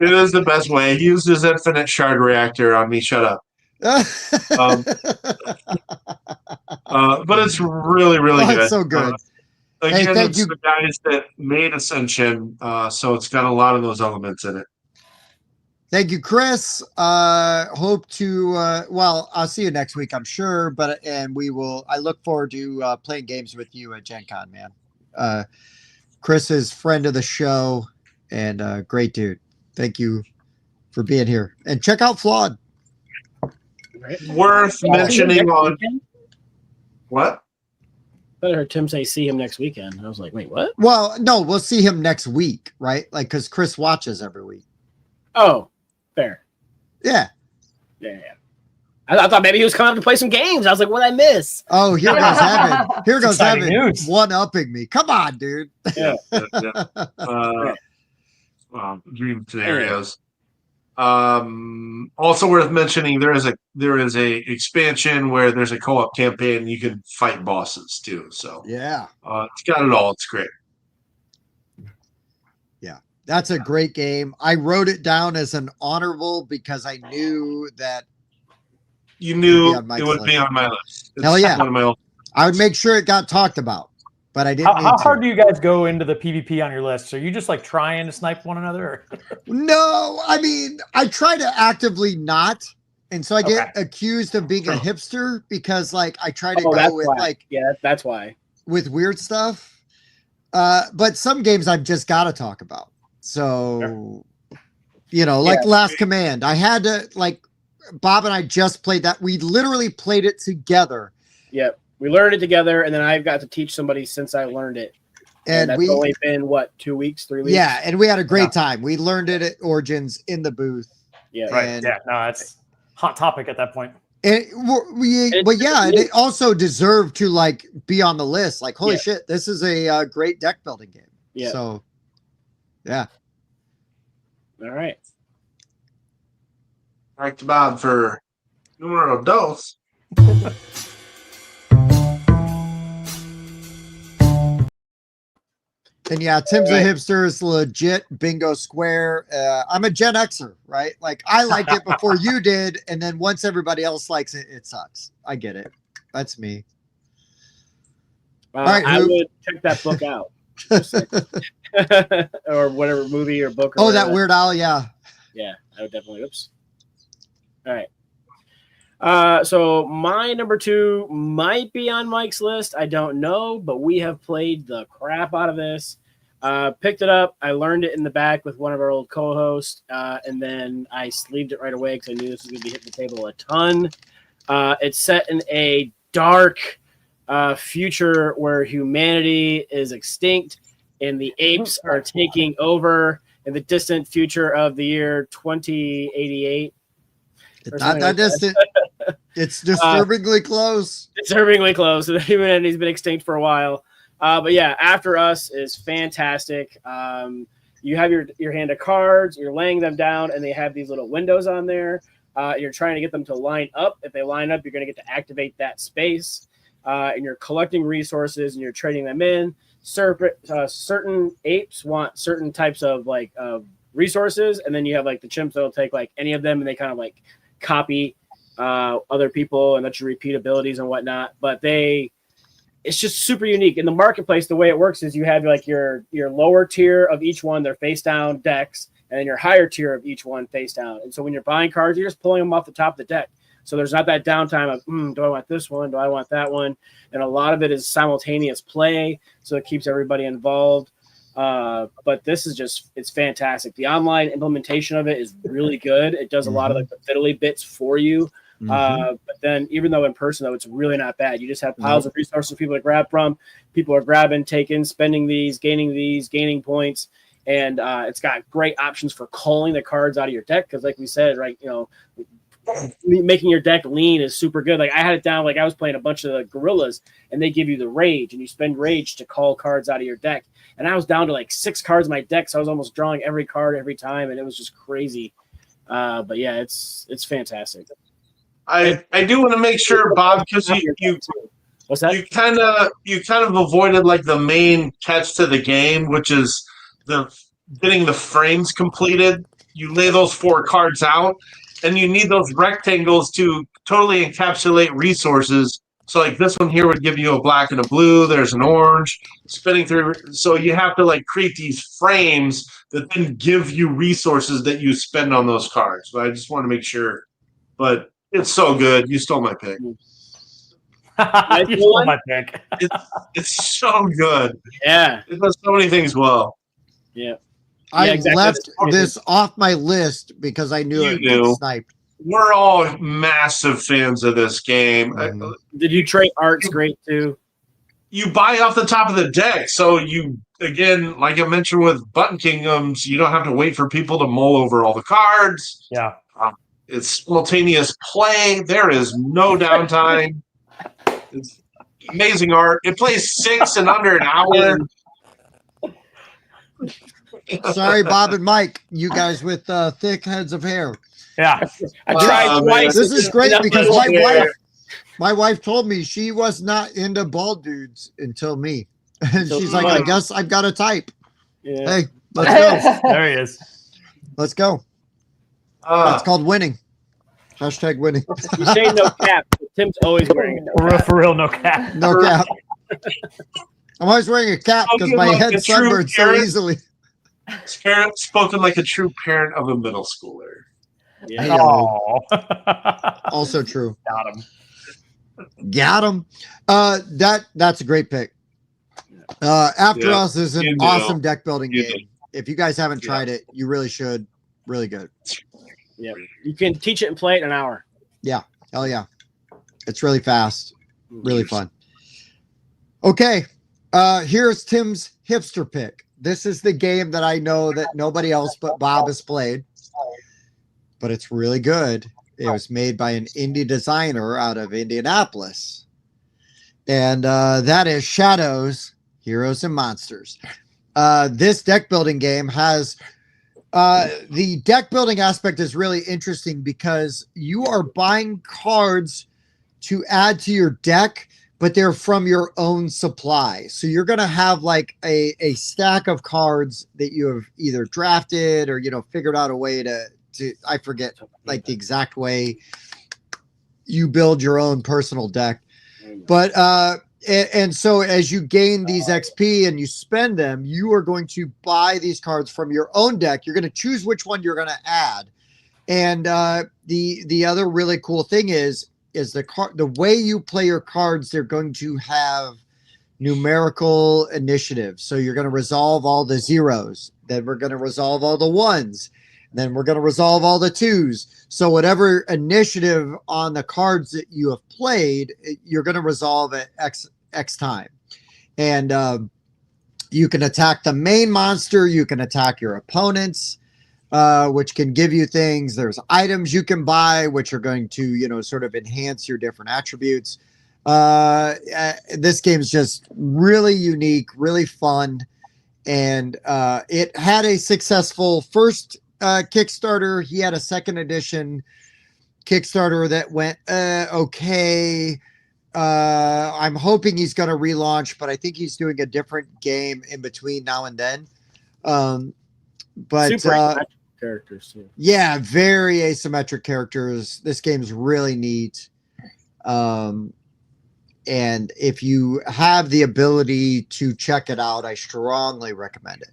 It is the best way. He used his infinite shard reactor on me. Shut up. But it's really, really good. It's so good. Again, it's the guys that made Ascension, so it's got a lot of those elements in it. Thank you, Chris. Hope to, I'll see you next week, I'm sure, I look forward to playing games with you at Gen Con, man. Chris is friend of the show and great dude. Thank you for being here. And check out Flawed. Worth mentioning on what? I heard Tim say see him next weekend. I was like, wait, what? Well, no, we'll see him next week, right? Like, because Chris watches every week. Oh, fair. Yeah. Yeah. I thought maybe he was coming up to play some games. I was like, what did I miss? Oh, here goes Evan. Here goes Evan one-upping me. Come on, dude. Yeah. Dream scenarios. Also worth mentioning, there is a expansion where there's a co-op campaign. You can fight bosses too. So yeah, it's got it all. It's great. Yeah, that's a great game. I wrote it down as an honorable because I knew that you knew it would be on my list. Hell yeah, one of my own. I would make sure it got talked about, but I didn't. How hard do you guys go into the PvP on your list? Are you just like trying to snipe one another? No, I mean, I try to actively not. And so I get accused of being a hipster because like I try to go with that's why. With weird stuff. But some games I've just got to talk about. So, like Last Command, I had to Bob and I just played that. We literally played it together. Yep. We learned it together, and then I've got to teach somebody since I learned it. And that's only been, 2 weeks, 3 weeks? Yeah, and we had a great time. We learned it at Origins in the booth. Yeah. Right. Yeah, no, it's hot topic at that point. And it also deserved to be on the list. Like, holy shit, this is a great deck building game. Yeah. So, yeah. All right. Thanks to Bob for numero dos. And yeah, Tim's a hipster, is legit bingo square. I'm a Gen Xer, right? Like I liked it before you did, and then once everybody else likes it, it sucks. I get it. That's me. All right, I would check that book out, or whatever movie or book. Or that Weird Al, yeah. Yeah, I would definitely. Oops. All right. So my number 2 might be on Mike's list. I don't know, but we have played the crap out of this. Picked it up. I learned it in the back with one of our old co-hosts, and then I sleeved it right away because I knew this was going to be hitting the table a ton. It's set in a dark future where humanity is extinct and the apes are taking over in the distant future of the year 2088. It's not that distant. It's disturbingly close. Disturbingly close. The humanity's been extinct for a while. But yeah, After Us is fantastic. You have your hand of cards, you're laying them down, and they have these little windows on there. You're trying to get them to line up. If they line up, you're going to get to activate that space. And you're collecting resources, and you're trading them in. Certain apes want certain types of resources, and then you have the chimps that'll take any of them, and they kind of copy other people and let you repeat abilities and whatnot. But it's just super unique in the marketplace. The way it works is you have your lower tier of each one, they're face down decks, and then your higher tier of each one face down. And so when you're buying cards, you're just pulling them off the top of the deck. So there's not that downtime of, do I want this one? Do I want that one? And a lot of it is simultaneous play, so it keeps everybody involved. But this is it's fantastic. The online implementation of it is really good. It does a lot of like the fiddly bits for you. But then even though in person, though, it's really not bad. You just have piles of resources for people to grab from. People are grabbing, taking, spending these, gaining points. And it's got great options for culling the cards out of your deck. Because like we said, right, making your deck lean is super good. Like I had it down, like I was playing a bunch of the gorillas and they give you the rage and you spend rage to call cards out of your deck. And I was down to like 6 cards in my deck. So I was almost drawing every card every time. And it was just crazy. But yeah, it's fantastic. I do want to make sure, Bob, because you what's that? You kind of avoided like the main catch to the game, which is getting the frames completed. You lay those 4 cards out, and you need those rectangles to totally encapsulate resources. So like this one here would give you a black and a blue. There's an orange spinning through. So you have to like create these frames that then give you resources that you spend on those cards. But I just want to make sure. But it's so good. You stole my pick. You stole my pick. It's so good. Yeah. It does so many things well. Yeah. I left this off my list because I knew it would get sniped. We're all massive fans of this game. Did you trade art's great too? You buy off the top of the deck, so you again, like I mentioned with Button Kingdoms, you don't have to wait for people to mull over all the cards. Yeah, it's simultaneous play. There is no downtime. It's amazing art. It plays 6 in under an hour. Sorry, Bob and Mike, you guys with thick heads of hair. Yeah, I tried twice. This is great because my wife told me she was not into bald dudes until me, and she's like, "I guess I've got a type." Yeah. Hey, let's go. There he is. Let's go. That's called winning. Hashtag winning. You say no cap. Tim's always wearing it. For real, no cap. No cap. I'm always wearing a cap because my head sunburned so easily. Spoken like a true parent of a middle schooler. Yeah. Also true. Got him. That's a great pick. After Us is an awesome deck building game. If you guys haven't tried it, you really should. Really good. Yeah, you can teach it and play it in an hour. Yeah, hell yeah. It's really fast, really fun. Okay, here's Tim's hipster pick. This is the game that I know that nobody else but Bob has played, but it's really good. It was made by an indie designer out of Indianapolis, and that is Shadows, Heroes, and Monsters. This deck building game has the deck building aspect is really interesting because you are buying cards to add to your deck, but they're from your own supply. So you're going to have like a stack of cards that you have either drafted or, figured out a way to I forget like the exact way you build your own personal deck. But, and so as you gain these XP and you spend them, you are going to buy these cards from your own deck. You're going to choose which one you're going to add. And the other really cool thing is the way you play your cards, they're going to have numerical initiatives. So you're going to resolve all the zeros. Then we're going to resolve all the ones. Then we're going to resolve all the 2s. So whatever initiative on the cards that you have played, you're going to resolve at X time. And you can attack the main monster. You can attack your opponents, which can give you things. There's items you can buy, which are going to, sort of enhance your different attributes. This game's just really unique, really fun. And it had a successful first Kickstarter. He had a second edition Kickstarter that went okay. I'm hoping he's going to relaunch, but I think he's doing a different game in between now and then. But super characters. Yeah, very asymmetric characters. This game's really neat. And if you have the ability to check it out, I strongly recommend it.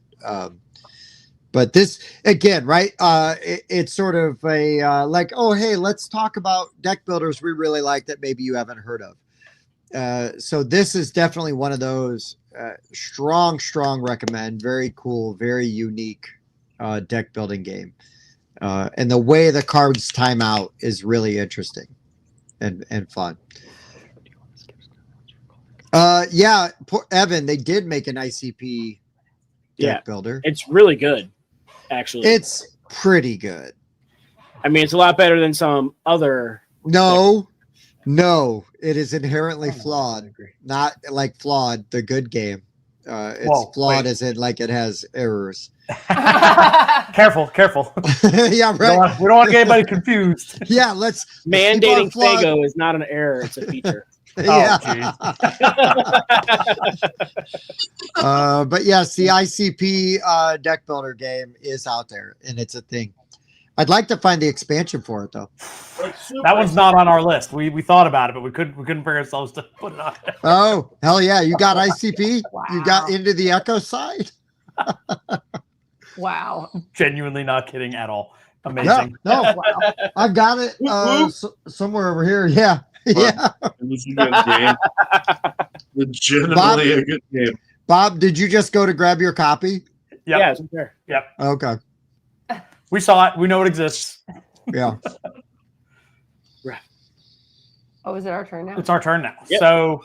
But this again, right? It's sort of a like, oh, hey, let's talk about deck builders we really like that maybe you haven't heard of. So this is definitely one of those strong recommend. Very cool, very unique deck building game. And the way the cards time out is really interesting and fun. Yeah, Evan, they did make an ICP deck builder. It's really good, actually. It's pretty good. I mean, it's a lot better than some other. No, it is inherently flawed. Not like flawed, the good game. It's flawed as in like it has errors. Careful. Yeah, right. We don't want to get anybody confused. Yeah, let's mandating Fago is not an error; it's a feature. Yeah. But yes, the ICP deck builder game is out there, and it's a thing. I'd like to find the expansion for it though. That one's not on our list. We thought about it, but we couldn't bring ourselves to put it on. Oh, hell yeah. You got ICP? Wow. You got into the Echo side? Wow. Genuinely not kidding at all. Amazing. No. Wow. I've got it somewhere over here. Yeah. Yeah. It was a good game. Legitimately a good game. Bob, did you just go to grab your copy? Yep. Yeah, it's fair. Yep. Okay. We saw it. We know it exists. Yeah. Oh, is it our turn now? It's our turn now. Yep. So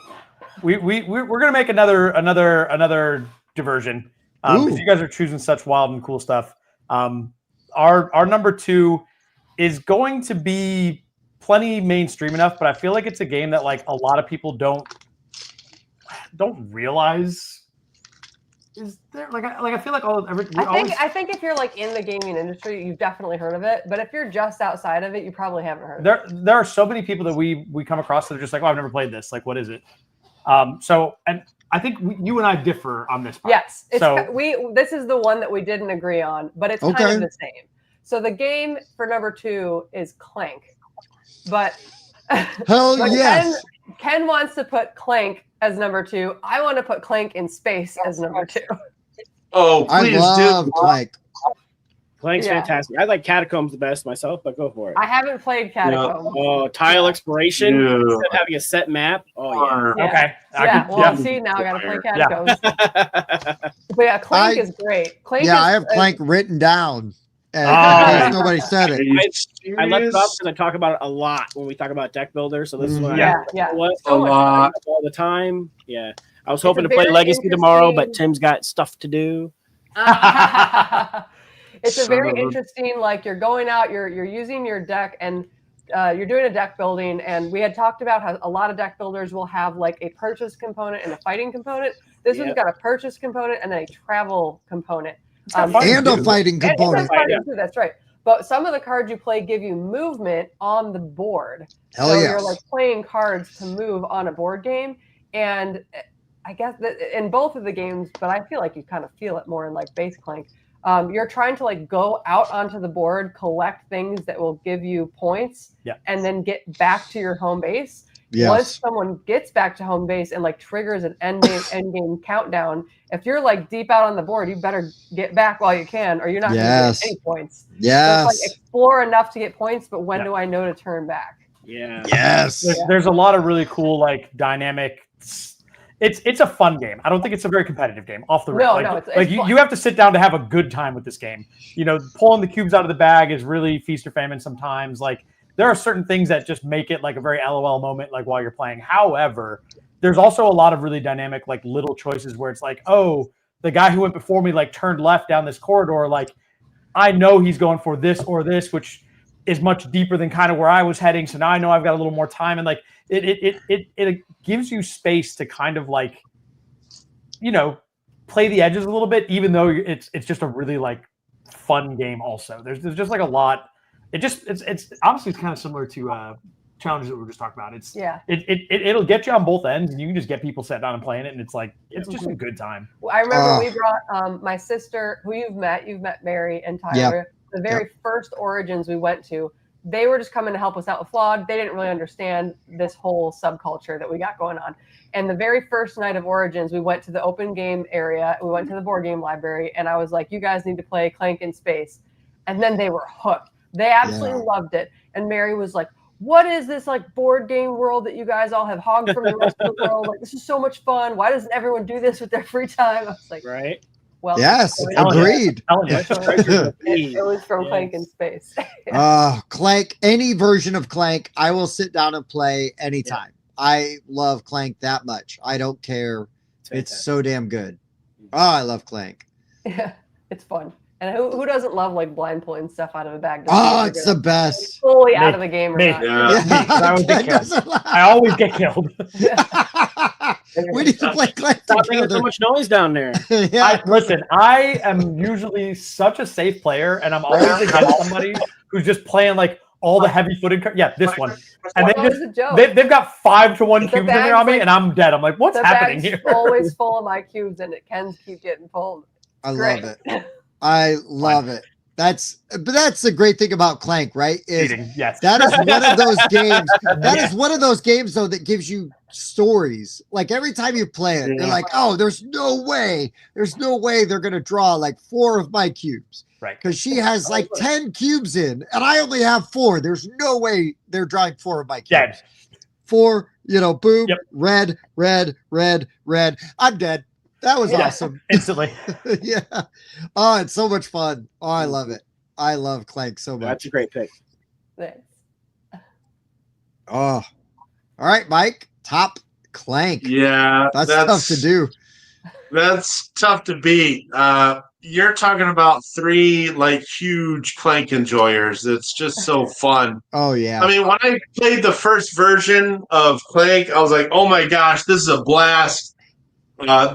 we're gonna make another diversion. Because you guys are choosing such wild and cool stuff. Our number 2 is going to be plenty mainstream enough, but I feel like it's a game that like a lot of people don't realize. Is there I feel like I think if you're like in the gaming industry, you've definitely heard of it. But if you're just outside of it, you probably haven't heard of it. There are so many people that we come across that are just like, oh, I've never played this. Like, what is it? So I think you and I differ on this part. Yes. This is the one that we didn't agree on, but it's kind of the same. So the game for number 2 is Clank. But hell yes. Ken wants to put Clank as number 2. I want to put Clank in space as number 2. Oh, please I love Clank. Clank's fantastic. I like Catacombs the best myself, but go for it. I haven't played Catacombs. Oh, tile exploration instead of having a set map. Oh yeah. Okay. See, now I got to play Catacombs. But yeah, Clank is great. Clank I have Clank written down. And nobody said it. I left it up because I talk about it a lot when we talk about deck builders. So this is what a lot all the time. Yeah, I was hoping to play Legacy tomorrow, but Tim's got stuff to do. It's a very interesting. Like you're going out, you're using your deck, and you're doing a deck building. And we had talked about how a lot of deck builders will have like a purchase component and a fighting component. This one's got a purchase component and then a travel component. And a fighting component. That's right. But some of the cards you play give you movement on the board. You're like playing cards to move on a board game. And I guess that in both of the games, but I feel like you kind of feel it more in like base Clank. You're trying to like go out onto the board, collect things that will give you points, and then get back to your home base. Yes. Once someone gets back to home base and like triggers an end game countdown, if you're like deep out on the board, you better get back while you can, or you're not going to get any points. Yes. So it's like explore enough to get points, but when do I know to turn back? Yeah. Yes. There's a lot of really cool like dynamic. It's a fun game. I don't think it's a very competitive game off the rip. It's you have to sit down to have a good time with this game. You know, pulling the cubes out of the bag is really feast or famine sometimes. Like there are certain things that just make it like a very LOL moment, like while you're playing. However, there's also a lot of really dynamic, like little choices where it's like, oh, the guy who went before me like turned left down this corridor. Like I know he's going for this or this, which is much deeper than kind of where I was heading. So now I know I've got a little more time, and like it gives you space to kind of like, you know, play the edges a little bit, even though it's just a really like fun game. Also, there's just like a lot. It's honestly kind of similar to challenges that we were just talking about. It'll get you on both ends, and you can just get people sat down and playing it, and it's like it's just a good time. I remember we brought my sister, who you've met Mary and Tyler. The very first Origins we went to, they were just coming to help us out with Flawed. They didn't really understand this whole subculture that we got going on. And the very first night of Origins, we went to the open game area. We went to the board game library, and I was like, you guys need to play Clank in Space. And then they were hooked. They absolutely loved it. And Mary was like, what is this like board game world that you guys all have hogged from the rest of the world? Like, this is so much fun. Why doesn't everyone do this with their free time? I was like, right. Well, yes, agreed. It was from Clank in Space. Clank, any version of Clank, I will sit down and play anytime. I love Clank that much. I don't care. It's so damn good. Oh, I love Clank. Yeah, it's fun. And who doesn't love like blind pulling stuff out of a bag? Oh, it's the best. Fully out of the game or not. I always get killed. I always get killed. We need to play Clank. Stop making so much noise down there. Listen, I am usually such a safe player, and I'm always against somebody who's just playing like all the heavy-footed cards. Yeah, this one. And they've got 5-1 cubes in there on me, and I'm dead. I'm like, what's happening here? Always full of my cubes, and it can keep getting pulled. I love it. I love it. But that's the great thing about Clank, right? Yes. That is one of those games. That is one of those games, though, that gives you stories. Like every time you play it, you're like, oh, there's no way they're gonna draw like 4 of my cubes. Right. Because she has like 10 cubes in, and I only have 4. There's no way they're drawing 4 of my cubes. Dead. 4, boom, red, red, red, red. I'm dead. That was awesome. Instantly. Yeah. Oh, it's so much fun. Oh, I love it. I love Clank so much. That's a great pick. Thanks. Oh. All right, Mike. Top Clank. Yeah. That's tough to do. That's tough to beat. You're talking about 3 like huge Clank enjoyers. It's just so fun. Oh, yeah. I mean, when I played the first version of Clank, I was like, oh my gosh, this is a blast.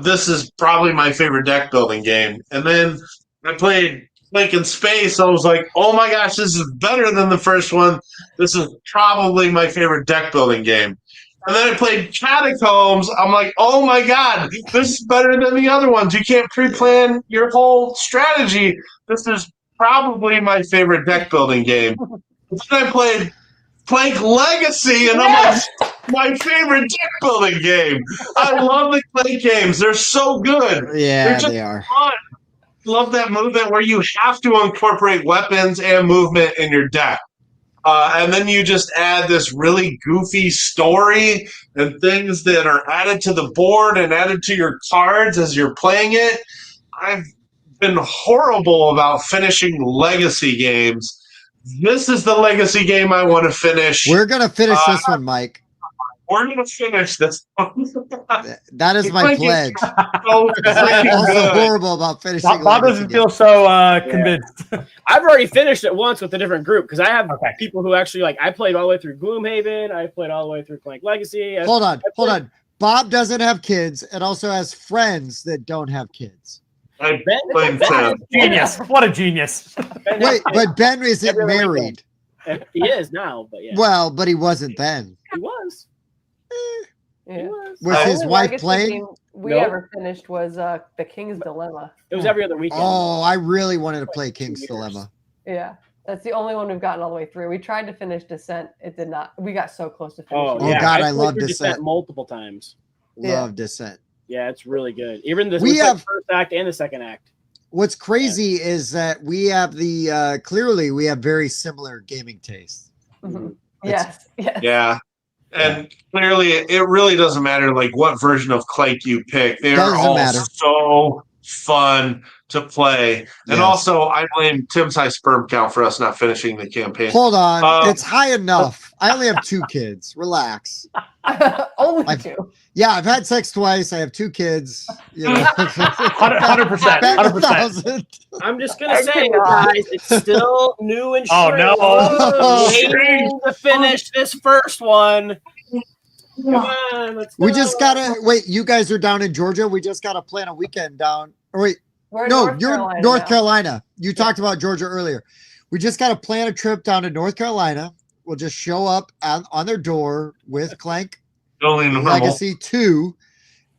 This is probably my favorite deck building game. And then I played Clank in Space. I was like, oh my gosh, this is better than the first one. This is probably my favorite deck building game. And then I played Catacombs. I'm like, oh my God, this is better than the other ones. You can't pre-plan your whole strategy. This is probably my favorite deck building game. Then I played Clank Legacy, and I'm like, my favorite deck building game. I love the Clank games. They're so good. Yeah, they are. Fun. Love that movement where you have to incorporate weapons and movement in your deck. And then you just add this really goofy story and things that are added to the board and added to your cards as you're playing it. I've been horrible about finishing Legacy games. This is the Legacy game I want to finish. We're going to finish this one, Mike. We're going to finish this one. That is my pledge. So I'm also horrible about finishing. Bob doesn't feel so convinced. I've already finished it once with a different group because I have people who actually like. I played all the way through Gloomhaven. I played all the way through Clank Legacy. Hold on. Bob doesn't have kids and also has friends that don't have kids. Genius. What a genius. Wait, but Ben isn't married. He is now, but yeah. Well, but he wasn't then. He was. Yeah. Was his wife playing? We ever finished was The King's Dilemma. It was every other weekend. Oh, I really wanted to play King's Dilemma. Yeah. That's the only one we've gotten all the way through. We tried to finish Descent. It did not. We got so close to finishing. Oh God, I love Descent multiple times. Love Descent. Yeah, it's really good. Even the first act and the second act. What's crazy is that we have clearly we have very similar gaming tastes. Mm-hmm. Yes. Yeah. And clearly it really doesn't matter like what version of Clank you pick. They are all so fun to play. And also I blame Tim's high sperm count for us not finishing the campaign. Hold on. It's high enough. I only have 2 kids. Relax. Only 2. Yeah, I've had sex twice. I have 2 kids. 100%. I'm just gonna say, guys, it's still new and oh no! Waiting to finish this first one. Come on, let's go. We just gotta wait. You guys are down in Georgia. We just gotta plan a weekend down. Or wait, you're North Carolina. You talked about Georgia earlier. We just gotta plan a trip down to North Carolina. We'll just show up on their door with Clank Legacy 2,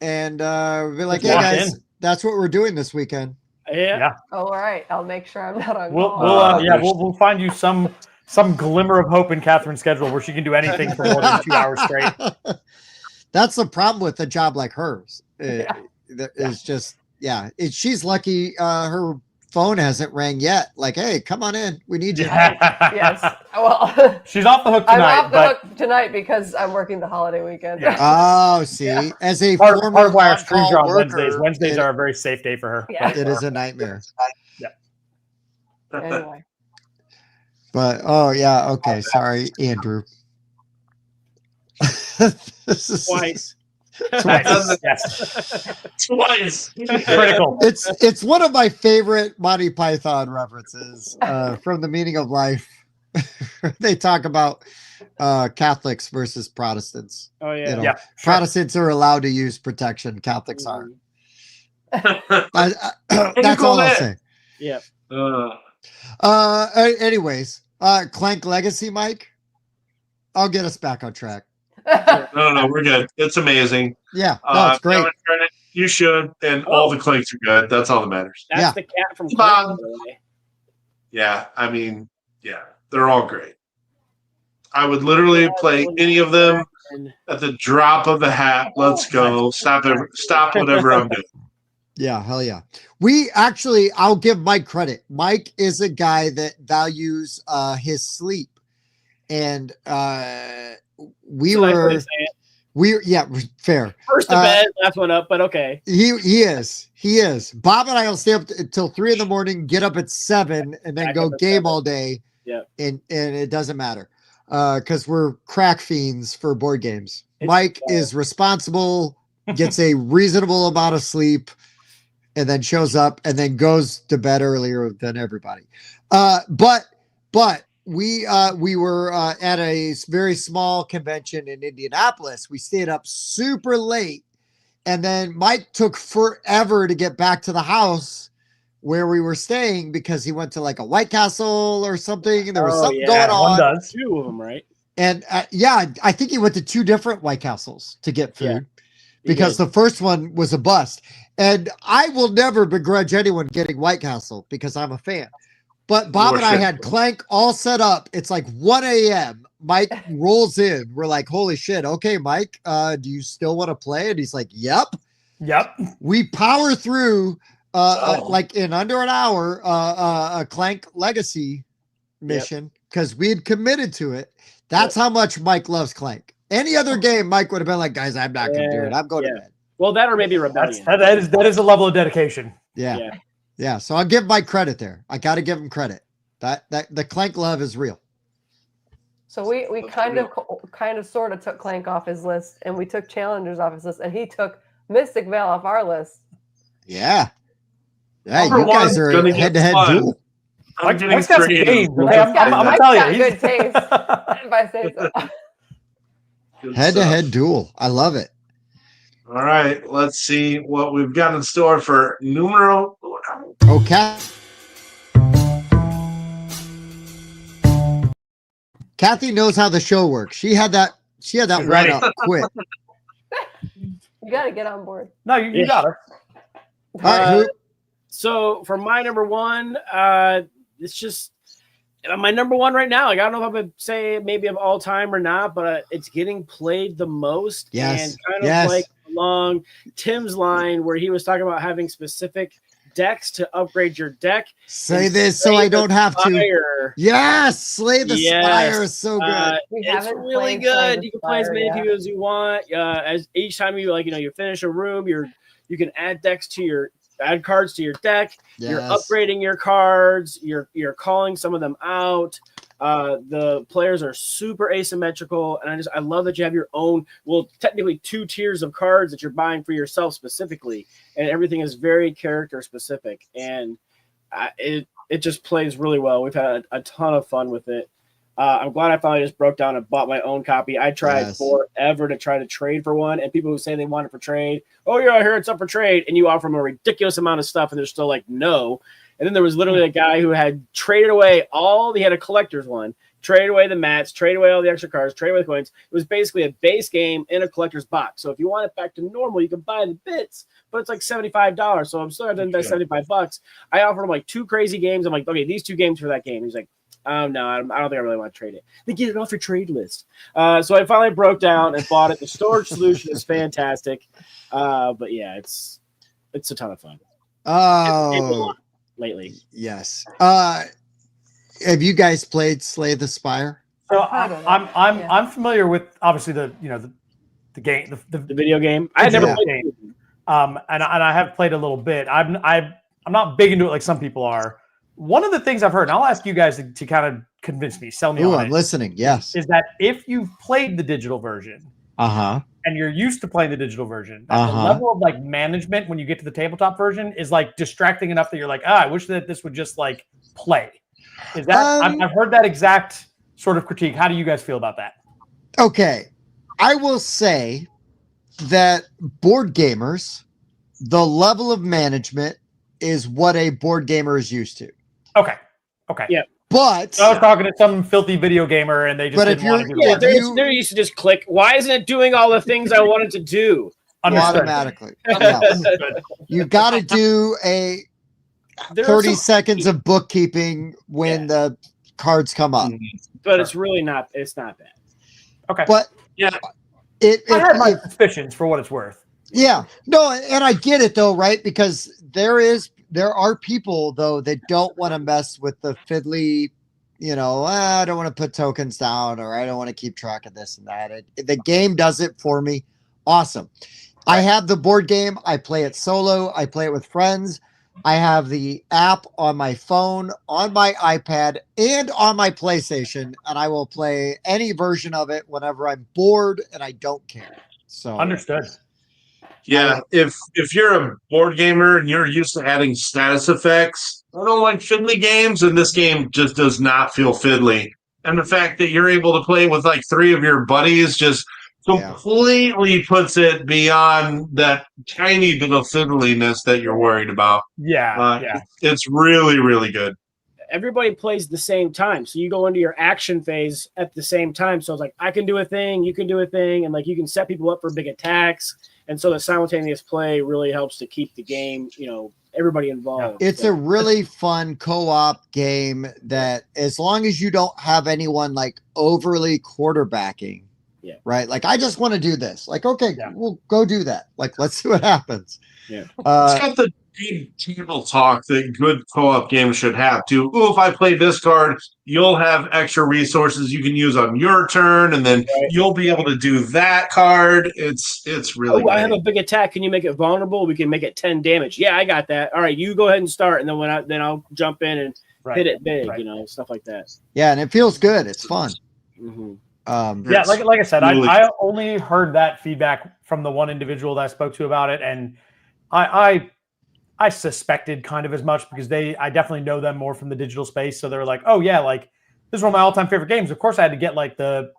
and be like, "Hey guys, that's what we're doing this weekend." Yeah. Oh, all right. I'll make sure I'm not on call. We'll find you some some glimmer of hope in Catherine's schedule where she can do anything for more than 2 hours straight. That's the problem with a job like hers. It's just, she's lucky her phone hasn't rang yet. Like, hey, come on in. We need you. Yes. Well, she's off the hook tonight. I'm off the hook tonight because I'm working the holiday weekend. Yeah. Oh, see, as a Part former of why our streams are on worker, Wednesdays. Wednesdays are a very safe day for her. Yeah. It is a nightmare. Anyway. But okay. Sorry, Andrew. This is Twice. Yes. Twice. Critical. It's one of my favorite Monty Python references from The Meaning of Life. They talk about Catholics versus Protestants. Oh yeah. You know, Yeah, sure. Protestants are allowed to use protection. Catholics aren't. That's call all I'll that? say. Yeah. Anyways, Clank Legacy, Mike. I'll get us back on track. No, we're good. It's amazing. Yeah, no, it's great. You should, and all the clinks are good. That's all that matters. That's the cat from Come on. Clinton, by the way. Yeah, I mean, they're all great. I would literally play any of them at the drop of the hat. Let's go. Stop whatever I'm doing. Yeah, hell yeah. I'll give Mike credit. Mike is a guy that values his sleep. And fair. First to bed, last one up, but okay. He is. Bob and I will stay up until 3 a.m, get up at 7, and then go game all day. Yeah. And it doesn't matter. Because we're crack fiends for board games. Mike is responsible, gets a reasonable amount of sleep, and then shows up and then goes to bed earlier than everybody. But we were at a very small convention in Indianapolis. We stayed up super late, and then Mike took forever to get back to the house where we were staying because he went to like a White Castle or something, and there was something going on. One does. 2 of them, right? And I think he went to 2 different White Castles to get food because the first one was a bust. And I will never begrudge anyone getting White Castle because I'm a fan. But Bob and I had Clank all set up. It's like 1 a.m. Mike rolls in. We're like, holy shit. Okay, Mike, do you still want to play? And he's like, yep. We power through like in under an hour a Clank Legacy mission because we had committed to it. That's how much Mike loves Clank. Any other game, Mike would have been like, guys, I'm not going to do it. I'm going to bed. Well, that or maybe Rebellion. That is a level of dedication. Yeah, so I'll give Mike credit there. I got to give him credit. That the Clank love is real. So we kind of sort of took Clank off his list, and we took Challengers off his list, and he took Mystic Vale off our list. Yeah, you guys are head-to-head duel. Mike's got some game. I'm gonna tell you, good taste. If I say so. Head-to-head duel. I love it. All right, let's see what we've got in store for numero. Okay. Cathy knows how the show works. She had that one up quick. You got to get on board. No, you got her. All right, so for my number one, it's just my number one right now. Like, I don't know if I would say maybe of all time or not, but it's getting played the most. Yes. And kind of like along Tim's line where he was talking about having specific decks to upgrade your deck. Say this so I don't have to. Yes, Slay the Spire is so good. It's really good. You can play as many people as you want. As each time you finish a room, you can add cards to your deck. Yes. You're upgrading your cards. You're calling some of them out. The players are super asymmetrical, and I love that you have your own, technically 2 tiers of cards that you're buying for yourself specifically, and everything is very character specific, and it just plays really well. We've had a ton of fun with it. I'm glad I finally just broke down and bought my own copy. I tried forever to try to trade for one, and people who say they want it for trade, oh yeah, I hear it's up for trade, and you offer them a ridiculous amount of stuff, and they're still like, no. And then there was literally a guy who had traded away he had a collector's one, traded away the mats, traded away all the extra cards, traded away the coins. It was basically a base game in a collector's box. So if you want it back to normal, you can buy the bits, but it's like $75. So I'm still going to invest $75. I offered him like 2 crazy games. I'm like, okay, these 2 games for that game. He's like, No, I don't think I really want to trade it. They get it off your trade list. So I finally broke down and bought it. The storage solution is fantastic. But yeah, it's a ton of fun. Oh, lately. Yes. Have you guys played Slay the Spire? So I'm familiar with obviously the game, the video game. I had never played it. And I have played a little bit. I'm not big into it like some people are. One of the things I've heard, and I'll ask you guys to kind of convince me, sell me on it. I'm listening. Yes. Is that if you've played the digital version, and you're used to playing the digital version, the level of like management when you get to the tabletop version is like distracting enough that you're like, I wish that this would just like play. Is that I've heard that exact sort of critique. How do you guys feel about that? Okay. I will say that board gamers, the level of management is what a board gamer is used to. Okay. Yeah. But I was talking to some filthy video gamer and they just didn't want to do it. They're used to just click. Why isn't it doing all the things I wanted to do? Automatically. Yes. You got to do a 30 seconds of bookkeeping when the cards come up. But it's really not. It's not bad. Okay. But yeah, I had my suspicions for what it's worth. Yeah. No, and I get it though, right? Because there are people though that don't want to mess with the fiddly, I don't want to put tokens down or I don't want to keep track of this and that. The game does it for me. Awesome. I have the board game. I play it solo. I play it with friends. I have the app on my phone, on my iPad, and on my PlayStation, and I will play any version of it whenever I'm bored and I don't care. So understood. Yeah, if you're a board gamer and you're used to adding status effects, I don't like fiddly games, and this game just does not feel fiddly. And the fact that you're able to play with like 3 of your buddies just completely puts it beyond that tiny bit of fiddliness that you're worried about. Yeah. It's really, really good. Everybody plays the same time. So you go into your action phase at the same time. So it's like, I can do a thing, you can do a thing, and like you can set people up for big attacks. And so the simultaneous play really helps to keep the game, everybody involved. It's a really fun co-op game that as long as you don't have anyone like overly quarterbacking, right? Like, I just want to do this. Like, okay, we'll go do that. Like, let's see what happens. Yeah. It's got the big table talk that good co-op games should have too. If I play this card, you'll have extra resources you can use on your turn, and then you'll be able to do that card. It's really I have a big attack. Can you make it vulnerable? We can make it 10 damage. Yeah, I got that. All right, you go ahead and start, and then I'll jump in and hit it big, stuff like that. Yeah, and it feels good. It's fun. Mm-hmm. Like I said, I only heard that feedback from the one individual that I spoke to about it, and I suspected kind of as much because I definitely know them more from the digital space. So they're like, oh yeah, like this is one of my all-time favorite games. Of course I had to get like the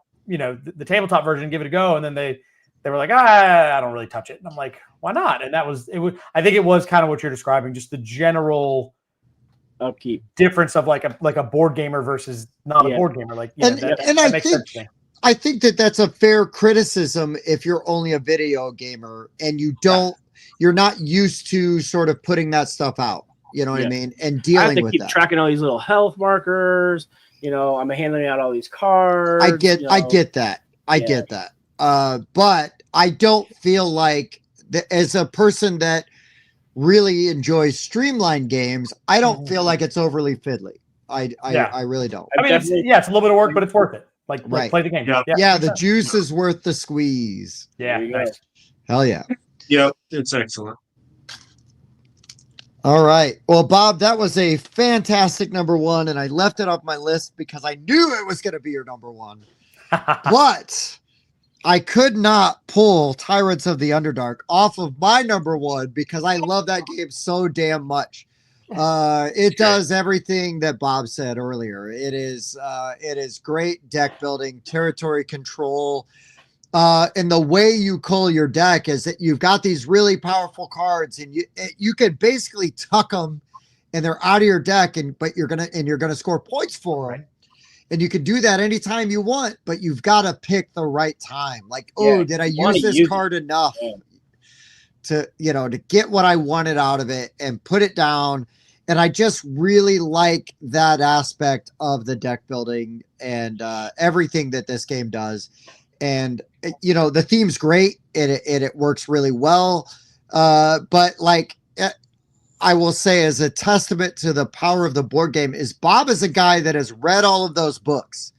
tabletop version and give it a go. And then they were like, I don't really touch it. And I'm like, why not? And I think it was kind of what you're describing, just the general upkeep difference of like a board gamer versus not a board gamer. Like, that makes sense to me. I think that's a fair criticism if you're only a video gamer and you don't, you're not used to sort of putting that stuff out, you know what I mean? And dealing with that. I have to keep tracking all these little health markers. I'm handing out all these cards. I get that. I get that. But I don't feel like as a person that really enjoys streamlined games, I don't feel like it's overly fiddly. I really don't. I mean, it's a little bit of work, but it's worth it. Like play the game. Yeah, the juice is worth the squeeze. Yeah, nice. Hell yeah. Yep, it's excellent. All right. Well, Bob, that was a fantastic number 1, and I left it off my list because I knew it was going to be your number 1. But I could not pull Tyrants of the Underdark off of my number 1 because I love that game so damn much. It does everything that Bob said earlier. It is great deck building, territory control. And the way you cull your deck is that you've got these really powerful cards, and you can basically tuck them, and they're out of your deck, but you're gonna score points for them, and you can do that anytime you want. But you've got to pick the right time. Like, did I use this card enough to get what I wanted out of it and put it down? And I just really like that aspect of the deck building and everything that this game does. And, you know, the theme's great. It works really well. But like, I will say as a testament to the power of the board game is Bob is a guy that has read all of those books.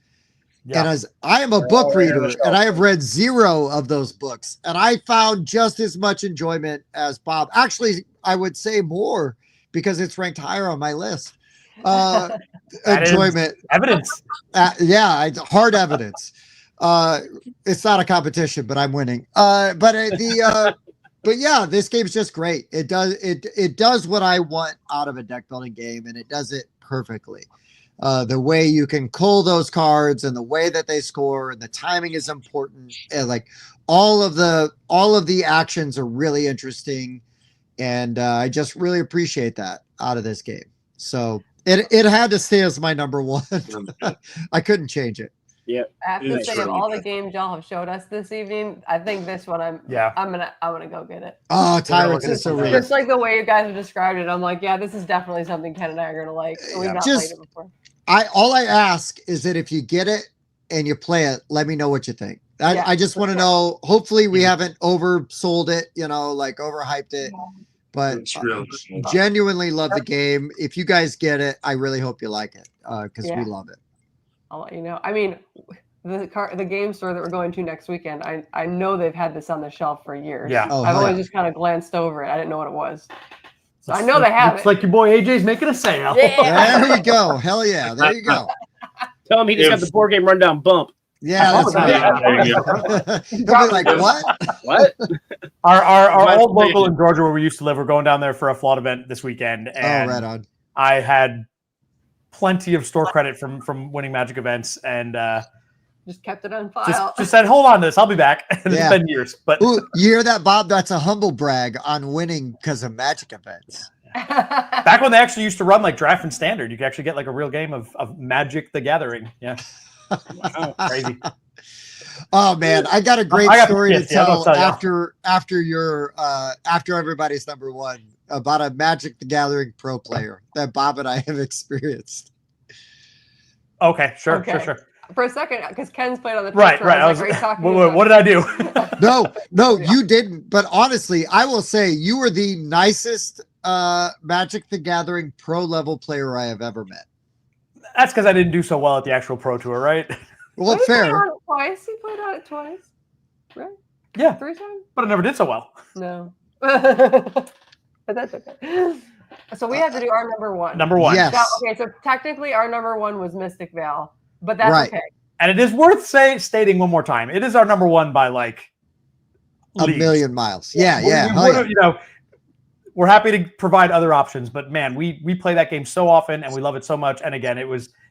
Yeah. And as I am a book reader and I have read 0 of those books and I found just as much enjoyment as Bob. Actually, I would say more because it's ranked higher on my list. Enjoyment. Evidence. Yeah, hard evidence. It's not a competition, but I'm winning. But yeah, this game's just great. It does what I want out of a deck building game, and it does it perfectly. The way you can cull those cards and the way that they score and the timing is important. And like all of the actions are really interesting. And I just really appreciate that out of this game. So it had to stay as my number 1. I couldn't change it. Yeah. I have to say, of all the games y'all have showed us this evening, I think this one I'm gonna go get it. Oh, Tyrants is so real. Just like the way you guys have described it, I'm like, yeah, this is definitely something Ken and I are gonna like. We've not played it before. All I ask is that if you get it and you play it, let me know what you think. I just want to know. Hopefully, we haven't oversold it, you know, like overhyped it. But genuinely love the game. If you guys get it, I really hope you like it because we love it. I'll let you know. I mean, the game store that we're going to next weekend, I know they've had this on the shelf for years. Yeah. I've always just kind of glanced over it. I didn't know what it was. So I know they have it. It's like your boy AJ's making a sale. Yeah. There we go. Hell yeah. There you go. Tell him he just got the board game rundown bump. Yeah, that's right. He'll be like, what? What? Our old local in Georgia where we used to live, we're going down there for a flawed event this weekend. And right on. I had plenty of store credit from winning Magic events and just kept it on file. Just said, hold on to this. I'll be back. And it's been years. But ooh, you hear that, Bob? That's a humble brag on winning because of Magic events. Back when they actually used to run like draft and standard, you could actually get like a real game of Magic the Gathering. Yeah. Wow, crazy. Oh man, I got a great story to tell after everybody's number 1 about a Magic the Gathering pro player that Bob and I have experienced. Okay, sure. For a second, because Ken's played on the right. I was like, what did I do? No, you didn't. But honestly, I will say you were the nicest Magic the Gathering pro level player I have ever met. That's because I didn't do so well at the actual pro tour, right? Well, fair. He played on it twice, right? Yeah, 3 times. But I never did so well. No, but that's okay. So we have to do our number 1. Number 1. Yes. Now, okay, so technically our number 1 was Mystic Vale, but that's okay. And it is worth stating one more time. It is our number 1 by like a million miles. Yeah. You know, we're happy to provide other options, but man, we play that game so often and we love it so much. And again,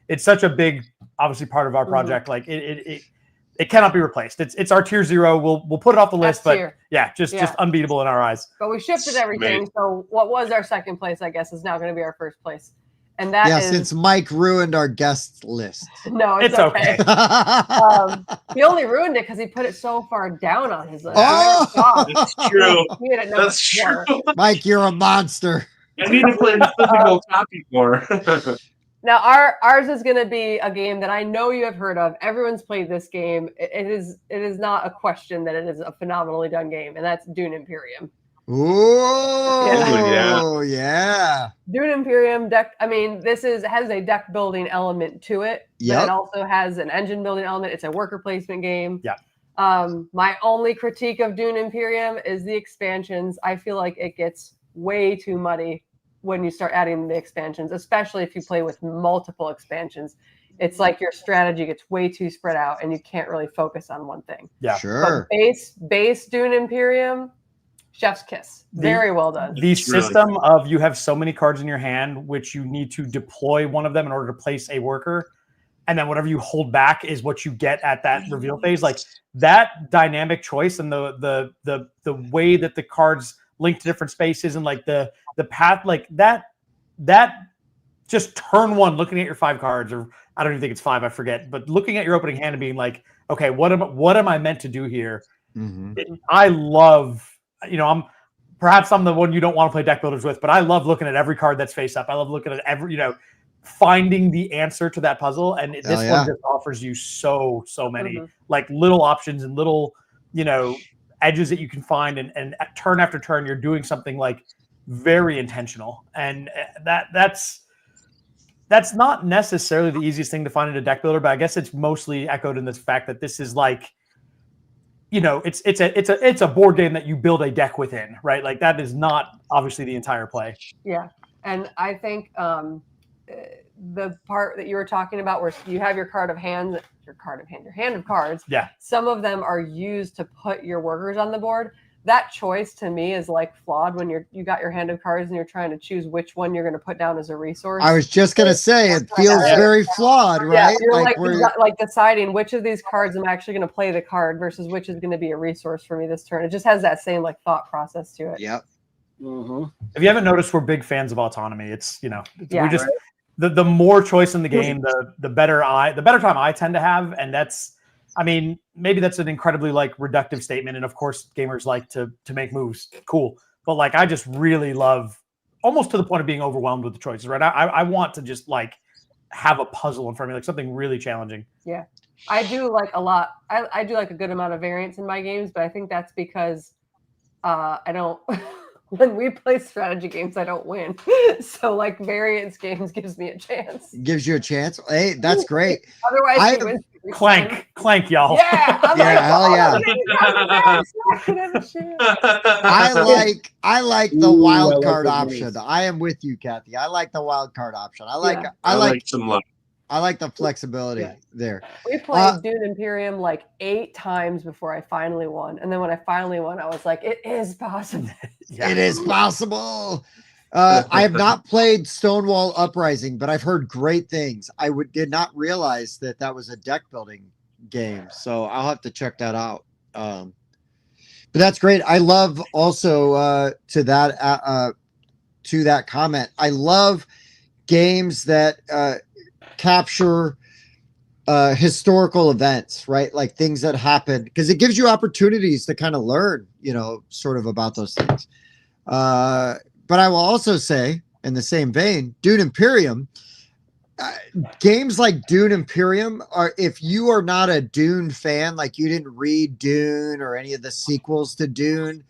it's such a big, obviously part of our project. Like it cannot be replaced. It's our tier 0. We'll put it off the list, but just unbeatable in our eyes. But we shifted everything. So what was our second place, I guess, is now going to be our first place. And that is since Mike ruined our guest list. No, it's okay. He only ruined it because he put it so far down on his list. Oh, that's true. That's true. Mike, you're a monster. I need to play the physical copy more. Now, ours is going to be a game that I know you have heard of. Everyone's played this game. It is not a question that it is a phenomenally done game, and that's Dune Imperium. Oh, yeah. Dune Imperium deck. I mean, has a deck building element to it. Yeah. But it also has an engine building element. It's a worker placement game. Yeah. My only critique of Dune Imperium is the expansions. I feel like it gets way too muddy when you start adding the expansions, especially if you play with multiple expansions. It's like your strategy gets way too spread out and you can't really focus on one thing. Yeah, sure. But base Dune Imperium, chef's kiss. Very well done. The system of you have so many cards in your hand, which you need to deploy one of them in order to place a worker. And then whatever you hold back is what you get at that reveal phase. Like that dynamic choice and the way that the cards link to different spaces and like the path, like that just turn 1, looking at your 5 cards, or I don't even think it's 5, I forget, but looking at your opening hand and being like, okay, what am I meant to do here? Mm-hmm. I love, I'm perhaps I'm the one you don't want to play deck builders with, but I love looking at every card that's face up. I love looking at every, finding the answer to that puzzle. And this one just offers you so many like little options and little, edges that you can find. And turn after turn, you're doing something like very intentional. And that's not necessarily the easiest thing to find in a deck builder, but I guess it's mostly echoed in this fact that this is like, it's a board game that you build a deck within, right? Like that is not obviously the entire play. Yeah. And I think the part that you were talking about where you have your hand of cards. Yeah. Some of them are used to put your workers on the board. That choice to me is like flawed when you got your hand of cards and you're trying to choose which one you're going to put down as a resource. I was just going to say it feels very flawed, right? Yeah, you're like deciding which of these cards I'm actually going to play the card versus which is going to be a resource for me this turn. It just has that same like thought process to it. Yep. If you haven't noticed, we're big fans of autonomy. It's we just the more choice in the game, the better time I tend to have, and that's. I mean, maybe that's an incredibly like reductive statement. And of course, gamers like to make moves. Cool. But like, I just really love almost to the point of being overwhelmed with the choices, right? I want to just like have a puzzle in front of me, like something really challenging. Yeah. I do like a lot. I do like a good amount of variance in my games, but I think that's because I don't, when we play strategy games, I don't win. So like variance games gives me a chance. Gives you a chance. Hey, that's great. Otherwise, clank, y'all. Yeah, hell yeah. I like the wild card option. I am with you, Kathy. I like the wild card option. I like some luck. I like the flexibility there. We played Dune Imperium like 8 times before I finally won. And then when I finally won, I was like, it is possible. It is possible. I have not played Stonewall Uprising, but I've heard great things. I did not realize that was a deck building game. So I'll have to check that out. But that's great. I love also to that comment. I love games that capture historical events, right? Like things that happened, because it gives you opportunities to kind of learn, sort of about those things. But I will also say, in the same vein, Dune Imperium, games like Dune Imperium are, if you are not a Dune fan, like you didn't read Dune or any of the sequels to Dune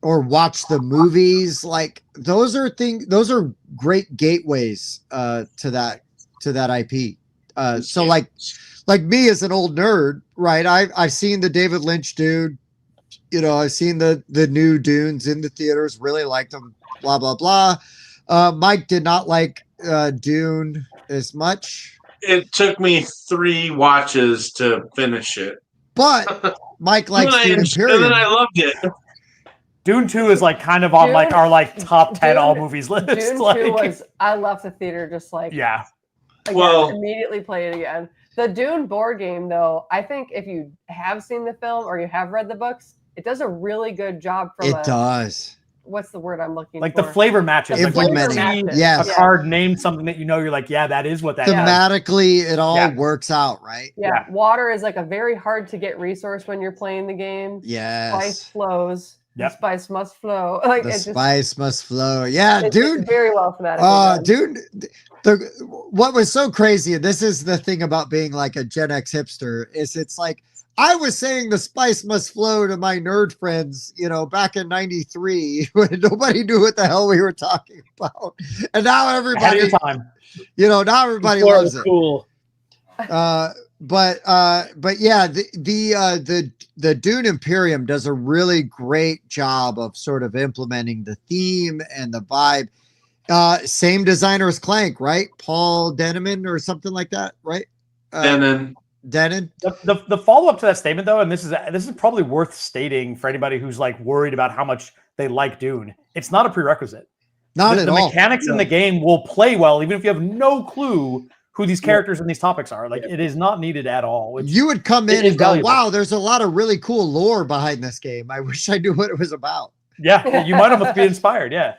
or watch the movies, like those are great gateways to that IP. So like me as an old nerd, right? I've seen the David Lynch Dune, I've seen the new Dunes in the theaters, really liked them, blah, blah, blah. Mike did not like Dune as much. It took me 3 watches to finish it. But Mike likes Dune Imperium. And then I loved it. Dune 2 is like kind of on like our like top 10 all movies list. Dune 2 was, I left the theater just like, immediately play it again. The Dune board game, though, I think if you have seen the film or you have read the books, it does a really good job. Does. What's the word I'm looking for? The flavor matches. Implementing. Yes. A card named something that you're like, yeah, that is what that thematically, it all works out, right? Yeah. Water is like a very hard to get resource when you're playing the game. Yes. Spice flows. Yep. The spice must flow. Like the spice must flow. Yeah, dude. Very well thematic. Dude, what was so crazy, and this is the thing about being like a Gen X hipster, is it's like I was saying the spice must flow to my nerd friends, back in '93 when nobody knew what the hell we were talking about, and now everybody, now everybody loves it. Cool. But yeah, the Dune Imperium does a really great job of sort of implementing the theme and the vibe. Same designer as Clank, right? Paul Denneman or something like that, right? Denon. The follow up to that statement, though, and this is probably worth stating for anybody who's like worried about how much they like Dune. It's not a prerequisite. Not at all. The mechanics in the game will play well, even if you have no clue who these characters and these topics are. Like, it is not needed at all. You would come in and go, wow, there's a lot of really cool lore behind this game. I wish I knew what it was about. Yeah, you might almost be inspired. Yeah.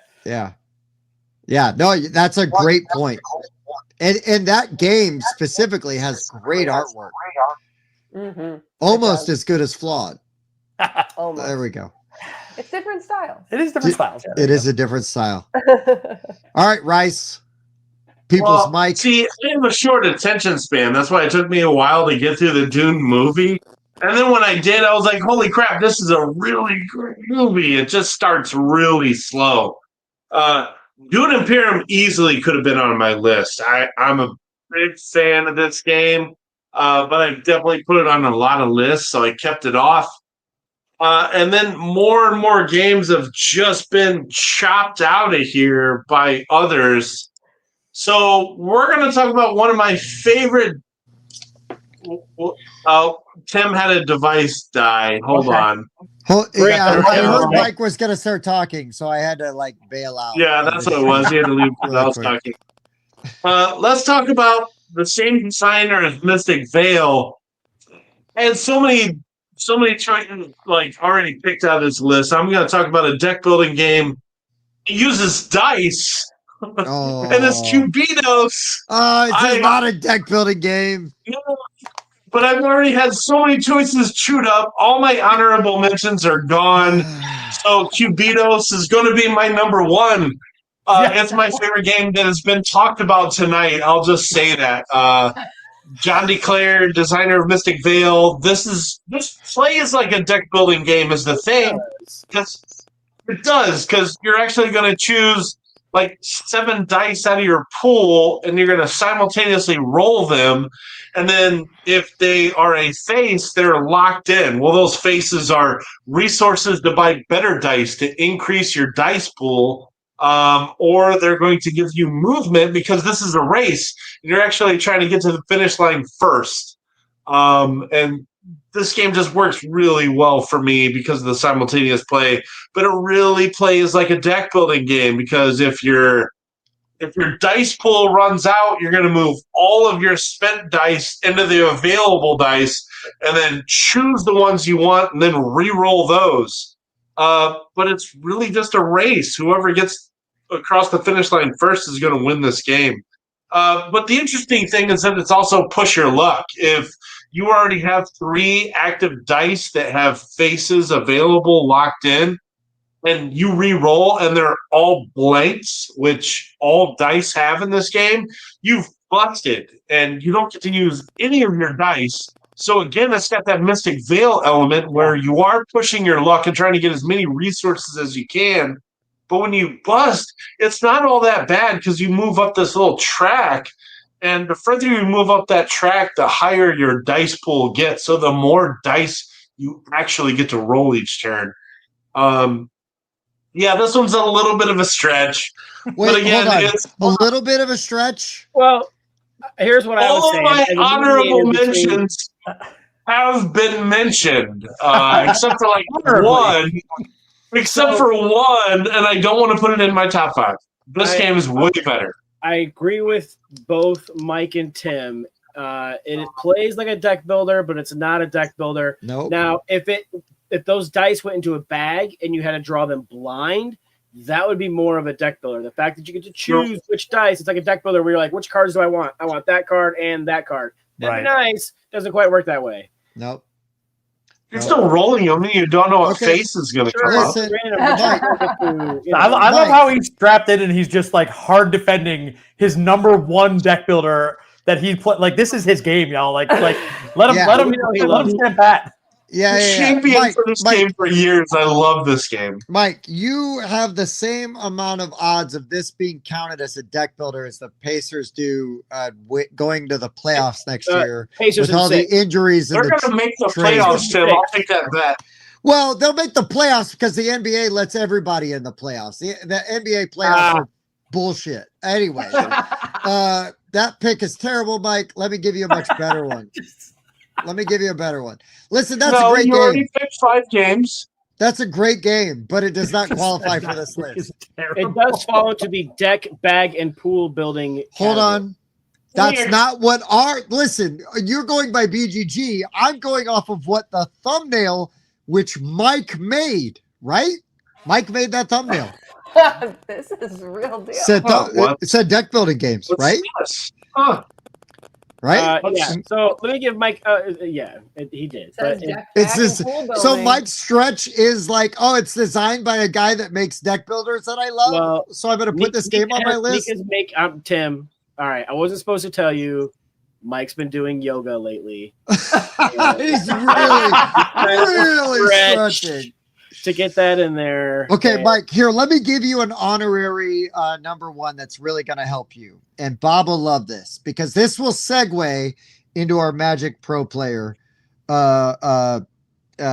No, that's a great point. And that game specifically has great artwork. Mm-hmm. Almost as good as Flawed. Almost. There we go. It's different styles. It is different styles. Yeah, It is a different style. All right, Rice. People's mic. See, I have a short attention span. That's why it took me a while to get through the Dune movie. And then when I did, I was like, holy crap, this is a really great movie. It just starts really slow. Dune Imperium easily could have been on my list. I'm a big fan of this game, but I've definitely put it on a lot of lists, so I kept it off. And then more and more games have just been chopped out of here by others. So we're going to talk about one of my favorite. Tim had a device die. Hold on. Yeah, I heard Mike was going to start talking, so I had to bail out. Yeah, that's what it was. He had to leave because I was talking. Let's talk about the same designer as Mystic Vale. And so many choices already picked out of this list. I'm going to talk about a deck building game. It uses dice. And it's Cubitos. It's not a deck building game. No, but I've already had so many choices chewed up. All my honorable mentions are gone. So Cubitos is going to be my number one. It's my favorite game that has been talked about tonight. I'll just say that. John DeClaire, designer of Mystic Vale. This play is like a deck building game is the thing. It does, because you're actually going to choose 7 dice out of your pool, and you're going to simultaneously roll them. And then if they are a face, they're locked in. Well, those faces are resources to buy better dice to increase your dice pool, or they're going to give you movement because this is a race, and you're actually trying to get to the finish line first. And this game just works really well for me because of the simultaneous play, but it really plays like a deck building game because if your dice pool runs out, you're going to move all of your spent dice into the available dice and then choose the ones you want and then re-roll those. But it's really just a race. Whoever gets across the finish line first is going to win this game. But the interesting thing is that it's also push your luck. If you already have 3 active dice that have faces available locked in, and you re-roll and they're all blanks, which all dice have in this game, you've busted, and you don't get to use any of your dice. So again, it's got that Mystic Vale element where you are pushing your luck and trying to get as many resources as you can. But when you bust, it's not all that bad because you move up this little track. And the further you move up that track, the higher your dice pool gets. So the more dice you actually get to roll each turn. Yeah, this one's a little bit of a stretch. Wait, but again, it's a little bit of a stretch. Well, here's what I would say. All of my honorable mentions have been mentioned, except for one. Except for one, and I don't want to put it in my top 5. This game is way better. I agree with both Mike and Tim. It plays like a deck builder, but it's not a deck builder. Nope. Now, if those dice went into a bag and you had to draw them blind, that would be more of a deck builder. The fact that you get to choose which dice, it's like a deck builder where you're like, which cards do I want? I want that card and that card. That'd be nice. Doesn't quite work that way. Nope. You're still rolling them, and you don't know what face is going to come up. I love how he's strapped in and he's just hard defending his number 1 deck builder that he played. This is his game, y'all. Let him stand pat. Champion for this game for years. I love this game. Mike, you have the same amount of odds of this being counted as a deck builder as the Pacers do going to the playoffs next year. Pacers with all the injuries. They're going to make the playoffs, Tim. I'll take that bet. Well, they'll make the playoffs because the NBA lets everybody in the playoffs. The NBA playoffs are bullshit. Anyway, that pick is terrible, Mike. Let me give you a much better one. Let me give you a better one. Listen, that's a great game. You already picked 5 games. That's a great game, but it does not qualify for this list. It does fall into the deck, bag, and pool building. Hold on. That's not what listen, you're going by BGG. I'm going off of what the thumbnail, which Mike made, right? Mike made that thumbnail. This is real deal. It said deck building games, right? Huh. right? Yeah. So let me give Mike. He did. But It's just so Mike's stretch is like, oh, it's designed by a guy that makes deck builders that I love. Well, so I'm going to put this game on my list. Tim. All right, I wasn't supposed to tell you. Mike's been doing yoga lately. He's really stretching to get that in there. Okay, Mike, here, let me give you an honorary number one that's really going to help you. And Bob will love this because this will segue into our Magic Pro Player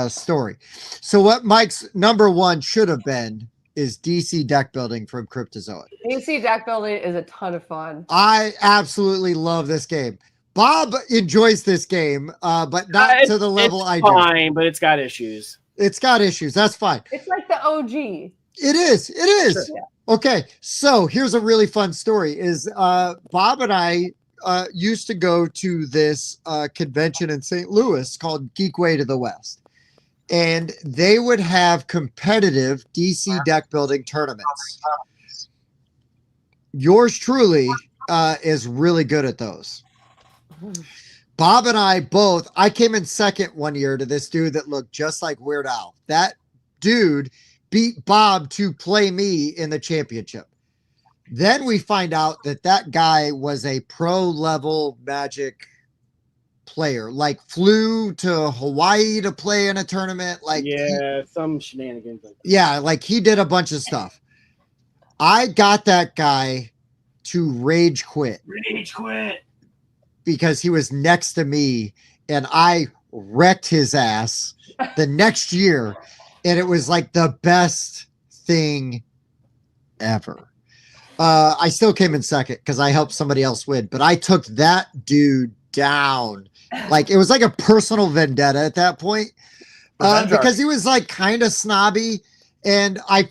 story. So what Mike's number one should have been is DC deck building from Cryptozoic. DC deck building is a ton of fun. I absolutely love this game. Bob enjoys this game, but not to the level I do. It's fine, but it's got issues. It's got issues. That's fine. It's like the OG. It is. It is. Sure. Yeah. Okay. So here's a really fun story is Bob and I used to go to this convention in St. Louis called Geek Way to the West. And they would have competitive DC deck building tournaments. Yours truly is really good at those. Bob and I both, I came in second one year to this dude that looked just like Weird Al. That dude beat Bob to play me in the championship. Then we find out that that guy was a pro level Magic player, like flew to Hawaii to play in a tournament. Like, some shenanigans. Yeah, like he did a bunch of stuff. I got that guy to rage quit. Because he was next to me and I wrecked his ass the next year. And it was like the best thing ever. I still came in second because I helped somebody else win, but I took that dude down. Like it was like a personal vendetta at that point because he was like kind of snobby. And I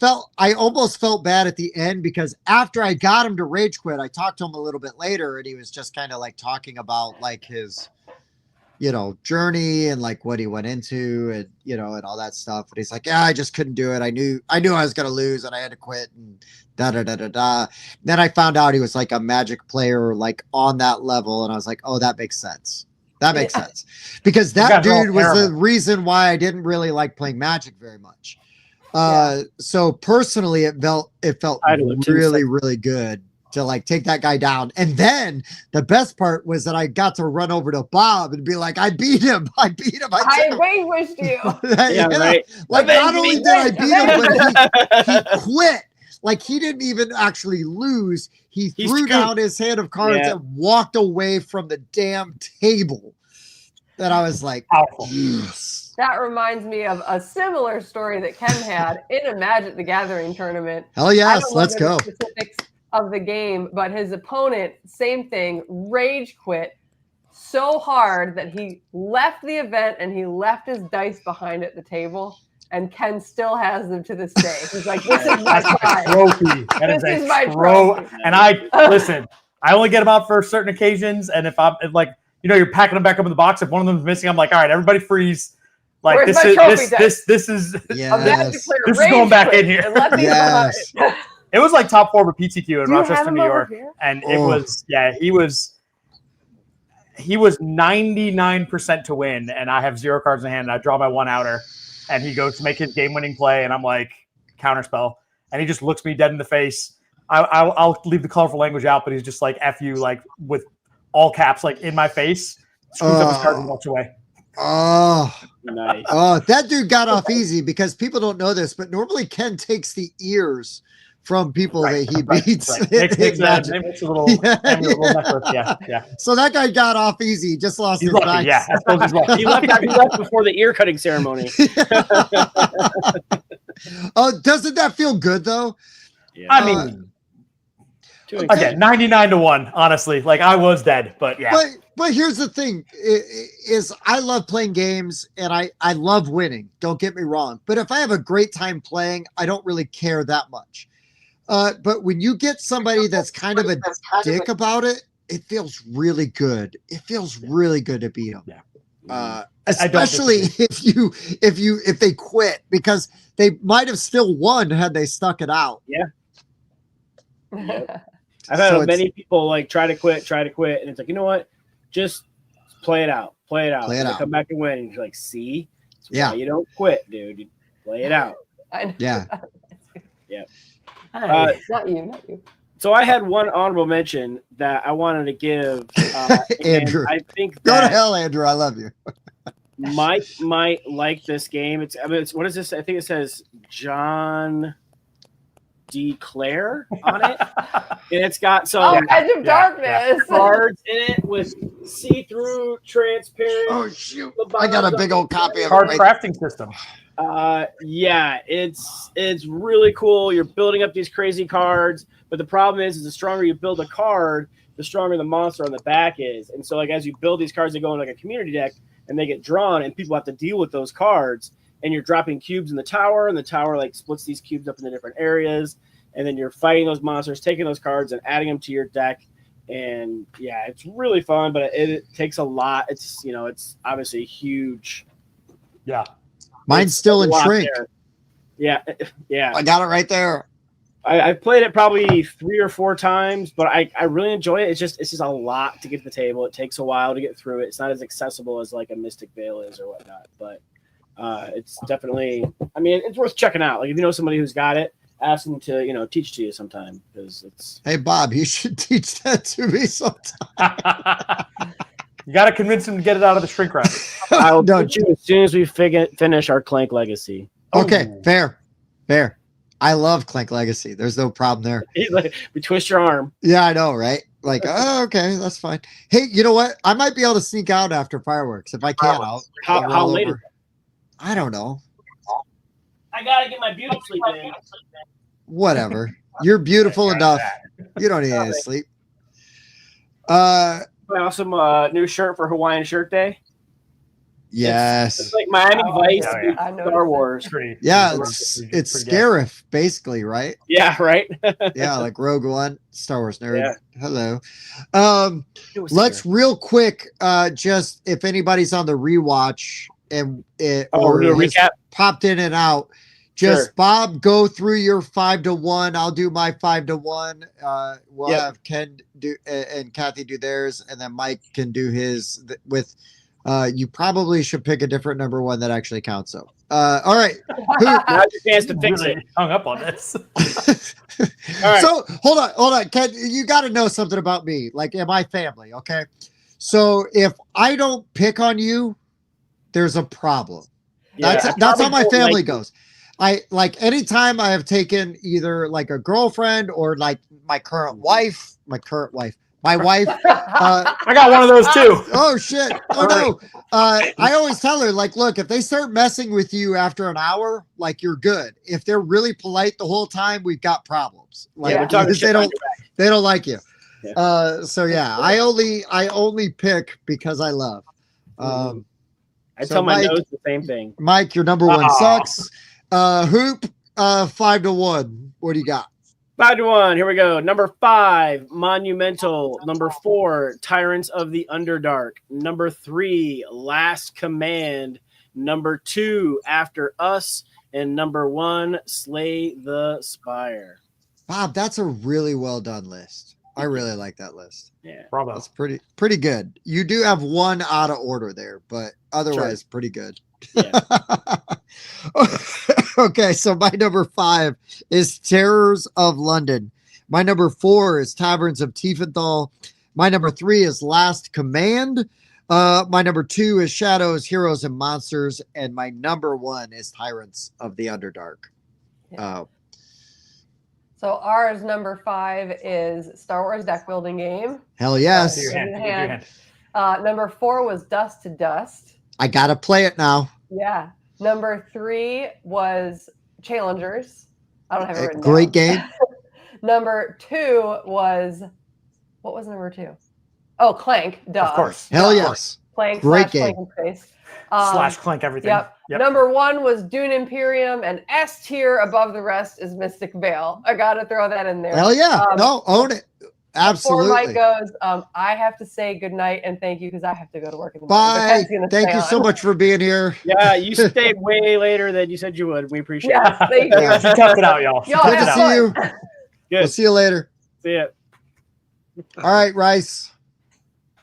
almost felt bad at the end because after I got him to rage quit, I talked to him a little bit later and he was just kind of like talking about like his, journey and like what he went into and, and all that stuff. And he's like, yeah, I just couldn't do it. I knew I was going to lose and I had to quit and da. Then I found out he was like a Magic player, like on that level. And I was like, oh, that makes sense. That makes sense because that dude was the reason why I didn't really like playing Magic very much. So personally, it felt really, really good to like take that guy down. And then the best part was that I got to run over to Bob and be like, I beat him. I vanquished you. Right. Like not only did I beat him, but he quit. Like he didn't even actually lose. He threw down his hand of cards and walked away from the damn table. That I was like, yes. That reminds me of a similar story that Ken had in a Magic the Gathering tournament. Hell yes, let's go. The specifics of the game, but his opponent, same thing, rage quit so hard that he left the event and he left his dice behind at the table. And Ken still has them to this day. He's like, "This is my trophy. This is my trophy." And listen. I only get them out for certain occasions, and if I'm like, you're packing them back up in the box. If one of them's missing, I'm like, all right, everybody freeze. Like this is going back in here. Yes. It was like top 4 with PTQ in Rochester, New York, and it was he was 99% to win, and I have 0 cards in hand. And I draw my 1 outer, and he goes to make his game-winning play, and I'm like counterspell, and he just looks me dead in the face. I'll leave the colorful language out, but he's just like F you, like with all caps, like in my face, screws up his cards and walks away. Oh, nice. Oh, that dude got off easy because people don't know this, but normally Ken takes the ears from people that he beats. Makes a little yeah. So that guy got off easy. He just lost his dice. Yeah, I suppose he's lucky. He left before the ear cutting ceremony. Oh, doesn't that feel good though? Yeah. I mean, again, 99-1. Honestly, like I was dead, but yeah. But here's the thing: is I love playing games and I love winning. Don't get me wrong. But if I have a great time playing, I don't really care that much. But when you get somebody that's kind of a dick about it, it feels really good. It feels really good to beat them. Yeah. Especially if they quit, because they might have still won had they stuck it out. Yeah. I've had many people like try to quit, and it's like, you know what? just play it out. Play it out. Play it out. Come back and win. And you're like, see? That's Yeah. why you don't quit, dude. You play it out. I know. Yeah. Hey. Not you. So I had one honorable mention that I wanted to give. Andrew. I think Go to that hell, Andrew. I love you. Mike might like this game. It's what is this? I think it says John D. Clare on it. And it's got some Edge of Darkness. cards in it with see-through, transparent. Oh shoot! I got a big old copy of Card it. crafting system. Yeah, it's really cool. You're building up these crazy cards, but the problem is the stronger you build a card, the stronger the monster on the back is. And so, like, as you build these cards, they go in like a community deck, and they get drawn, and people have to deal with those cards. And you're dropping cubes in the tower, and the tower like splits these cubes up into different areas, and then you're fighting those monsters, taking those cards and adding them to your deck. And yeah, it's really fun, but it takes a lot. It's it's obviously huge. Yeah. Mine's still in shrink. There. Yeah. I got it right there. I played it probably 3 or 4 times, but I really enjoy it. It's just a lot to get to the table. It takes a while to get through it. It's not as accessible as like a Mystic Veil is or whatnot, but it's definitely. I mean, it's worth checking out. Like if you know somebody who's got it, ask them to teach to you sometime because it's. Hey Bob, you should teach that to me sometime. You got to convince him to get it out of the shrink wrap. I'll teach you as soon as we finish our Clank Legacy. Okay, Oh. fair. I love Clank Legacy. There's no problem there. He's like, we twist your arm. Yeah, I know, right? Like, oh, okay, that's fine. Hey, you know what? I might be able to sneak out after fireworks. If I can, I'll How roll late over. is it? I don't know. I gotta get my beauty sleep in. Whatever. You're beautiful enough. You don't need any sleep. Awesome new shirt for Hawaiian Shirt Day. Yes. It's like Miami Vice yeah. meets I know. Star Wars. Pretty. Yeah, pretty it's good. Scarif, basically, right? Yeah, right. Yeah, like Rogue One, Star Wars nerd. Yeah. Hello. It was Let's scary. real quick, just if anybody's on the rewatch and we're doing a has recap. popped in and out, just Sure. Bob, go through your 5-1. I'll do my 5-1. We'll Yep. have Ken do and Kathy do theirs, and then Mike can do his with. You probably should pick a different number one that actually counts. So, all right. Now's your chance to fix Really it. hung up on this. All right. So hold on, Ken. You got to know something about me. Like, am I family? Okay. So if I don't pick on you, there's a problem. Yeah, That's how I my probably family don't like goes. I like anytime I have taken either like a girlfriend or like my wife. I got one of those too. Oh shit. Oh no. I always tell her, like, look, if they start messing with you after an hour, like you're good. If they're really polite the whole time, we've got problems. Like Yeah, we're talking because shit behind your back. they don't like you. Yeah. So yeah, I only pick because I love. I So tell my Mike- nose the same thing. Mike, your number one Aw. sucks. Hoop, 5-1. What do you got? 5-1. Here we go. Number 5, Monumental. Number 4, Tyrants of the Underdark. Number 3, Last Command. Number 2, After Us. And number 1, Slay the Spire. Bob, that's a really well done list. I really like that list. Yeah. Bravo. That's pretty good. You do have one out of order there, but otherwise pretty good. Yeah. Okay, so my number 5 is Terrors of London. My number 4 is Taverns of Tiefenthal. My number 3 is Last Command. My number 2 is Shadows, Heroes, and Monsters. And my number 1 is Tyrants of the Underdark. So ours number 5 is Star Wars deck building game. Hell yes. Raise your hand. Raise Raise your your hand. hand. Number 4 was Dust to Dust. I got to play it now. Yeah. Number 3 was Challengers. I don't have it written Great down. game. Number 2 was, what was number 2? Oh, Clank. Duh. Of course. Hell Duh. yes. Clank. Great / game. Clank in Space. Slash clank everything. Yep. Number 1 was Dune Imperium, and S tier above the rest is Mystic Veil. I got to throw that in there. Hell yeah. No, own it. Before Absolutely. Mike goes, I have to say goodnight and thank you because I have to go to work in the morning. But Bye. Ken's gonna Thank stay you on. so much for being here. Yeah, you stayed way later than you said you would. We appreciate Yes, it. thank you. Yeah. She toughed it out, y'all. She Y'all toughed Good it to out. see you. Good. We'll see you later. See ya. All right, Rice.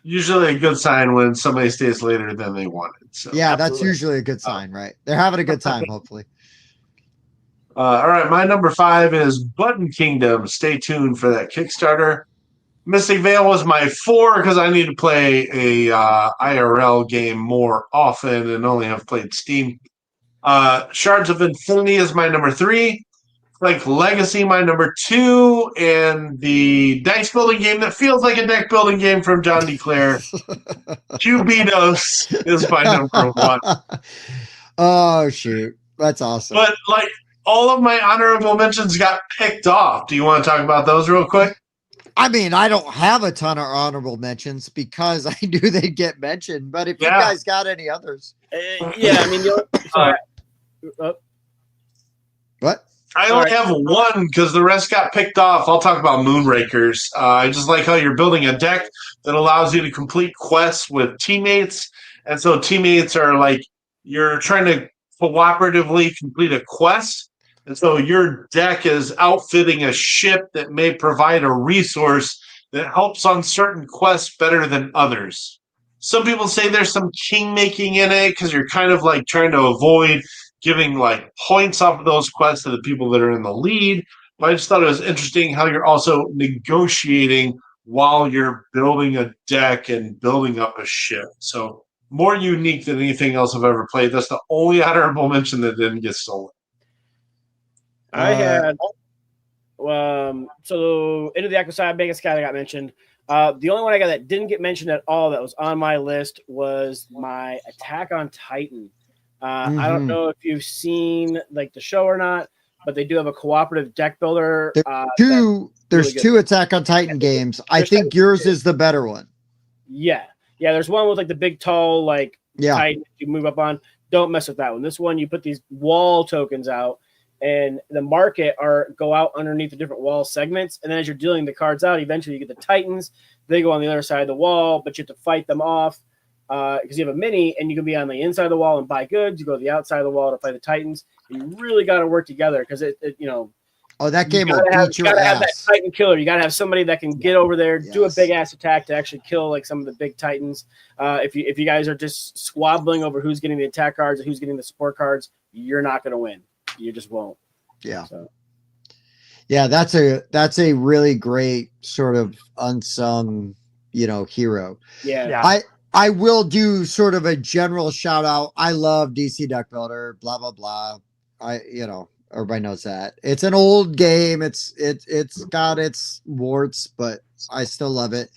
usually a good sign when somebody stays later than they wanted. So Yeah, that's usually a good sign, right? They're having a good time, hopefully. all right, my number 5 is Button Kingdom. Stay tuned for that Kickstarter. Mystic Vale was my 4 because I need to play a IRL game more often and only have played Steam. Shards of Infinity is my number 3. Like Legacy, my number 2, and the dice building game that feels like a deck building game from John DeClaire. Cubitos is my number 1. Oh shoot, that's awesome. But like all of my honorable mentions got picked off. Do you want to talk about those real quick? I mean, I don't have a ton of honorable mentions because I knew they'd get mentioned. But if you guys got any others, yeah, I mean, what? I only have one because the rest got picked off. I'll talk about Moonrakers. I just like how you're building a deck that allows you to complete quests with teammates. And so teammates are like, you're trying to cooperatively complete a quest. And so your deck is outfitting a ship that may provide a resource that helps on certain quests better than others. Some people say there's some king making in it because you're kind of like trying to avoid giving like points off of those quests to the people that are in the lead. But I just thought it was interesting how you're also negotiating while you're building a deck and building up a ship. So more unique than anything else I've ever played. That's the only honorable mention that didn't get stolen. I had so Into the Aquaside, Mega Sky got mentioned. The only one I got that didn't get mentioned at all that was on my list was my Attack on Titan. I don't know if you've seen like the show or not, but they do have a cooperative deck builder. There's two Attack on Titan games. I think yours is the better one. Yeah. There's one with like the big tall Titan you move up on. Don't mess with that one. This one you put these wall tokens out, and the market go out underneath the different wall segments. And then as you're dealing the cards out, eventually you get the Titans. They go on the other side of the wall, but you have to fight them off because you have a mini, and you can be on the inside of the wall and buy goods. You go to the outside of the wall to fight the Titans. And you really got to work together because Oh, that game will beat your ass. You got to have that ass. Titan killer. You got to have somebody that can get over there, do a big ass attack to actually kill like some of the big Titans. If you guys are just squabbling over who's getting the attack cards and who's getting the support cards, you're not going to win. You just won't. Yeah. So. Yeah, that's a really great sort of unsung, hero. Yeah. I will do sort of a general shout out. I love DC Deck Builder, blah blah blah. Everybody knows that. It's an old game. It's got its warts, but I still love it.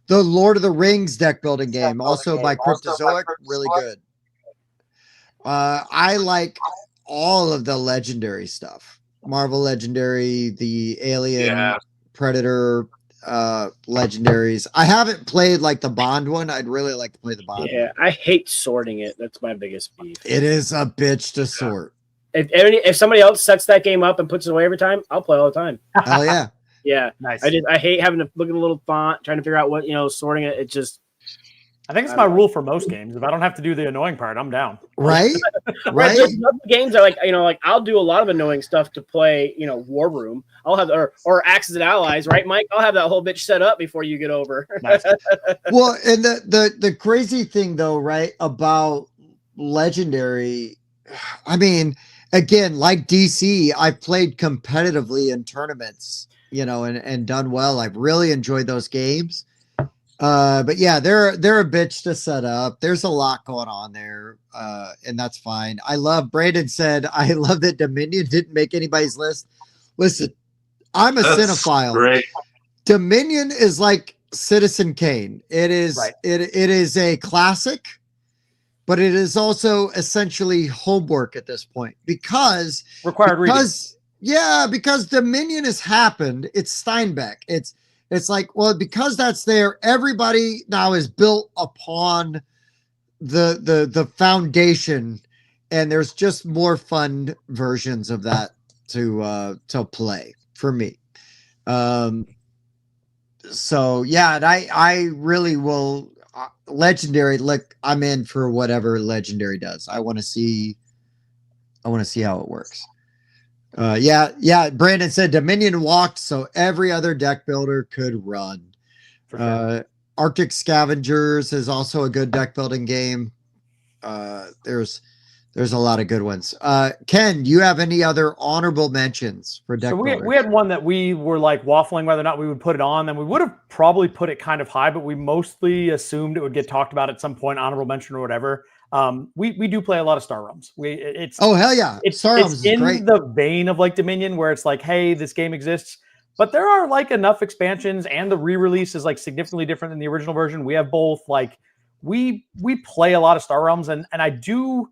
The Lord of the Rings deck building game, also by Cryptozoic, really good. I like all of the legendary stuff. Marvel Legendary, the Alien, Predator legendaries. I haven't played like the Bond one. I'd really like to play the Bond one. I hate sorting it. That's my biggest beef. It is a bitch to sort. If somebody else sets that game up and puts it away every time, I'll play all the time. Hell yeah. Yeah. Nice. I hate having to look at the little font, trying to figure out what, sorting it. It just. I think it's my rule for most games. If I don't have to do the annoying part, I'm down. Right? Right. There's other games that like I'll do a lot of annoying stuff to play, War Room. I'll have or Axes and Allies, right, Mike? I'll have that whole bitch set up before you get over. Nice. Well, and the crazy thing though, right, about Legendary, I mean, again, like DC, I've played competitively in tournaments, and done well. I've really enjoyed those games. But yeah, they're a bitch to set up. There's a lot going on there, and that's fine. Brandon said, I love that Dominion didn't make anybody's list. Listen, I'm a cinephile. Great. Dominion is like Citizen Kane. It is it is a classic, but it is also essentially homework at this point because Dominion has happened. It's Steinbeck. It's like, well, because that's there, everybody now is built upon the foundation, and there's just more fun versions of that to play for me. So yeah, and I really will Legendary. Look, I'm in for whatever Legendary does. I want to see how it works. Yeah. Brandon said Dominion walked so every other deck builder could run. For sure. Arctic Scavengers is also a good deck building game. There's a lot of good ones. Ken, do you have any other honorable mentions for deck builders? We had one that we were like waffling whether or not we would put it on. Then we would have probably put it kind of high, but we mostly assumed it would get talked about at some point, honorable mention or whatever. We do play a lot of Star Realms. Oh hell yeah, Star Realms is great. The vein of like Dominion, where it's like, hey, this game exists, but there are like enough expansions, and the re-release is like significantly different than the original version. We have both. Like we play a lot of Star Realms, and I do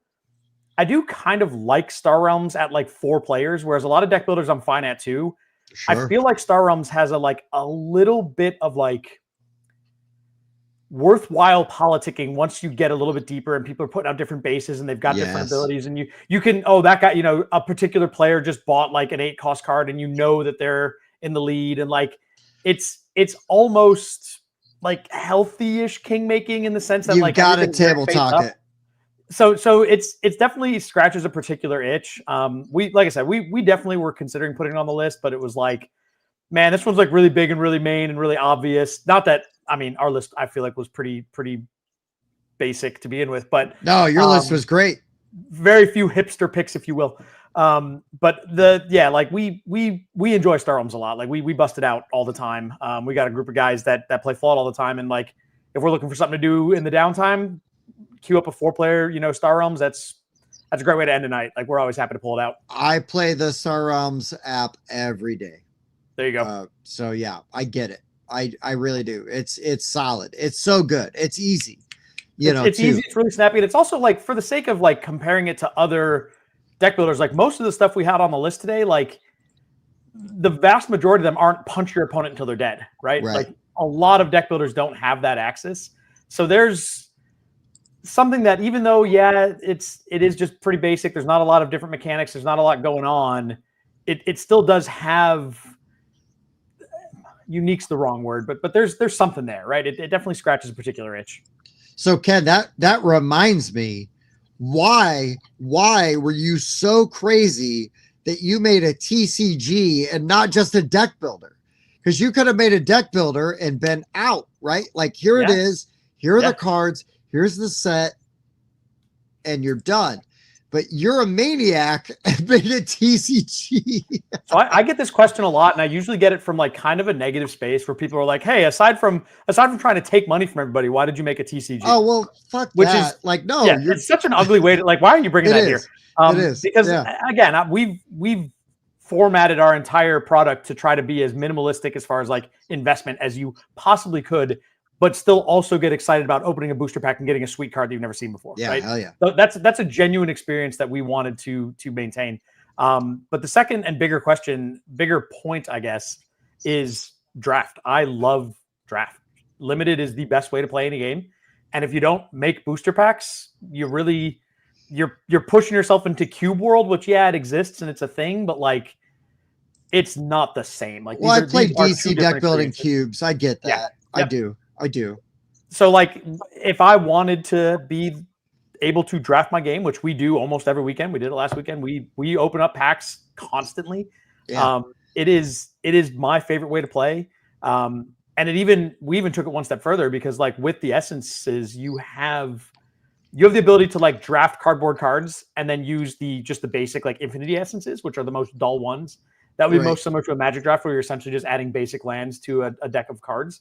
kind of like Star Realms at like 4 players, whereas a lot of deck builders I'm fine at 2. Sure. I feel like Star Realms has a little bit of like worthwhile politicking once you get a little bit deeper and people are putting out different bases and they've got different abilities, and you can, that guy, a particular player just bought like an 8-cost card and that they're in the lead, and like it's almost like healthy-ish king making in the sense that you've got to table talk it. So it's definitely scratches a particular itch. Like I said, we definitely were considering putting it on the list, but it was like, man, this one's like really big and really main and really obvious. Not that, I mean, our list I feel like was pretty basic to begin with, but no, your list was great. Very few hipster picks, if you will. But we enjoy Star Realms a lot. Like we bust it out all the time. We got a group of guys that play Flawed all the time, and like if we're looking for something to do in the downtime, queue up a 4-player, Star Realms. That's a great way to end a night. Like we're always happy to pull it out. I play the Star Realms app every day. There you go. So yeah, I get it. I really do. It's solid. It's so good. It's easy. It's easy. It's really snappy. And it's also like, for the sake of like comparing it to other deck builders, like most of the stuff we had on the list today, like the vast majority of them aren't punch your opponent until they're dead, right? Like a lot of deck builders don't have that access. So there's something that, even though it is just pretty basic, there's not a lot of different mechanics, there's not a lot going on, it still does have, unique's the wrong word, but there's something there, right? It definitely scratches a particular itch. So Ken, that reminds me, why were you so crazy that you made a TCG and not just a deck builder? Because you could have made a deck builder and been out, right? Like here it is, here are the cards, here's the set, and you're done. But you're a maniac and made a TCG. So I get this question a lot, and I usually get it from like kind of a negative space where people are like, "Hey, aside from trying to take money from everybody, why did you make a TCG?" Oh well, fuck Which that. Is like no, it's such an ugly way to like. Why are you bringing that here? It is because again, we've formatted our entire product to try to be as minimalistic as far as like investment as you possibly could, but still also get excited about opening a booster pack and getting a sweet card that you've never seen before. Yeah, right? Hell yeah. So that's a genuine experience that we wanted to maintain. But the second and bigger point, I guess, is draft. I love draft. Limited is the best way to play any game. And if you don't make booster packs, you're pushing yourself into cube world, which it exists and it's a thing, but like it's not the same. Like, well, I played DC deck building cubes. I get that. Yeah. I do. So like if I wanted to be able to draft my game, which we do almost every weekend, we did it last weekend. We open up packs constantly. Yeah. It is my favorite way to play. And we even took it one step further, because like with the essences, you have the ability to like draft cardboard cards and then use the basic like infinity essences, which are the most dull ones. That would be most similar to a Magic draft, where you're essentially just adding basic lands to a deck of cards.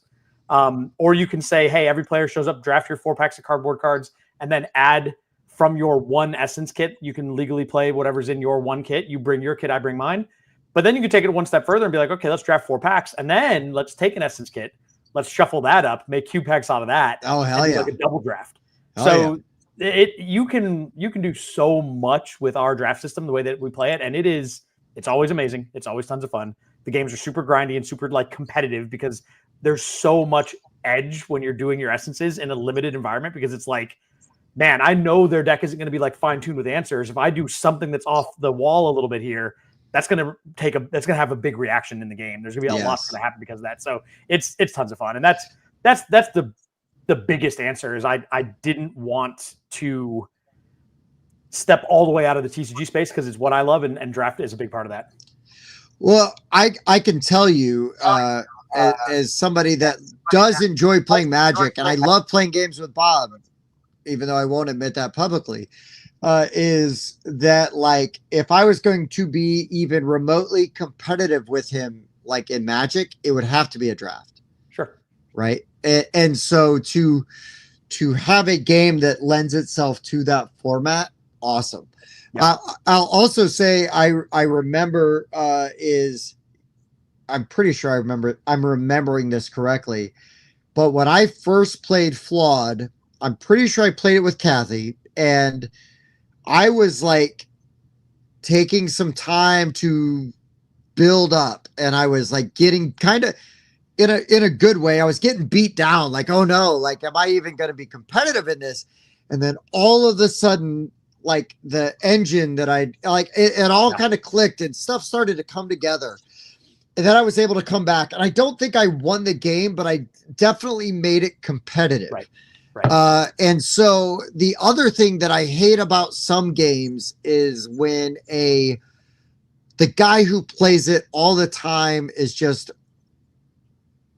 Or you can say, hey, every player shows up, draft your 4 packs of cardboard cards, and then add from your 1 essence kit. You can legally play whatever's in your 1 kit. You bring your kit, I bring mine. But then you can take it one step further and be like, okay, let's draft 4 packs, and then let's take an essence kit. Let's shuffle that up, make cube packs out of that. Oh, hell yeah. Like a double draft. You can do so much with our draft system, the way that we play it. And it's always amazing. It's always tons of fun. The games are super grindy and super like competitive, because there's so much edge when you're doing your essences in a limited environment, because it's like, man, I know their deck isn't going to be like fine-tuned with answers. If I do something that's off the wall a little bit here, that's going to have a big reaction in the game. There's going to be a lot going to happen because of that. So it's tons of fun. And that's the biggest answer is I didn't want to step all the way out of the TCG space, because it's what I love, and draft is a big part of that. Well, I can tell you, as somebody that does enjoy playing Magic, and I love playing games with Bob, even though I won't admit that publicly, is that like if I was going to be even remotely competitive with him, like in Magic, it would have to be a draft. Sure. Right. And so to have a game that lends itself to that format, awesome. Yeah. I'll also say I remember I'm pretty sure I'm remembering this correctly, but when I first played Flawed, I'm pretty sure I played it with Cathy, and I was like taking some time to build up, and I was like getting kind of in a good way. I was getting beat down, like, oh no, like, am I even going to be competitive in this? And then all of a sudden, like the engine that I like, it all kind of clicked and stuff started to come together. And then I was able to come back, and I don't think I won the game, but I definitely made it competitive. Right. Right. And so the other thing that I hate about some games is when the guy who plays it all the time is just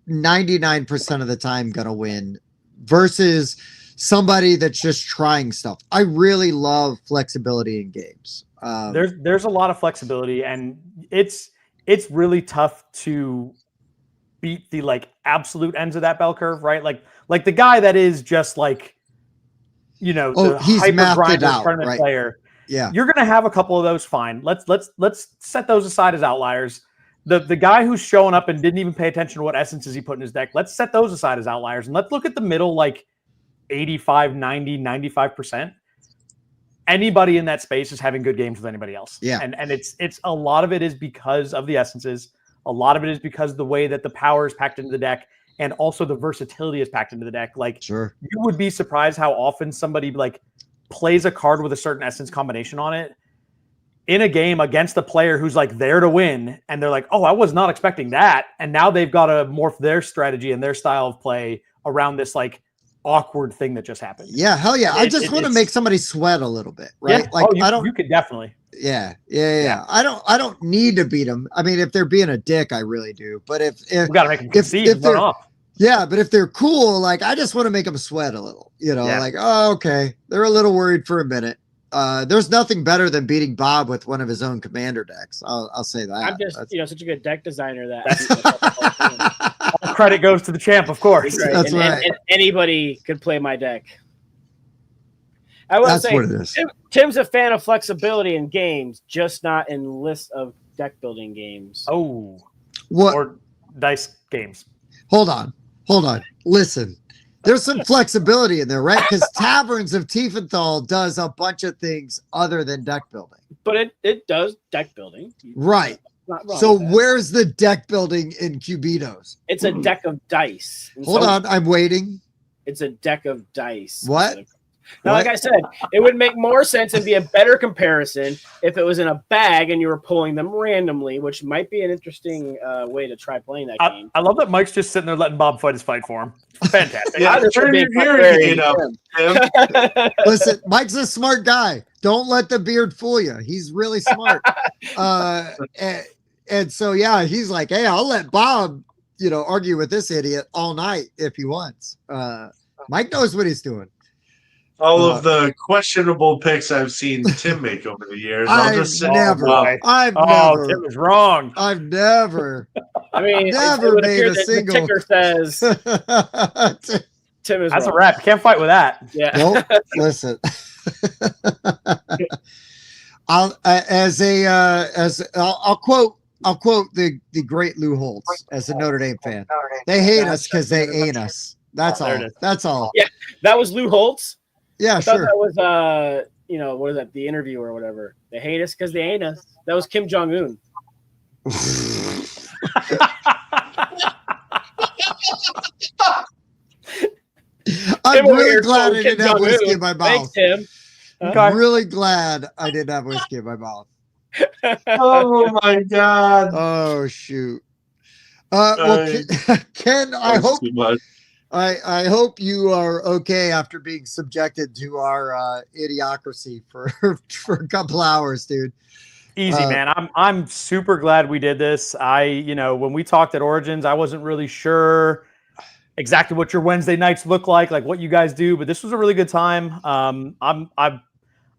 99% of the time going to win versus somebody that's just trying stuff. I really love flexibility in games. There's a lot of flexibility, and it's really tough to beat the like absolute ends of that bell curve, right? Like the guy that is just like, the he's hyper grinder out, tournament right? player. Yeah, you're gonna have a couple of those. Fine. Let's set those aside as outliers. The guy who's showing up and didn't even pay attention to what essences he put in his deck, let's set those aside as outliers, and let's look at the middle, like 85, 90, 95%. Anybody in that space is having good games with anybody else. Yeah. And it's a lot of it is because of the essences. A lot of it is because of the way that the power is packed into the deck, and also the versatility is packed into the deck. Like, sure, you would be surprised how often somebody like plays a card with a certain essence combination on it in a game against a player who's like there to win, and they're like, oh, I was not expecting that. And now they've got to morph their strategy and their style of play around this like awkward thing that just happened. Yeah, hell yeah. I just want to make somebody sweat a little bit, right? Yeah. Like, you could definitely. Yeah. I don't need to beat them. I mean, if they're being a dick, I really do. But if we got to make them concede and run off. Yeah, but if they're cool, like, I just want to make them sweat a little, like, oh, okay, they're a little worried for a minute. There's nothing better than beating Bob with one of his own commander decks. I'll say that. I'm just, such a good deck designer that all credit goes to the champ, of course. Right. That's right. And anybody could play my deck. I will say, what it is. Tim's a fan of flexibility in games, just not in lists of deck building games. Oh, what? Or dice games. Hold on. Listen, there's some flexibility in there, right? Because Taverns of Tiefenthal does a bunch of things other than deck building. But it does deck building. Right. So where's the deck building in Cubitos? It's a deck of dice. Hold on, I'm waiting. It's a deck of dice. What? Now, like I said, it would make more sense and be a better comparison if it was in a bag and you were pulling them randomly, which might be an interesting way to try playing that game. I love that Mike's just sitting there letting Bob fight his fight for him. Fantastic. Yeah, turn your hearing up, Tim. Listen, Mike's a smart guy. Don't let the beard fool you. He's really smart. And so, yeah, he's like, hey, I'll let Bob, argue with this idiot all night if he wants. Mike knows what he's doing. All of the questionable picks I've seen Tim make over the years. I've never. Tim was wrong. I've never. I mean, never made a single. The ticker says Tim is. That's wrong. a wrap. You can't fight with that. Yeah. Nope. Listen. I'll quote the great Lou Holtz as a Notre Dame fan. They hate us because they ain't us. That's all. That's all. Yeah, that was Lou Holtz. Yeah, I thought sure. that was what is that? The interview or whatever. They hate us because they ain't us. That was Kim Jong Un. I'm really glad I didn't have whiskey in my mouth. Thanks, Tim. I'm really glad I didn't have whiskey in my mouth. Oh my God. Oh shoot. Well, Ken, I hope you are okay after being subjected to our idiocracy for a couple hours, dude. Easy, man. I'm super glad we did this. When we talked at Origins, I wasn't really sure exactly what your Wednesday nights look like what you guys do, but this was a really good time.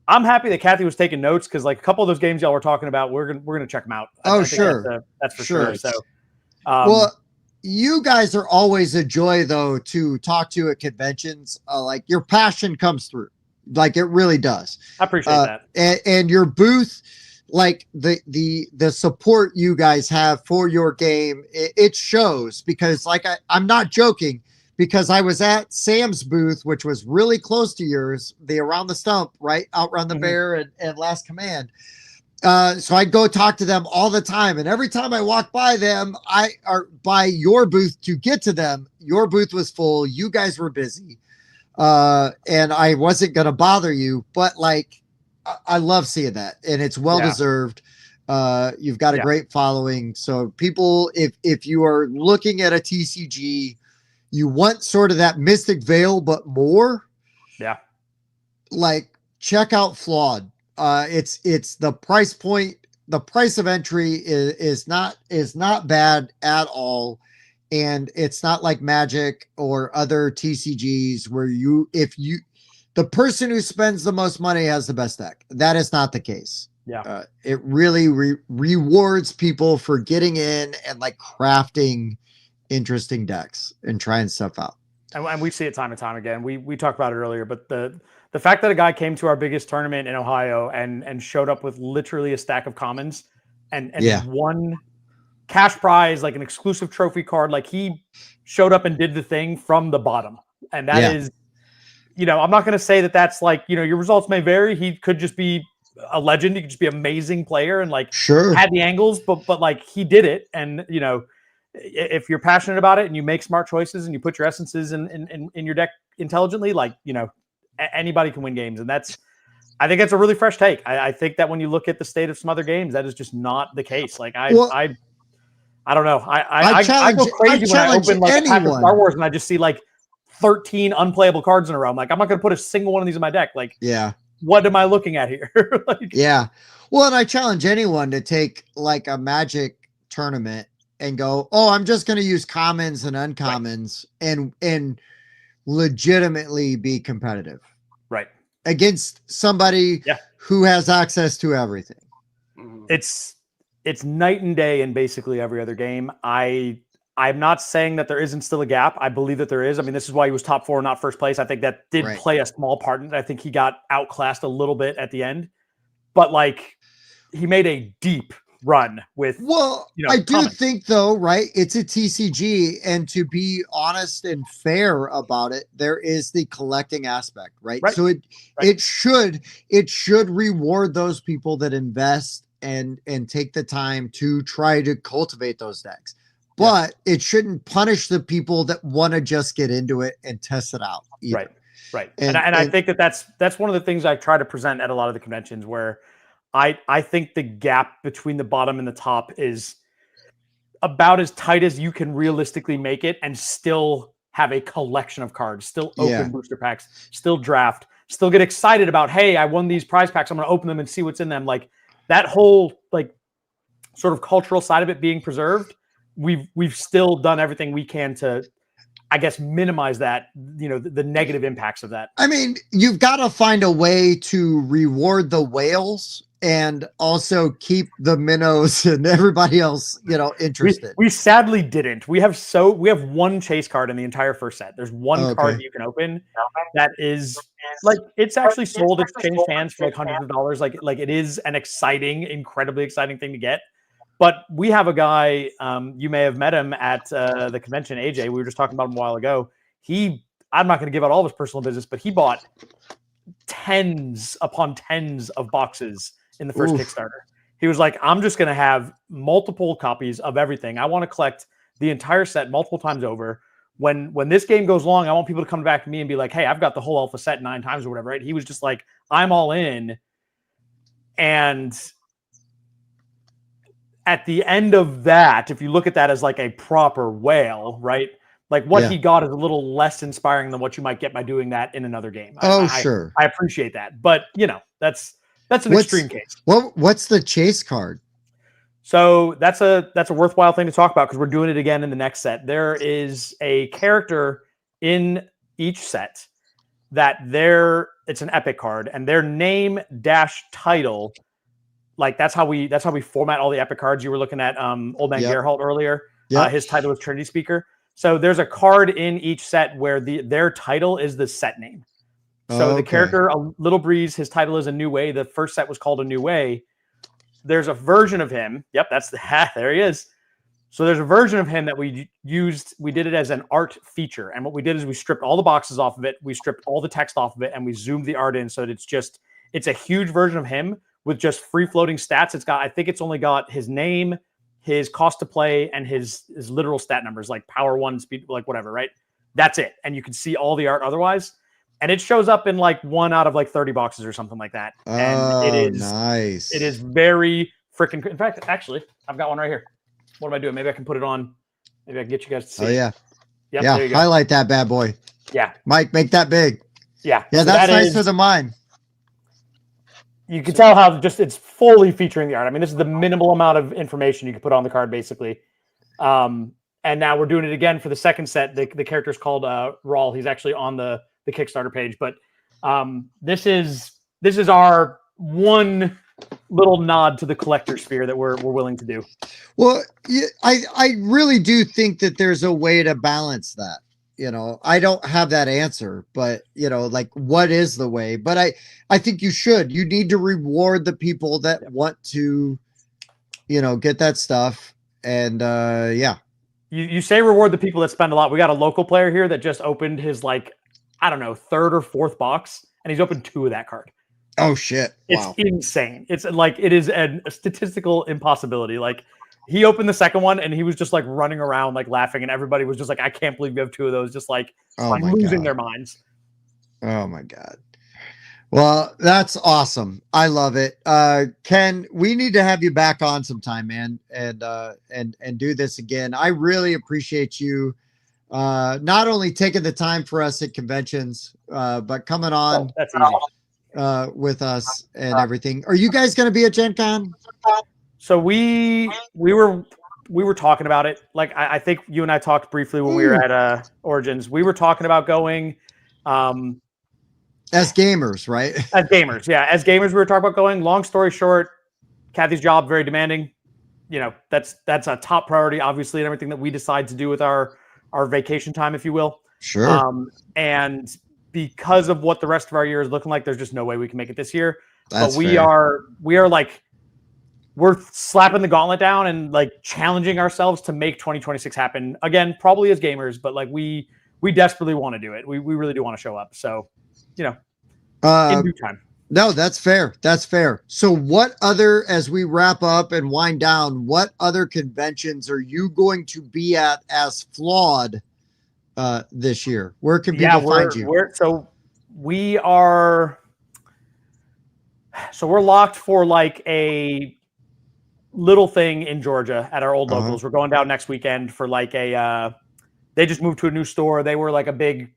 I'm happy that Cathy was taking notes because a couple of those games y'all were talking about, we're gonna check them out. I think sure, that's for sure. So, well, you guys are always a joy though to talk to at conventions. Your passion comes through, it really does. I appreciate that. And your booth, the support you guys have for your game, it shows because I'm not joking. Because I was at Sam's booth, which was really close to yours, the Around the Stump, right? Outrun the Bear and Last Command. So I'd go talk to them all the time. And every time I walked by them, by your booth to get to them, your booth was full. You guys were busy. And I wasn't going to bother you. But I love seeing that. And it's well-deserved. You've got a great following. So people, if you are looking at a TCG, you want sort of that Mystic Veil, but more. Yeah. Check out Flawed. It's the price point. The price of entry is not bad at all, and it's not like Magic or other TCGs where the person who spends the most money has the best deck. That is not the case. Yeah. It really rewards people for getting in and crafting interesting decks and trying stuff out. And we see it time and time again. We talked about it earlier, but the fact that a guy came to our biggest tournament in Ohio and showed up with literally a stack of commons and one cash prize, an exclusive trophy card, he showed up and did the thing from the bottom. And that is, I'm not going to say that that's your results may vary. He could just be a legend. He could just be an amazing player and sure had the angles, but he did it. And, if you're passionate about it and you make smart choices and you put your essences in your deck intelligently, anybody can win games. And I think that's a really fresh take. I think that when you look at the state of some other games, that is just not the case. I don't know. I go crazy when I open a pack of Star Wars and I just see 13 unplayable cards in a row. I'm I'm not going to put a single one of these in my deck. What am I looking at here? Yeah. Well, and I challenge anyone to take a Magic tournament and go, oh, I'm just going to use commons and uncommons and legitimately be competitive. Right. Against somebody who has access to everything. It's night and day in basically every other game. I'm not saying that there isn't still a gap. I believe that there is. I mean, this is why he was top 4, not first place. I think that did play a small part in it. I think he got outclassed a little bit at the end, but he made a deep run with I do think though, right, it's a TCG, and to be honest and fair about it, there is the collecting aspect, right? So it should reward those people that invest and take the time to try to cultivate those decks, but it shouldn't punish the people that want to just get into it and test it out either. Right. And I think that's one of the things I try to present at a lot of the conventions where I think the gap between the bottom and the top is about as tight as you can realistically make it and still have a collection of cards, still open booster packs, still draft, still get excited about, hey, I won these prize packs. I'm going to open them and see what's in them. That whole sort of cultural side of it being preserved. We've still done everything we can to, I guess, minimize that, the negative impacts of that. I mean, you've got to find a way to reward the whales and also keep the minnows and everybody else, interested. We sadly didn't. We have one chase card in the entire first set. There's one card you can open that is it's actually sold. It's changed hands for hundreds of dollars. It is an exciting, incredibly exciting thing to get. But we have a guy, you may have met him at the convention, AJ. We were just talking about him a while ago. I'm not going to give out all of his personal business, but he bought tens upon tens of boxes in the first Kickstarter. He was like, I'm just going to have multiple copies of everything. I want to collect the entire set multiple times over. When this game goes long, I want people to come back to me and be like, hey, I've got the whole alpha set 9 times or whatever, right? He was just like, I'm all in. And at the end of that, if you look at that as a proper whale, right? What he got is a little less inspiring than what you might get by doing that in another game. Sure. I appreciate that. But, That's an extreme case. What's the chase card? So that's a worthwhile thing to talk about because we're doing it again in the next set. There is a character in each set that it's an epic card, and their name - title, like that's how we format all the epic cards. You were looking at Old Man Geralt earlier. His title is Trinity Speaker. So there's a card in each set where their title is the set name. So the character, A Little Breeze, his title is A New Way. The first set was called A New Way. There's a version of him. Yep, that's there he is. So there's a version of him that we used. We did it as an art feature. And what we did is we stripped all the boxes off of it. We stripped all the text off of it, and we zoomed the art in. So that it's a huge version of him with just free floating stats. I think it's only got his name, his cost to play, and his literal stat numbers, like power 1, speed, like whatever, right? That's it. And you can see all the art otherwise. And it shows up in like 1 out of like 30 boxes or something like that. And it is nice. It is very freaking. In fact, actually, I've got one right here. What am I doing? Maybe I can put it on. Maybe I can get you guys to see. Oh yeah. Yep, yeah. There you go. Highlight that bad boy. Yeah. Mike, make that big. Yeah. Yeah, so that's nicer than mine. You can tell how it's fully featuring the art. I mean, this is the minimal amount of information you can put on the card, basically. And now we're doing it again for the second set. The character's called Rawl. He's actually on the Kickstarter page, but this is our one little nod to the collector sphere that we're willing to do. Well, I really do think that there's a way to balance that. I don't have that answer, but like what is the way? But I think you need to reward the people that want to, get that stuff. And yeah. You say reward the people that spend a lot. We got a local player here that just opened his third or fourth box, and he's opened 2 of that card. Oh shit. Wow. It's insane. It's like, it is a statistical impossibility. Like, he opened the second one and he was just like running around, like laughing, and everybody was just like, I can't believe you have 2 of those, just like losing their minds. Oh my God. Well, that's awesome. I love it. Ken, we need to have you back on sometime, man, and do this again. I really appreciate you not only taking the time for us at conventions, but coming on that's easy. With us and everything. Are you guys going to be at Gen Con? So we were talking about it. Like, I think you and I talked briefly when we were at Origins. We were talking about going as gamers, right? As gamers, yeah. As gamers, we were talking about going. Long story short, Cathy's job, very demanding. That's a top priority, obviously, and everything that we decide to do with our vacation time, if you will. Sure. And because of what the rest of our year is looking like, there's just no way we can make it this year. That's but we fair. are like, we're slapping the gauntlet down and like challenging ourselves to make 2026 happen again, probably as gamers, but like we desperately want to do it. We really do want to show up. So, in due time. No, that's fair. That's fair. So what as we wrap up and wind down, what other conventions are you going to be at as Flawed this year? Where can people find you? We're locked for like a little thing in Georgia at our old locals. We're going down next weekend for like they just moved to a new store. They were like a big,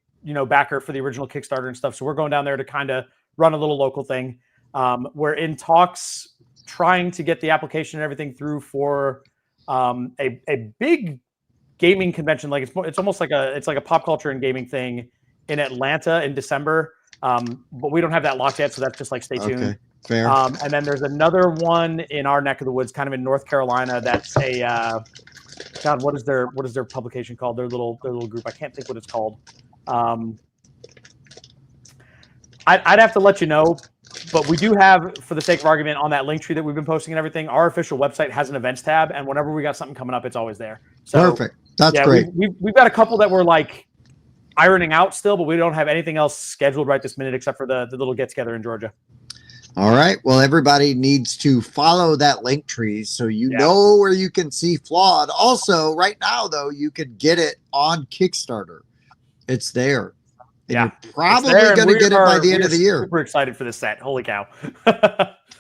backer for the original Kickstarter and stuff. So we're going down there to kind of run a little local thing. We're in talks trying to get the application and everything through for a big gaming convention. Like it's almost like a pop culture and gaming thing in Atlanta in December. But we don't have that locked yet, so that's just like stay tuned. Okay, fair. And then there's another one in our neck of the woods, kind of in North Carolina. That's a God. What is their publication called? Their little group. I can't think what it's called. I'd have to let you know, but we do have, for the sake of argument, on that link tree that we've been posting and everything, our official website has an events tab, and whenever we got something coming up, it's always there. So, perfect. That's great. We've got a couple that we're like ironing out still, but we don't have anything else scheduled right this minute except for the little get together in Georgia. All right. Well, everybody needs to follow that link tree so you know where you can see Flawed. Also, right now, though, you could get it on Kickstarter. It's there. And you're probably going to get it by the end of the year. Super excited for this set. Holy cow.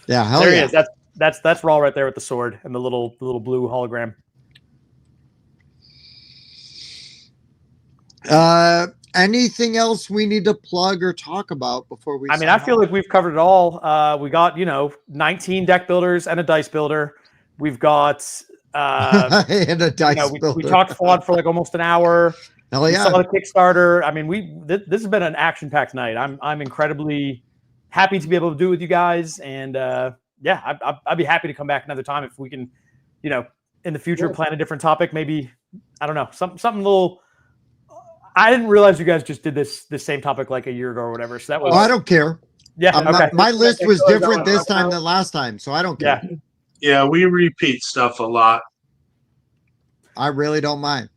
Yeah, hell there yeah. He is. That's Rawl right there with the sword and the little blue hologram. anything else we need to plug or talk about before we? I mean, I feel like we've covered it all. We got 19 deck builders and a dice builder. We've got and a dice builder. We talked Flawed for like almost an hour. Hell We yeah! saw the Kickstarter. I mean, this has been an action-packed night. I'm incredibly happy to be able to do it with you guys, and I'd be happy to come back another time if we can, in the future plan a different topic. Maybe I don't know, something a little. I didn't realize you guys just did this same topic like a year ago or whatever. So that was. Oh, I don't care. Yeah. Okay. My list was different this time than last time, so I don't care. Yeah, we repeat stuff a lot. I really don't mind.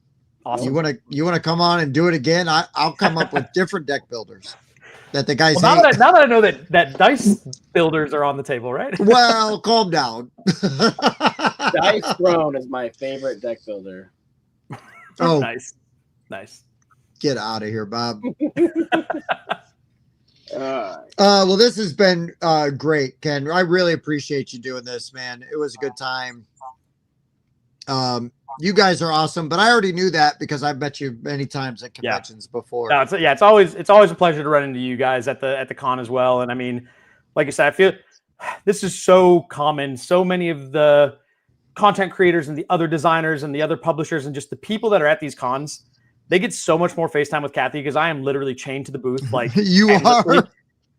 Awesome. You wanna come on and do it again? I'll come up with different deck builders that the guys. Well, now that I know that dice builders are on the table, right? Well, calm down. Dice Throne is my favorite deck builder. Oh, nice. Get out of here, Bob. Well, this has been great, Ken. I really appreciate you doing this, man. It was a good time. You guys are awesome, but I already knew that because I met you many times at conventions before. No, it's always a pleasure to run into you guys at the con as well. And I mean, like I said, I feel this is so common. So many of the content creators and the other designers and the other publishers and just the people that are at these cons, they get so much more FaceTime with Cathy because I am literally chained to the booth. Like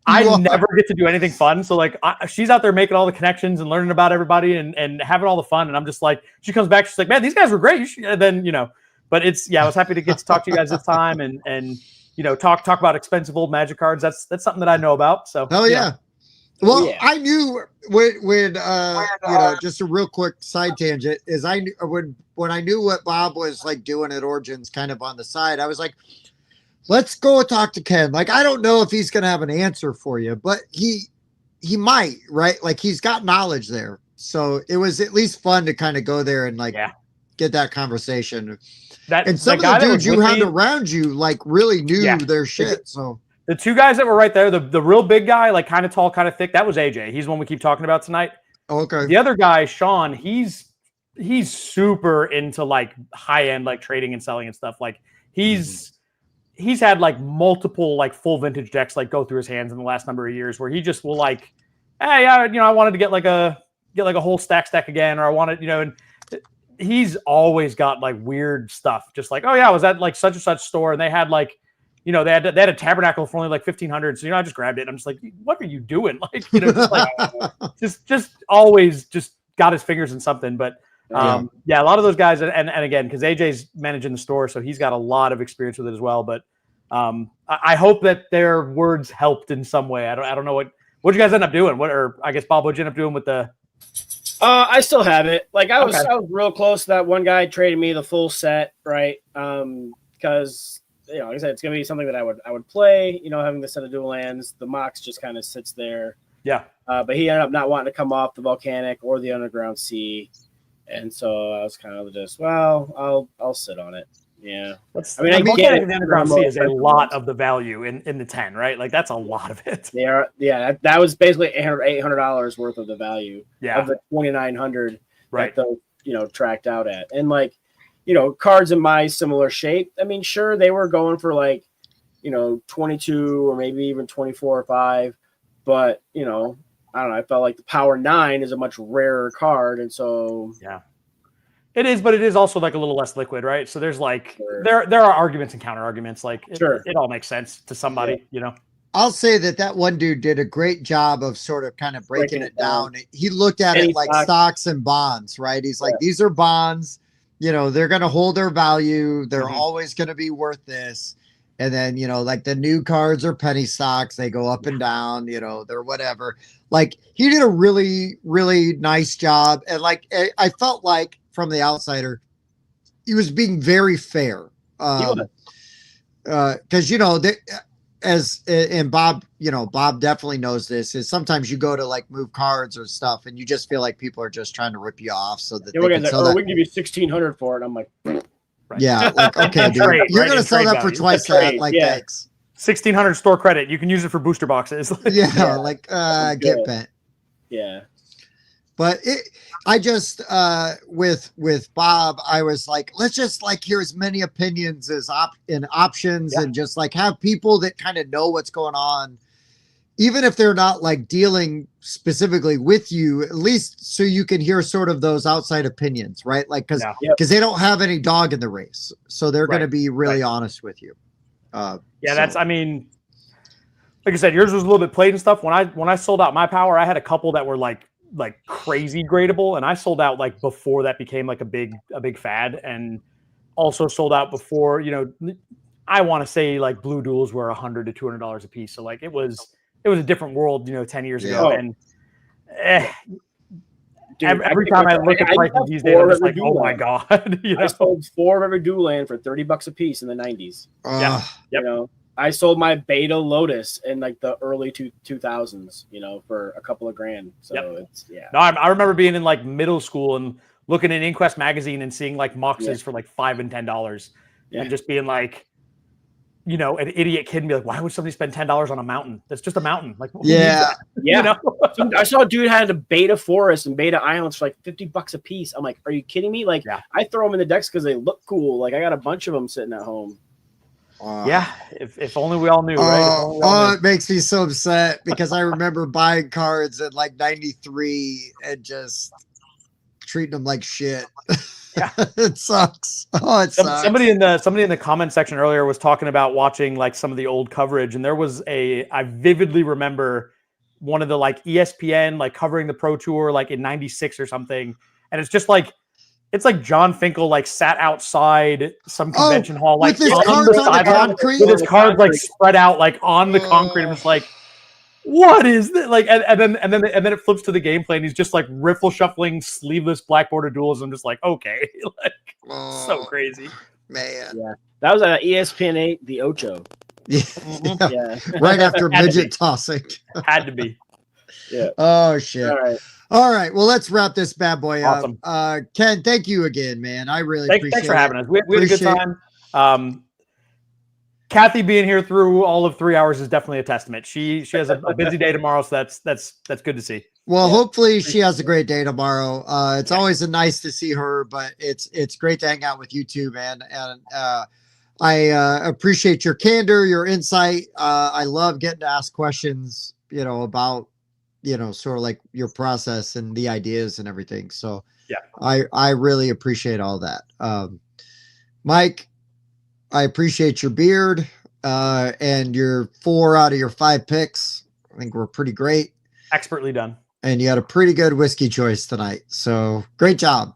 I never get to do anything fun. So like she's out there making all the connections and learning about everybody and having all the fun. And I'm just like, she comes back, she's like, man, these guys were great. And then, but I was happy to get to talk to you guys this time and talk about expensive old Magic cards. That's something that I know about. So hell yeah. Well, I knew when just a real quick side tangent is when I knew what Bob was like doing at Origins kind of on the side, I was like, let's go talk to Ken. Like, I don't know if he's going to have an answer for you, but he might, right? Like he's got knowledge there. So it was at least fun to kind of go there and get that conversation. And some of the dudes you had around you like really knew their shit. So the two guys that were right there, the real big guy, like kind of tall, kind of thick, that was AJ. He's the one we keep talking about tonight. Okay. The other guy, Sean, he's super into like high end, like trading and selling and stuff. Like he's had like multiple like full vintage decks like go through his hands in the last number of years where he just will like, hey, I wanted to get like a whole stack again, or I wanted, and he's always got like weird stuff. Just like, oh yeah, I was at like such and such store and they had like, they had a tabernacle for only like 1,500. So, I just grabbed it. And I'm just like, what are you doing? Like, just always just got his fingers in something. But a lot of those guys, and again, because AJ's managing the store, so he's got a lot of experience with it as well. But I hope that their words helped in some way. I don't know what you guys end up doing. Or I guess Bob, what'd you end up doing with the? I still have it. Like I was real close to that one guy trading me the full set, right? Because like I said, it's gonna be something that I would play. Having the set of dual lands, the Mox just kind of sits there. Yeah. But he ended up not wanting to come off the Volcanic or the Underground Sea, and so I was kind of just, well, I'll sit on it. Yeah. I get it. The Underground Sea is a lot of the value in the 10, right? Like that's a lot of it. Yeah. That was basically $800 worth of the value of the 2,900 that those tracked out at, and like. Cards in my similar shape. I mean, sure, they were going for like, 22 or maybe even 24 or 5. But, I don't know. I felt like the Power 9 is a much rarer card. And so. Yeah. It is, but it is also like a little less liquid, right? So there's like, there are arguments and counter arguments. Like, it all makes sense to somebody, I'll say that one dude did a great job of sort of kind of breaking it down. He looked at it like stocks and bonds, right? He's like, these are bonds. They're going to hold their value. They're always going to be worth this. And then, like the new cards are penny stocks. They go up and down, they're whatever. Like he did a really, really nice job. And like, I felt like from the outsider, he was being very fair. Cause and Bob, Bob definitely knows this, is sometimes you go to like move cards or stuff and you just feel like people are just trying to rip you off so that we can give you 1,600 for it. I'm like, yeah, like, okay, dude, you're going to sell that for twice that. Like, thanks. 1,600 store credit. You can use it for booster boxes. Get bent. Yeah. But I just with Bob, I was like, let's just like hear as many opinions as options, and just like have people that kind of know what's going on, even if they're not like dealing specifically with you, at least so you can hear sort of those outside opinions, right? Like because they don't have any dog in the race, so they're going to be really honest with you. That's, I mean, like I said, yours was a little bit played and stuff. When I sold out my power, I had a couple that were like crazy gradable, and I sold out like before that became like a big fad, and also sold out before, you know, I want to say like blue duels were $100 to $200 a piece. So like it was a different world, you know, 10 years ago. And dude, every time I look at prices these days, I'm just like, oh my God. You know? I sold 4 of every dual land for $30 a piece in the 90s. You know, I sold my Beta Lotus in like the early 2000s, you know, for a couple of grand. So it's No, I remember being in like middle school and looking in Inquest magazine and seeing like Moxes for like $5 and $10, and just being like, you know, an idiot kid and be like, why would somebody spend $10 on a mountain? That's just a mountain. Like, You know? I saw a dude had a Beta Forest and Beta Islands for like $50 a piece. I'm like, are you kidding me? Like, I throw them in the decks because they look cool. Like, I got a bunch of them sitting at home. If only we all knew, right? It makes me so upset because I remember buying cards at like 93 and just treating them like shit. It sucks. It sucks. Somebody in the comment section earlier was talking about watching like some of the old coverage, and there was I vividly remember one of the like ESPN like covering the Pro Tour like in '96 or something, and it's just like. It's like John Finkel like sat outside some convention hall, like with his cards on the concrete, with his cards like spread out like on the concrete. I'm just like, what is this? Like, and then it flips to the gameplay, and he's just like riffle shuffling, sleeveless black border duels. I'm just like, okay, like so crazy, man. Yeah, that was at ESPN 8, the Ocho. Right after midget tossing. Had to be. Yeah. Oh shit. All right. Well, let's wrap this bad boy up. Ken, thank you again, man. I really appreciate it. Thanks for having us. We had a good time. Cathy being here through all of 3 hours is definitely a testament. She has a busy day tomorrow, so that's good to see. Well, hopefully she has a great day tomorrow. It's always nice to see her, but it's great to hang out with you too, man. And I appreciate your candor, your insight. I love getting to ask questions, you know, about sort of like your process and the ideas and everything. So I really appreciate all that. Mike, I appreciate your beard and your 4 out of your 5 picks. I think we're pretty great. Expertly done. And you had a pretty good whiskey choice tonight. So great job.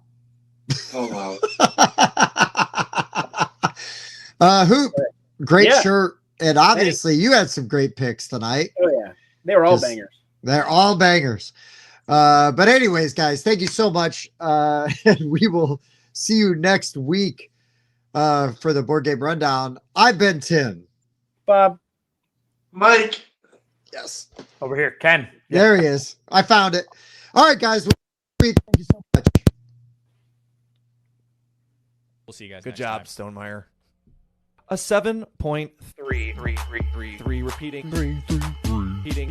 Oh, wow. Hoop, great shirt. And obviously you had some great picks tonight. Oh yeah. They were all bangers. They're all bangers. But anyways, guys, thank you so much. And we will see you next week for the board game rundown. I've been Tim. Bob. Mike. Yes. Over here. Ken. There he is. I found it. All right, guys. Thank you so much. We'll see you guys. Good next job, time. Stonemeyer. A 7.3 repeating. Heating.